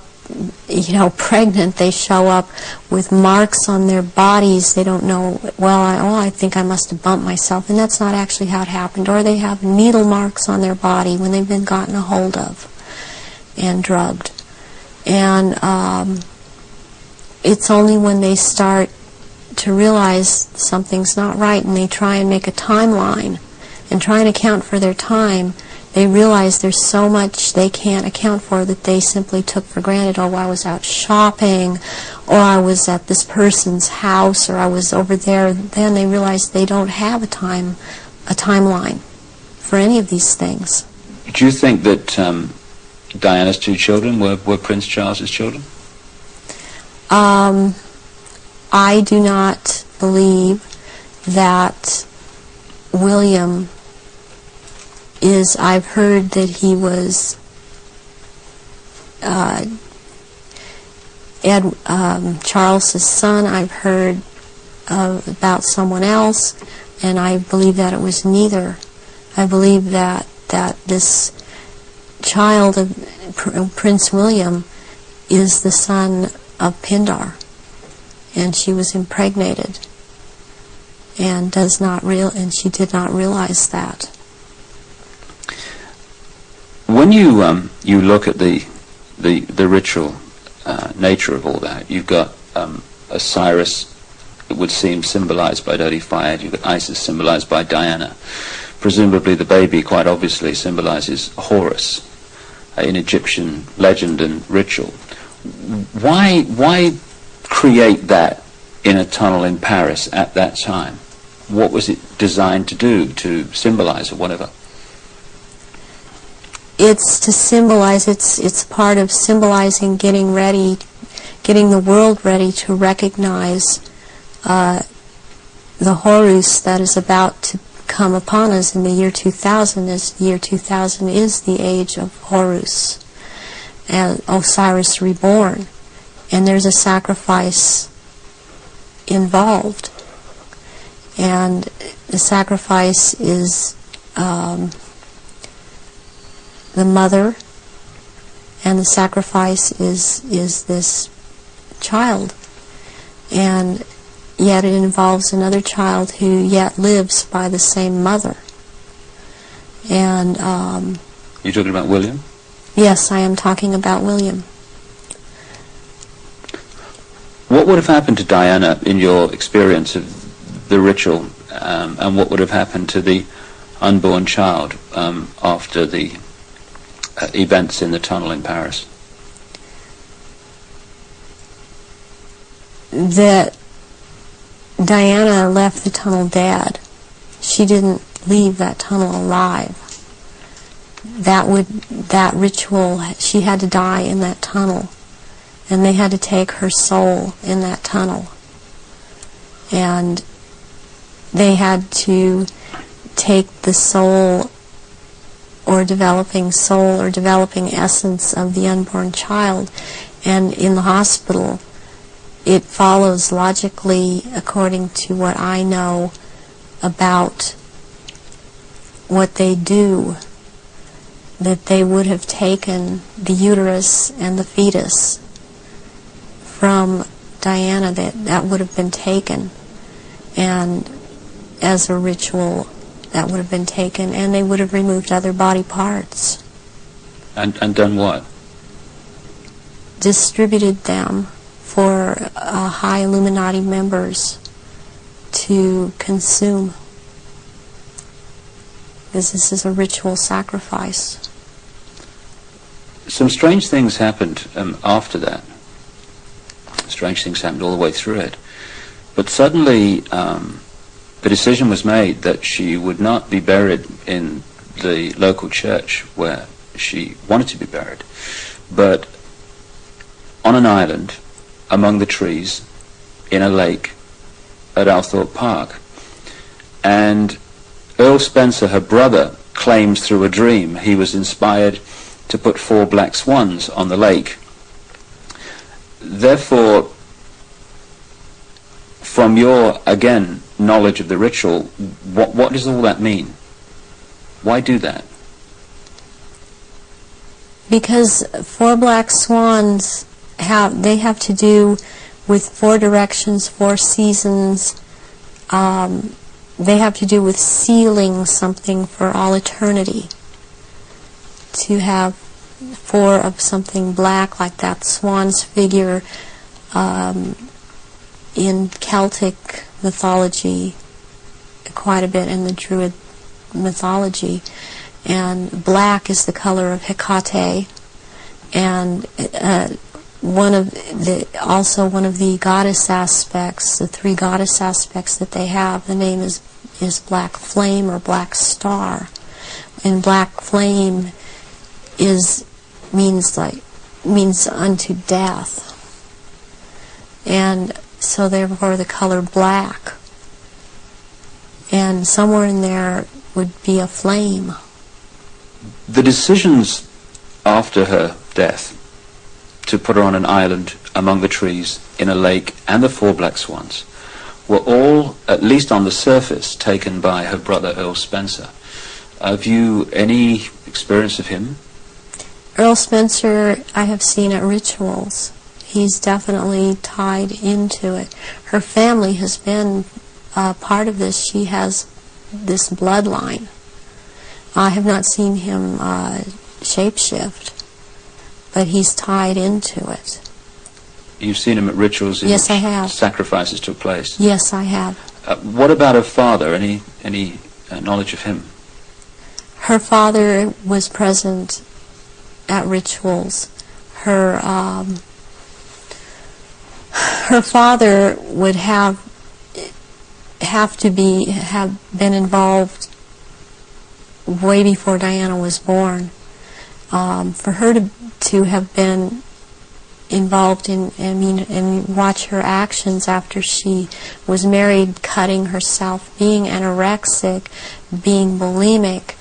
you know, pregnant. They show up with marks on their bodies. They don't know, well, I think I must have bumped myself, and that's not actually how it happened. Or they have needle marks on their body when they've been gotten a hold of and drugged. And it's only when they start to realize something's not right and they try and make a timeline and try and account for their time, they realize there's so much they can't account for that they simply took for granted. Oh, I was out shopping, or I was at this person's house, or I was over there. Then they realize they don't have a timeline for any of these things. Do you think that Diana's two children were Prince Charles's children? I do not believe that William is. I've heard that he was Charles's son. I've heard about someone else, and I believe that it was neither. I believe that this child of Prince William is the son of Pindar, and she was impregnated, and she did not realize that. When you look at the ritual nature of all that, you've got Osiris, it would seem, symbolized by dirty fire. You've got Isis, symbolized by Diana. Presumably the baby, quite obviously, symbolizes Horus in Egyptian legend and ritual. Why create that in a tunnel in Paris at that time? What was it designed to do, to symbolize or whatever? It's to symbolize, it's part of symbolizing getting ready, getting the world ready to recognize the Horus that is about to come upon us in the year 2000. As year 2000 is the age of Horus and Osiris reborn, and there's a sacrifice involved, and the sacrifice is the mother, and the sacrifice is this child, and yet it involves another child who yet lives by the same mother. And you're talking about William? Yes, I am talking about William. What would have happened to Diana in your experience of the ritual, and what would have happened to the unborn child after the events in the tunnel in Paris? That Diana left the tunnel dead. She didn't leave that tunnel alive. That ritual, she had to die in that tunnel, and they had to take her soul in that tunnel, and they had to take the soul or developing essence of the unborn child, and in the hospital it follows logically, according to what I know about what they do, that they would have taken the uterus and the fetus from Diana, that would have been taken, and as a ritual, that would have been taken, and they would have removed other body parts. And done what? Distributed them for high Illuminati members to consume, because this is a ritual sacrifice. Some strange things happened after that. Strange things happened all the way through it. But suddenly the decision was made that she would not be buried in the local church where she wanted to be buried, but on an island among the trees in a lake at Althorpe Park. And Earl Spencer, her brother, claims through a dream he was inspired to put 4 black swans on the lake. Therefore, from your, again, knowledge of the ritual, what does all that mean? Why do that? Because 4 black swans have to do with 4 directions, 4 seasons. They have to do with sealing something for all eternity. To have 4 of something black, like that swan's figure in Celtic mythology, quite a bit in the Druid mythology, and black is the color of Hecate, and also one of the goddess aspects, the 3 goddess aspects that they have, the name is Black Flame or Black Star, and Black Flame means unto death, and so therefore the color black, and somewhere in there would be a flame. The decisions after her death to put her on an island among the trees in a lake and the 4 black swans were all, at least on the surface, taken by her brother Earl Spencer. Have you any experience of him? Earl Spencer I have seen at rituals. He's definitely tied into it. Her family has been part of this. She has this bloodline. I have not seen him shapeshift, but he's tied into it. You've seen him at rituals in yes, which I have. Sacrifices took place? Yes, I have. What about her father? Any knowledge of him? Her father was present at rituals. Her father would have been involved way before Diana was born. For her to have been involved and watch her actions after she was married, cutting herself, being anorexic, being bulimic,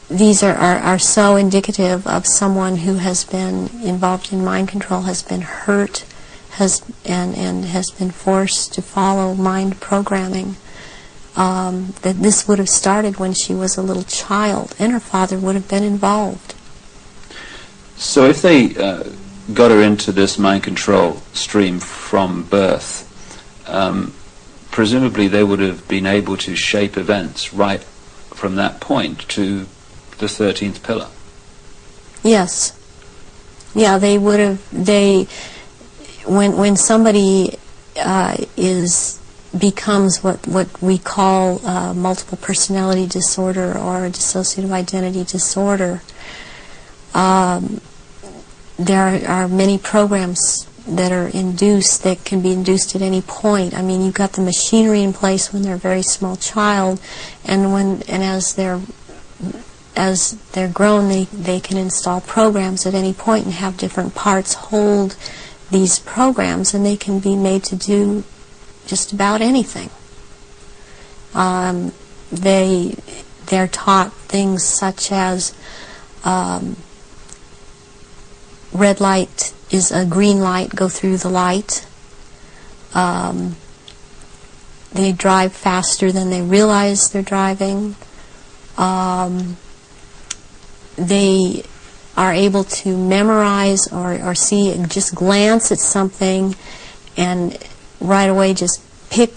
these are so indicative of someone who has been involved in mind control, has been hurt, and has been forced to follow mind programming. That this would have started when she was a little child, and her father would have been involved. So if they got her into this mind control stream from birth, presumably they would have been able to shape events right from that point to the 13th pillar. Yes. Yeah, they would have. When somebody becomes what we call multiple personality disorder or dissociative identity disorder, there are many programs that are induced, that can be induced at any point. I mean, you've got the machinery in place when they're a very small child, and as they're grown, they can install programs at any point and have different parts hold these programs, and they can be made to do just about anything. They're taught things such as red light is a green light, go through the light. They drive faster than they realize they're driving. They are able to memorize or see, just glance at something and right away just pick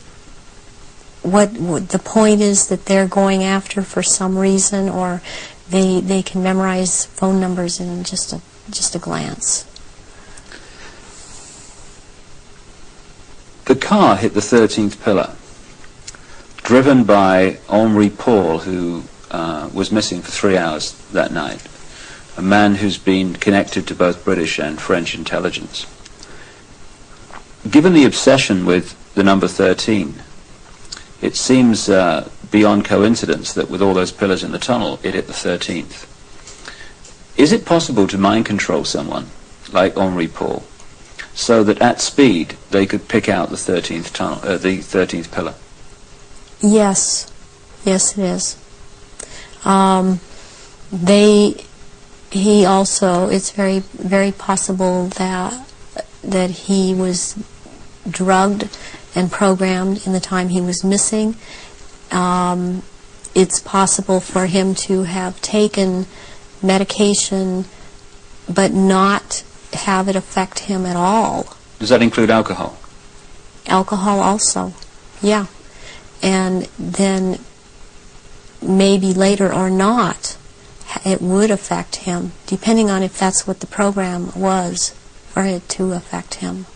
what the point is that they're going after for some reason, or they can memorize phone numbers in just a glance. The car hit the 13th pillar, driven by Henri Paul, who was missing for 3 hours that night, a man who's been connected to both British and French intelligence. Given the obsession with the number 13, it seems beyond coincidence that with all those pillars in the tunnel, it hit the 13th. Is it possible to mind control someone like Henri Paul so that at speed they could pick out the 13th tunnel, the 13th pillar? Yes, yes, it is. He also, it's very, very possible that he was drugged and programmed in the time he was missing. It's possible for him to have taken medication but not have it affect him at all. Does that include alcohol? Alcohol also, yeah. And then maybe later or not, it would affect him, depending on if that's what the program was for it to affect him.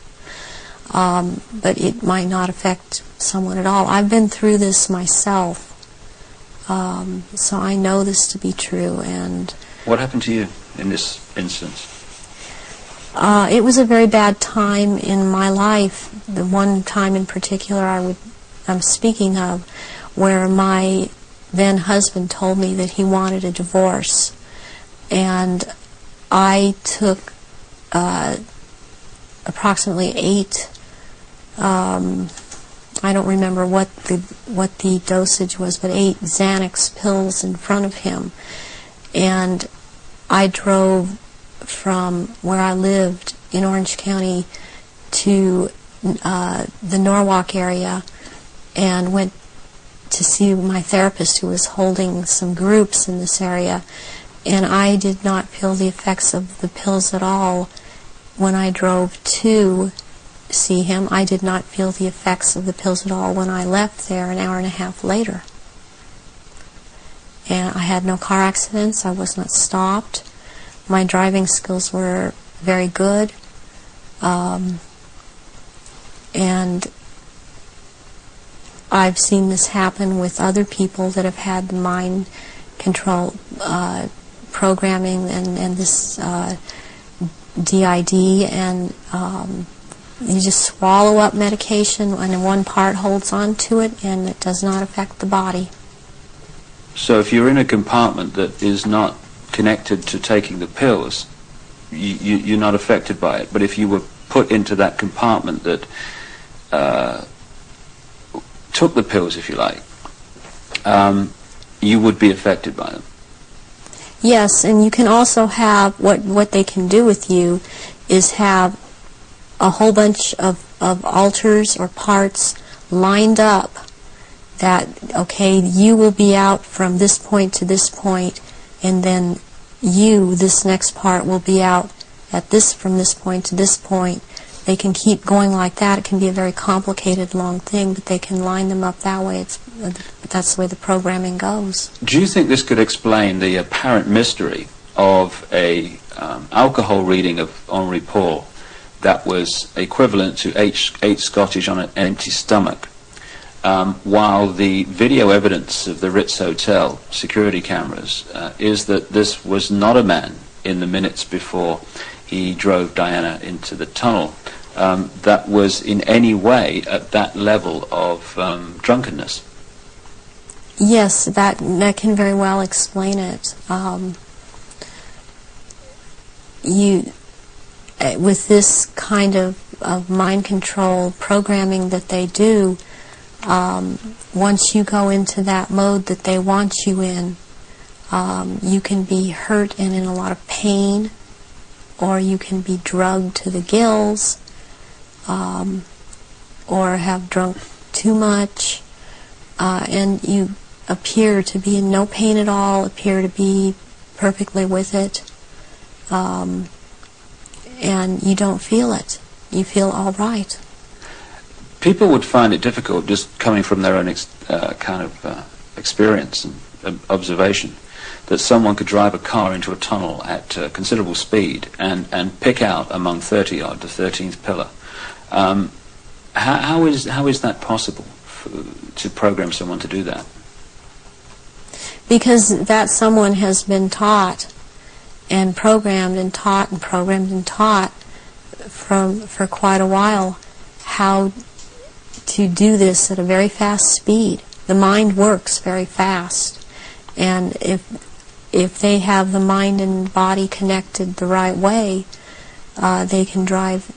But it might not affect someone at all. I've been through this myself, so I know this to be true. And what happened to you in this instance? It was a very bad time in my life. The one time in particular I'm speaking of, where my then husband told me that he wanted a divorce, and I took approximately 8. I don't remember what the dosage was, but 8 Xanax pills in front of him, and I drove from where I lived in Orange County to the Norwalk area and went to see my therapist, who was holding some groups in this area, and I did not feel the effects of the pills at all when I drove to see him. I did not feel the effects of the pills at all when I left there an hour and a half later. And I had no car accidents. I was not stopped. My driving skills were very good. And I've seen this happen with other people that have had mind control programming and this DID, and you just swallow up medication and one part holds on to it and it does not affect the body. So if you're in a compartment that is not connected to taking the pills, you're not affected by it. But if you were put into that compartment that took the pills, if you like, you would be affected by them. Yes, and you can also have, what they can do with you is have a whole bunch of alters or parts lined up that, okay, you will be out from this point to this point, and then this next part, will be out at from this point to this point. They can keep going like that. It can be a very complicated, long thing, but they can line them up that way. That's the way the programming goes. Do you think this could explain the apparent mystery of a alcohol reading of Henri Paul that was equivalent to 8 Scottish on an empty stomach, while the video evidence of the Ritz Hotel security cameras is that this was not a man in the minutes before he drove Diana into the tunnel that was in any way at that level of drunkenness? Yes, that can very well explain it. With this kind of mind control programming that they do, once you go into that mode that they want you in, you can be hurt and in a lot of pain, or you can be drugged to the gills, or have drunk too much, and you appear to be in no pain at all, appear to be perfectly with it. and you don't feel it. You feel all right. People would find it difficult, just coming from their own experience and observation, that someone could drive a car into a tunnel at considerable speed and pick out among 30-odd the 13th pillar. How is that possible to program someone to do that? Because that someone has been taught and programmed and taught and programmed and taught for quite a while how to do this at a very fast speed. The mind works very fast, and if they have the mind and body connected the right way, they can drive.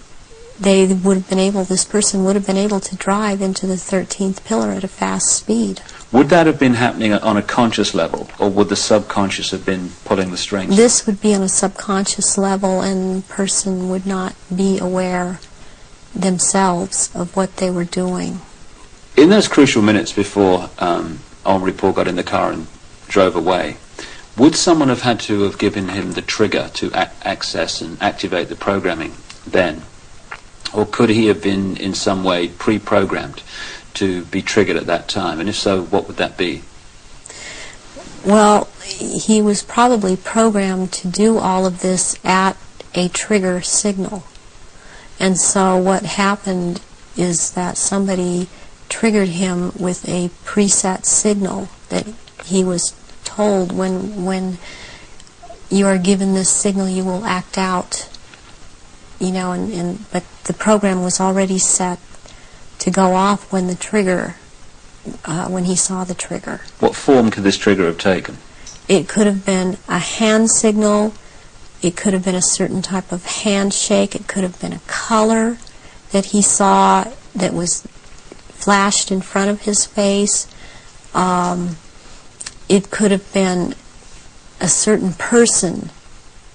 They would have been able. This person would have been able to drive into the 13th pillar at a fast speed. Would that have been happening on a conscious level, or would the subconscious have been pulling the strings? This would be on a subconscious level, and the person would not be aware themselves of what they were doing. In those crucial minutes before Henri Paul got in the car and drove away, would someone have had to have given him the trigger to access and activate the programming then? Or could he have been in some way pre-programmed to be triggered at that time? And if so, what would that be? Well, he was probably programmed to do all of this at a trigger signal. And so what happened is that somebody triggered him with a preset signal that he was told, when you are given this signal, you will act out. You know, but the program was already set to go off when the trigger, when he saw the trigger. What form could this trigger have taken? It could have been a hand signal. It could have been a certain type of handshake. It could have been a color that he saw that was flashed in front of his face. It could have been a certain person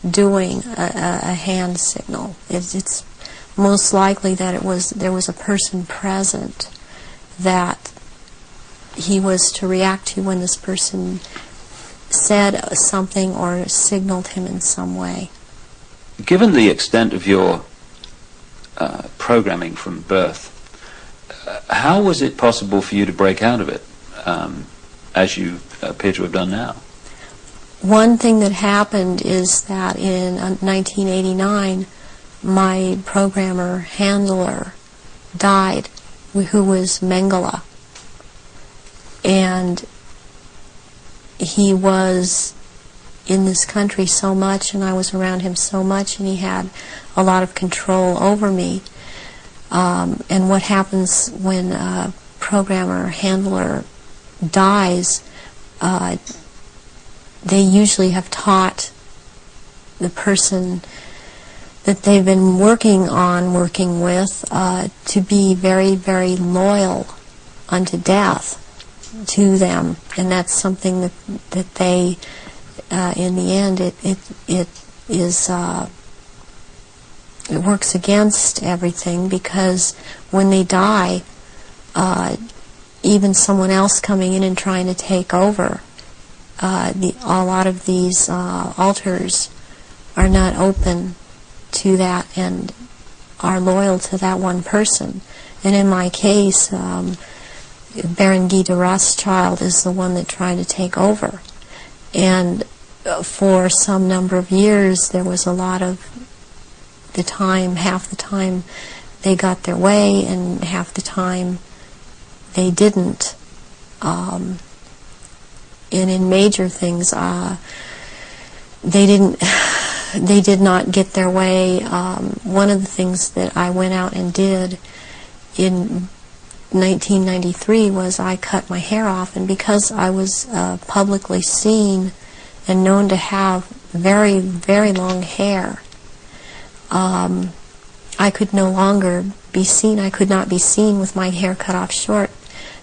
doing a hand signal. It's most likely that there was a person present that he was to react to when this person said something or signaled him in some way. Given the extent of your programming from birth, how was it possible for you to break out of it, as you appear to have done now? One thing that happened is that in 1989, my programmer handler died, who was Mengele. And he was in this country so much, and I was around him so much, and he had a lot of control over me. And what happens when a programmer handler dies, they usually have taught the person that they've been working with, to be very, very loyal unto death to them. And that's something that they, in the end, it works against everything, because when they die, even someone else coming in and trying to take over, a lot of these altars are not open to that and are loyal to that one person. And in my case, Baron Guy de Rothschild is the one that tried to take over. And for some number of years, there was a lot of the time, half the time they got their way, and half the time they didn't. And in major things, they did not get their way. One of the things that I went out and did in 1993 was I cut my hair off, and because I was publicly seen and known to have very, very long hair, I could no longer be seen. I could not be seen with my hair cut off short.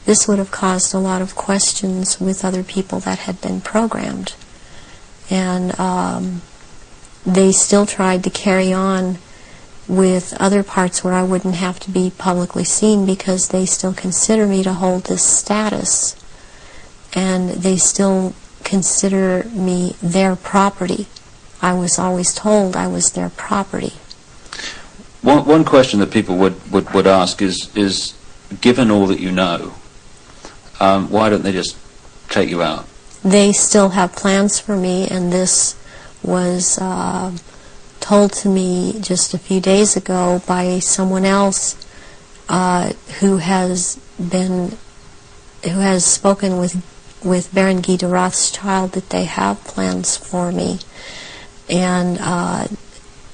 This would have caused a lot of questions with other people that had been programmed. And they still tried to carry on with other parts where I wouldn't have to be publicly seen, because they still consider me to hold this status. And they still consider me their property. I was always told I was their property. One question that people would ask is, given all that you know, why don't they just take you out? They still have plans for me, and this was told to me just a few days ago by someone else who has spoken with Baron Guy de Rothschild, that they have plans for me, and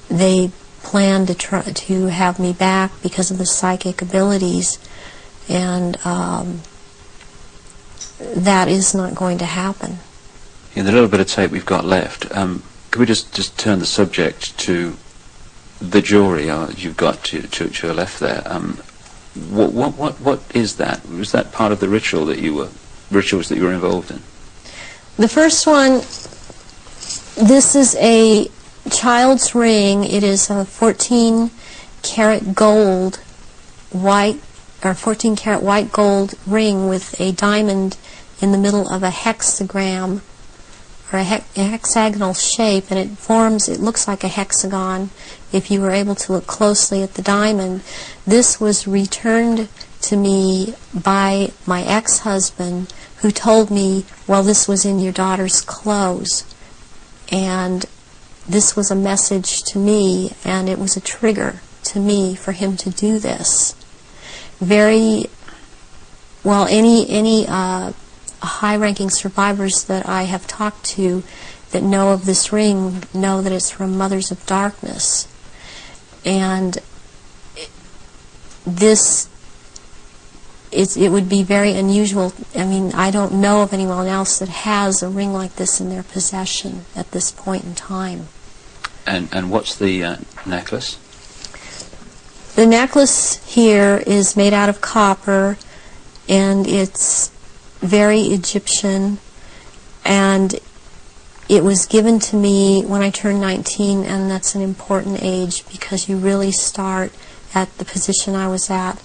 they plan to try to have me back because of the psychic abilities, and that is not going to happen. In the little bit of tape we've got left, could we just turn the subject to the jury you've got to your left there? What is that? Was that part of the rituals that you were involved in? The first one, this is a child's ring. It is a 14-karat gold white, or 14-karat white gold ring with a diamond in the middle of a hexagram, or a hexagonal shape, and it looks like a hexagon if you were able to look closely at the diamond. This was returned to me by my ex-husband, who told me, well, this was in your daughter's clothes. And this was a message to me, and it was a trigger to me for him to do this. Very well, any high-ranking survivors that I have talked to that know of this ring know that it's from Mothers of Darkness. And it would be very unusual. I mean, I don't know of anyone else that has a ring like this in their possession at this point in time. And what's the necklace? The necklace here is made out of copper, and it's very Egyptian, and it was given to me when I turned 19, and that's an important age because you really start at the position I was at,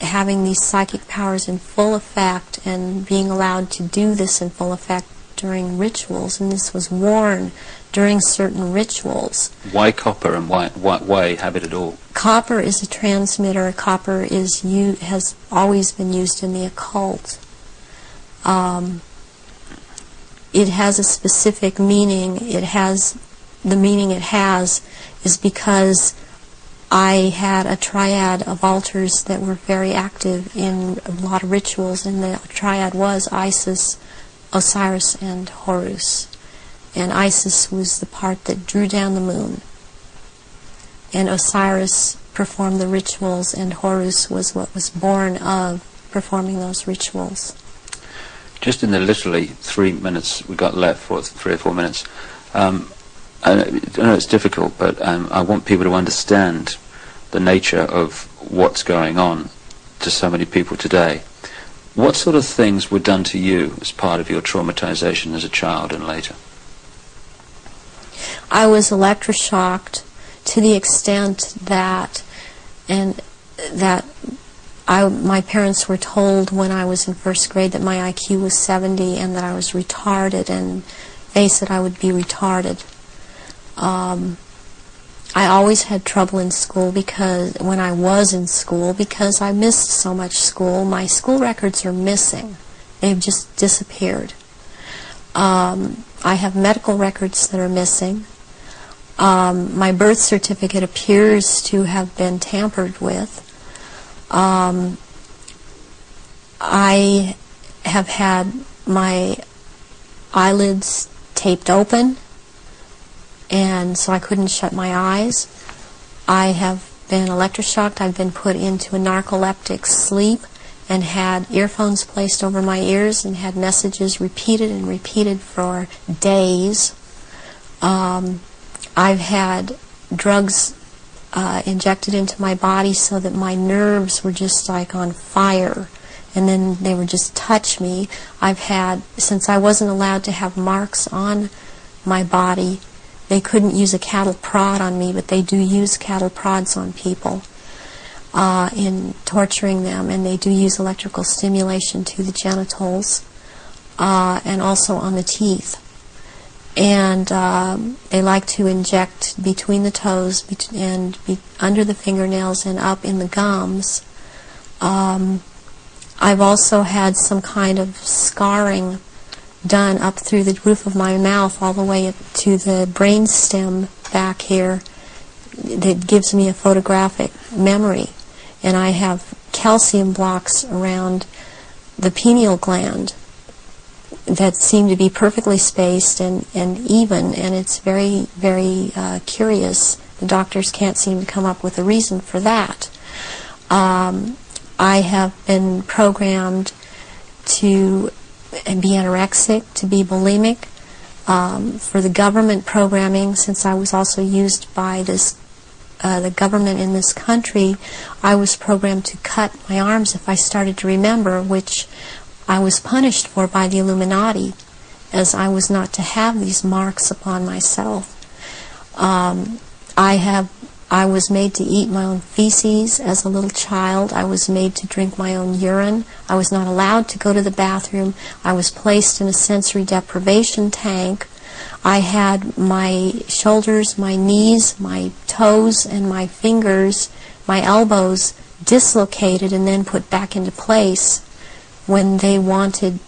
having these psychic powers in full effect and being allowed to do this in full effect during rituals, and this was worn during certain rituals. Why copper, and why have it at all? Copper is a transmitter. Copper has always been used in the occult. It has a specific meaning. The meaning it has is because I had a triad of altars that were very active in a lot of rituals, and the triad was Isis, Osiris, and Horus. And Isis was the part that drew down the moon, and Osiris performed the rituals, and Horus was what was born of performing those rituals. Just in the literally 3 minutes we got left, 3 or 4 minutes, I know it's difficult, but I want people to understand the nature of what's going on to so many people today. What sort of things were done to you as part of your traumatization as a child and later? I was electroshocked to the extent that my parents were told when I was in first grade that my IQ was 70 and that I was retarded, and they said I would be retarded. I always had trouble in school when I was in school because I missed so much school. My school records are missing. They've just disappeared. I have medical records that are missing. My birth certificate appears to have been tampered with. I have had my eyelids taped open, and so I couldn't shut my eyes. I have been electroshocked. I've been put into a narcoleptic sleep and had earphones placed over my ears and had messages repeated and repeated for days. I've had drugs injected into my body so that my nerves were just like on fire, and then they would just touch me. Since I wasn't allowed to have marks on my body, they couldn't use a cattle prod on me, but they do use cattle prods on people in torturing them, and they do use electrical stimulation to the genitals and also on the teeth. and they like to inject between the toes and under the fingernails and up in the gums. I've also had some kind of scarring done up through the roof of my mouth all the way up to the brain stem back here that gives me a photographic memory. And I have calcium blocks around the pineal gland that seem to be perfectly spaced and even, and it's very, very curious. The doctors can't seem to come up with a reason for that. I have been programmed to be anorexic, to be bulimic. For the government programming, since I was also used by this the government in this country, I was programmed to cut my arms if I started to remember, which I was punished for by the Illuminati, as I was not to have these marks upon myself. I was made to eat my own feces as a little child. I was made to drink my own urine. I was not allowed to go to the bathroom. I was placed in a sensory deprivation tank. I had my shoulders, my knees, my toes, and my fingers, my elbows dislocated and then put back into place when they wanted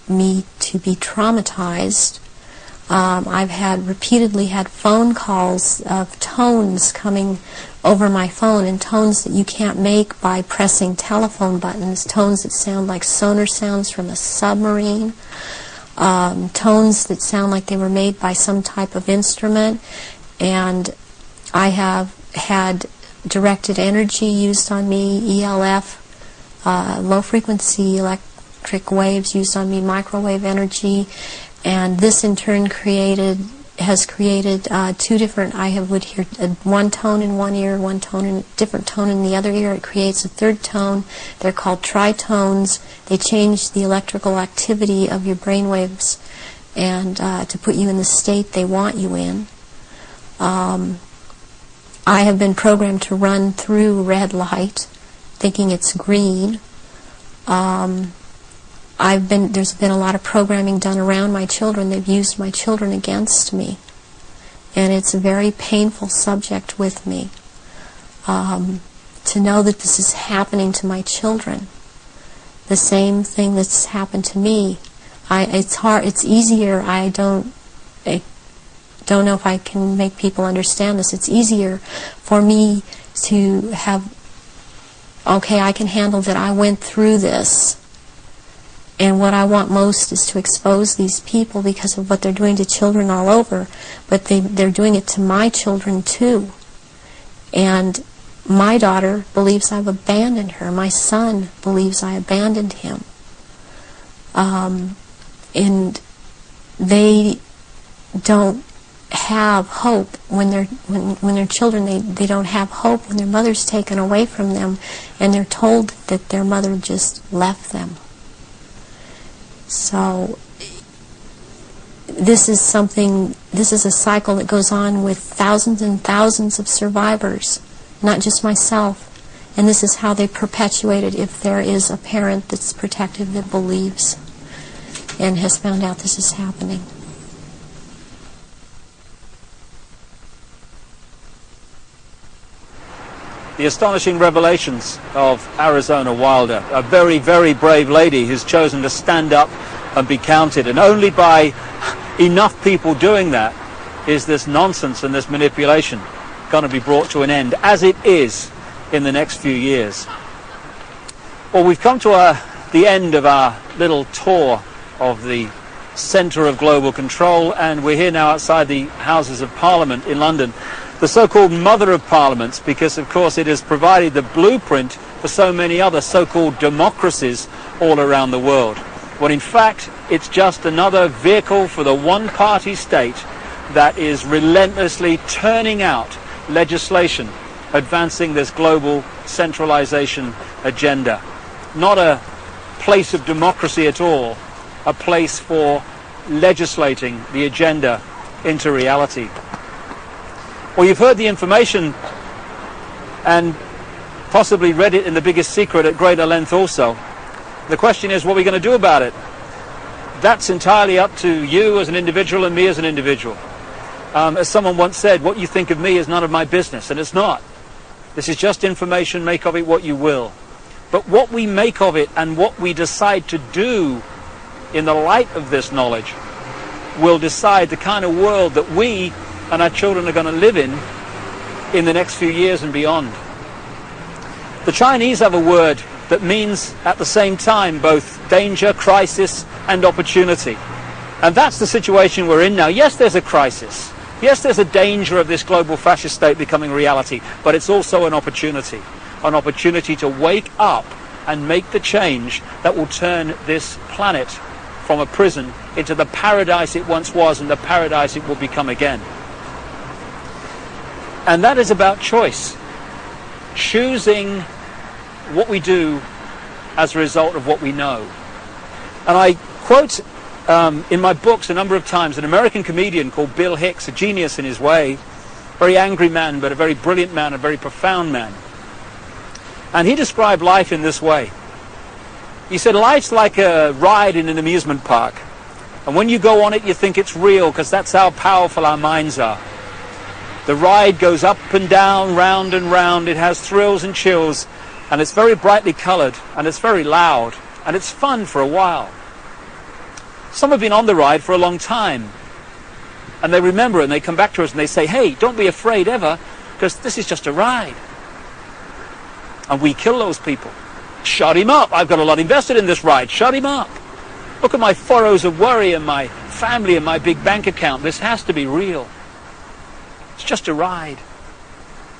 me to be traumatized. I've repeatedly had phone calls of tones coming over my phone, and tones that you can't make by pressing telephone buttons, tones that sound like sonar sounds from a submarine, tones that sound like they were made by some type of instrument. And I have had directed energy used on me, ELF, low frequency electric waves used on me, microwave energy. And this in turn has created two different, would hear one tone in one ear, one tone in different tone in the other ear. It creates a third tone. They're called tritones. They change the electrical activity of your brain waves and to put you in the state they want you in. I have been programmed to run through red light, thinking it's green. There's been a lot of programming done around my children. They've used my children against me. And it's a very painful subject with me. To know that this is happening to my children. The same thing that's happened to me. It's hard, it's easier, I don't know if I can make people understand this. It's easier for me to have, okay, I can handle that I went through this. And what I want most is to expose these people because of what they're doing to children all over. But they're doing it to my children too. And my daughter believes I've abandoned her. My son believes I abandoned him. And they don't have hope when they're children. They don't have hope when their mother's taken away from them and they're told that their mother just left them. So this is a cycle that goes on with thousands and thousands of survivors, not just myself. And this is how they perpetuate it if there is a parent that's protective that believes and has found out this is happening. The astonishing revelations of Arizona Wilder, a very, very brave lady who's chosen to stand up and be counted. And only by enough people doing that is this nonsense and this manipulation going to be brought to an end, as it is in the next few years. Well, we've come to the end of our little tour of the centre of global control, and we're here now outside the Houses of Parliament in London, the so-called mother of parliaments, because of course it has provided the blueprint for so many other so-called democracies all around the world. When in fact it's just another vehicle for the one-party state that is relentlessly turning out legislation advancing this global centralization agenda. Not a place of democracy at all, a place for legislating the agenda into reality. Well, you've heard the information and possibly read it in The Biggest Secret at greater length also. The question is, what are we going to do about it? that's entirely up to you as an individual and me as an individual. As someone once said, what you think of me is none of my business, and it's not. This is just information, make of it what you will. But what we make of it and what we decide to do in the light of this knowledge will decide the kind of world that we and our children are going to live in the next few years and beyond. The Chinese have a word that means at the same time both danger, crisis and opportunity. And that's the situation we're in now. Yes, there's a crisis. Yes, there's a danger of this global fascist state becoming reality, but it's also an opportunity to wake up and make the change that will turn this planet from a prison into the paradise it once was and the paradise it will become again. And that is about choice. Choosing what we do as a result of what we know. And I quote in my books a number of times an American comedian called Bill Hicks, a genius in his way, very angry man, but a very brilliant man, a very profound man. And he described life in this way. He said, life's like a ride in an amusement park. And when you go on it, you think it's real, because that's how powerful our minds are. The ride goes up and down, round and round. It has thrills and chills, and it's very brightly colored, and it's very loud, and it's fun for a while. Some have been on the ride for a long time, and they remember, and they come back to us and they say, hey, don't be afraid ever, because this is just a ride. And we kill those people. Shut him up. I've got a lot invested in this ride. Shut him up. Look at my furrows of worry and my family and my big bank account. This has to be real. It's just a ride.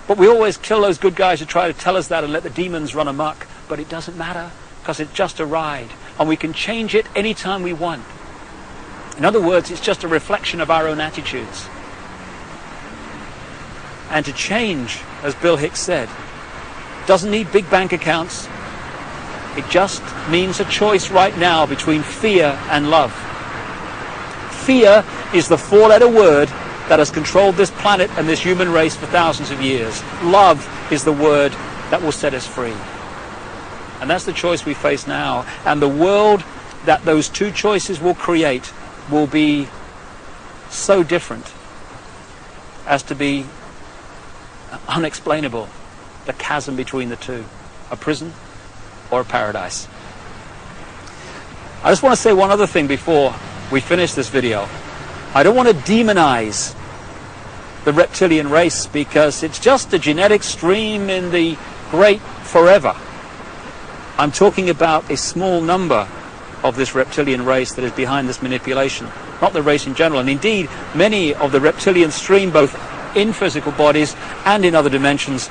But we always kill those good guys who try to tell us that and let the demons run amok. But it doesn't matter, because it's just a ride. And we can change it anytime we want. In other words, it's just a reflection of our own attitudes. And to change, as Bill Hicks said, doesn't need big bank accounts. It just means a choice right now between fear and love. Fear is the four-letter word that has controlled this planet and this human race for thousands of years. Love is the word that will set us free. And that's the choice we face now. And the world that those two choices will create will be so different as to be unexplainable. The chasm between the two. A prison or a paradise. I just want to say one other thing before we finish this video. I don't want to demonize the reptilian race, because it's just a genetic stream in the great forever. I'm talking about a small number of this reptilian race that is behind this manipulation, not the race in general. And indeed, many of the reptilian stream, both in physical bodies and in other dimensions,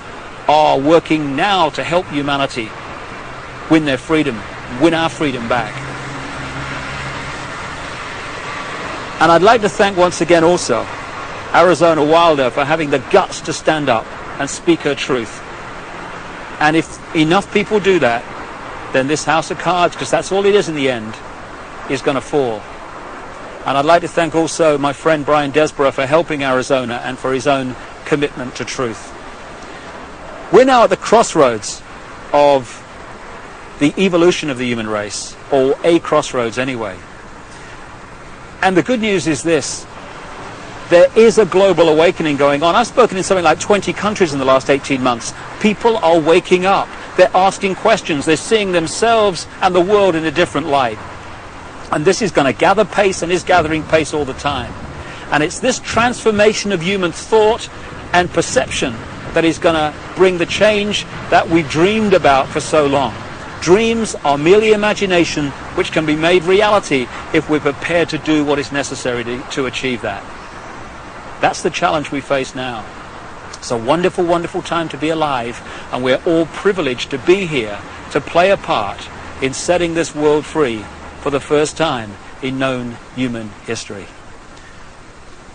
are working now to help humanity win their freedom, win our freedom back. And I'd like to thank once again also Arizona Wilder for having the guts to stand up and speak her truth. And if enough people do that, then this house of cards, because that's all it is in the end, is going to fall. And I'd like to thank also my friend Brian Desborough for helping Arizona and for his own commitment to truth. We're now at the crossroads of the evolution of the human race, or a crossroads anyway. And the good news is this: there is a global awakening going on. I've spoken in something like 20 countries in the last 18 months. People are waking up. They're asking questions. They're seeing themselves and the world in a different light. And this is going to gather pace and is gathering pace all the time. And it's this transformation of human thought and perception that is going to bring the change that we've dreamed about for so long. Dreams are merely imagination, which can be made reality if we're prepared to do what is necessary to achieve that. That's the challenge we face now. It's a wonderful, wonderful time to be alive, and we're all privileged to be here to play a part in setting this world free for the first time in known human history.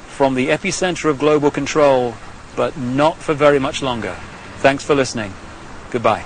From the epicenter of global control, but not for very much longer. Thanks for listening. Goodbye.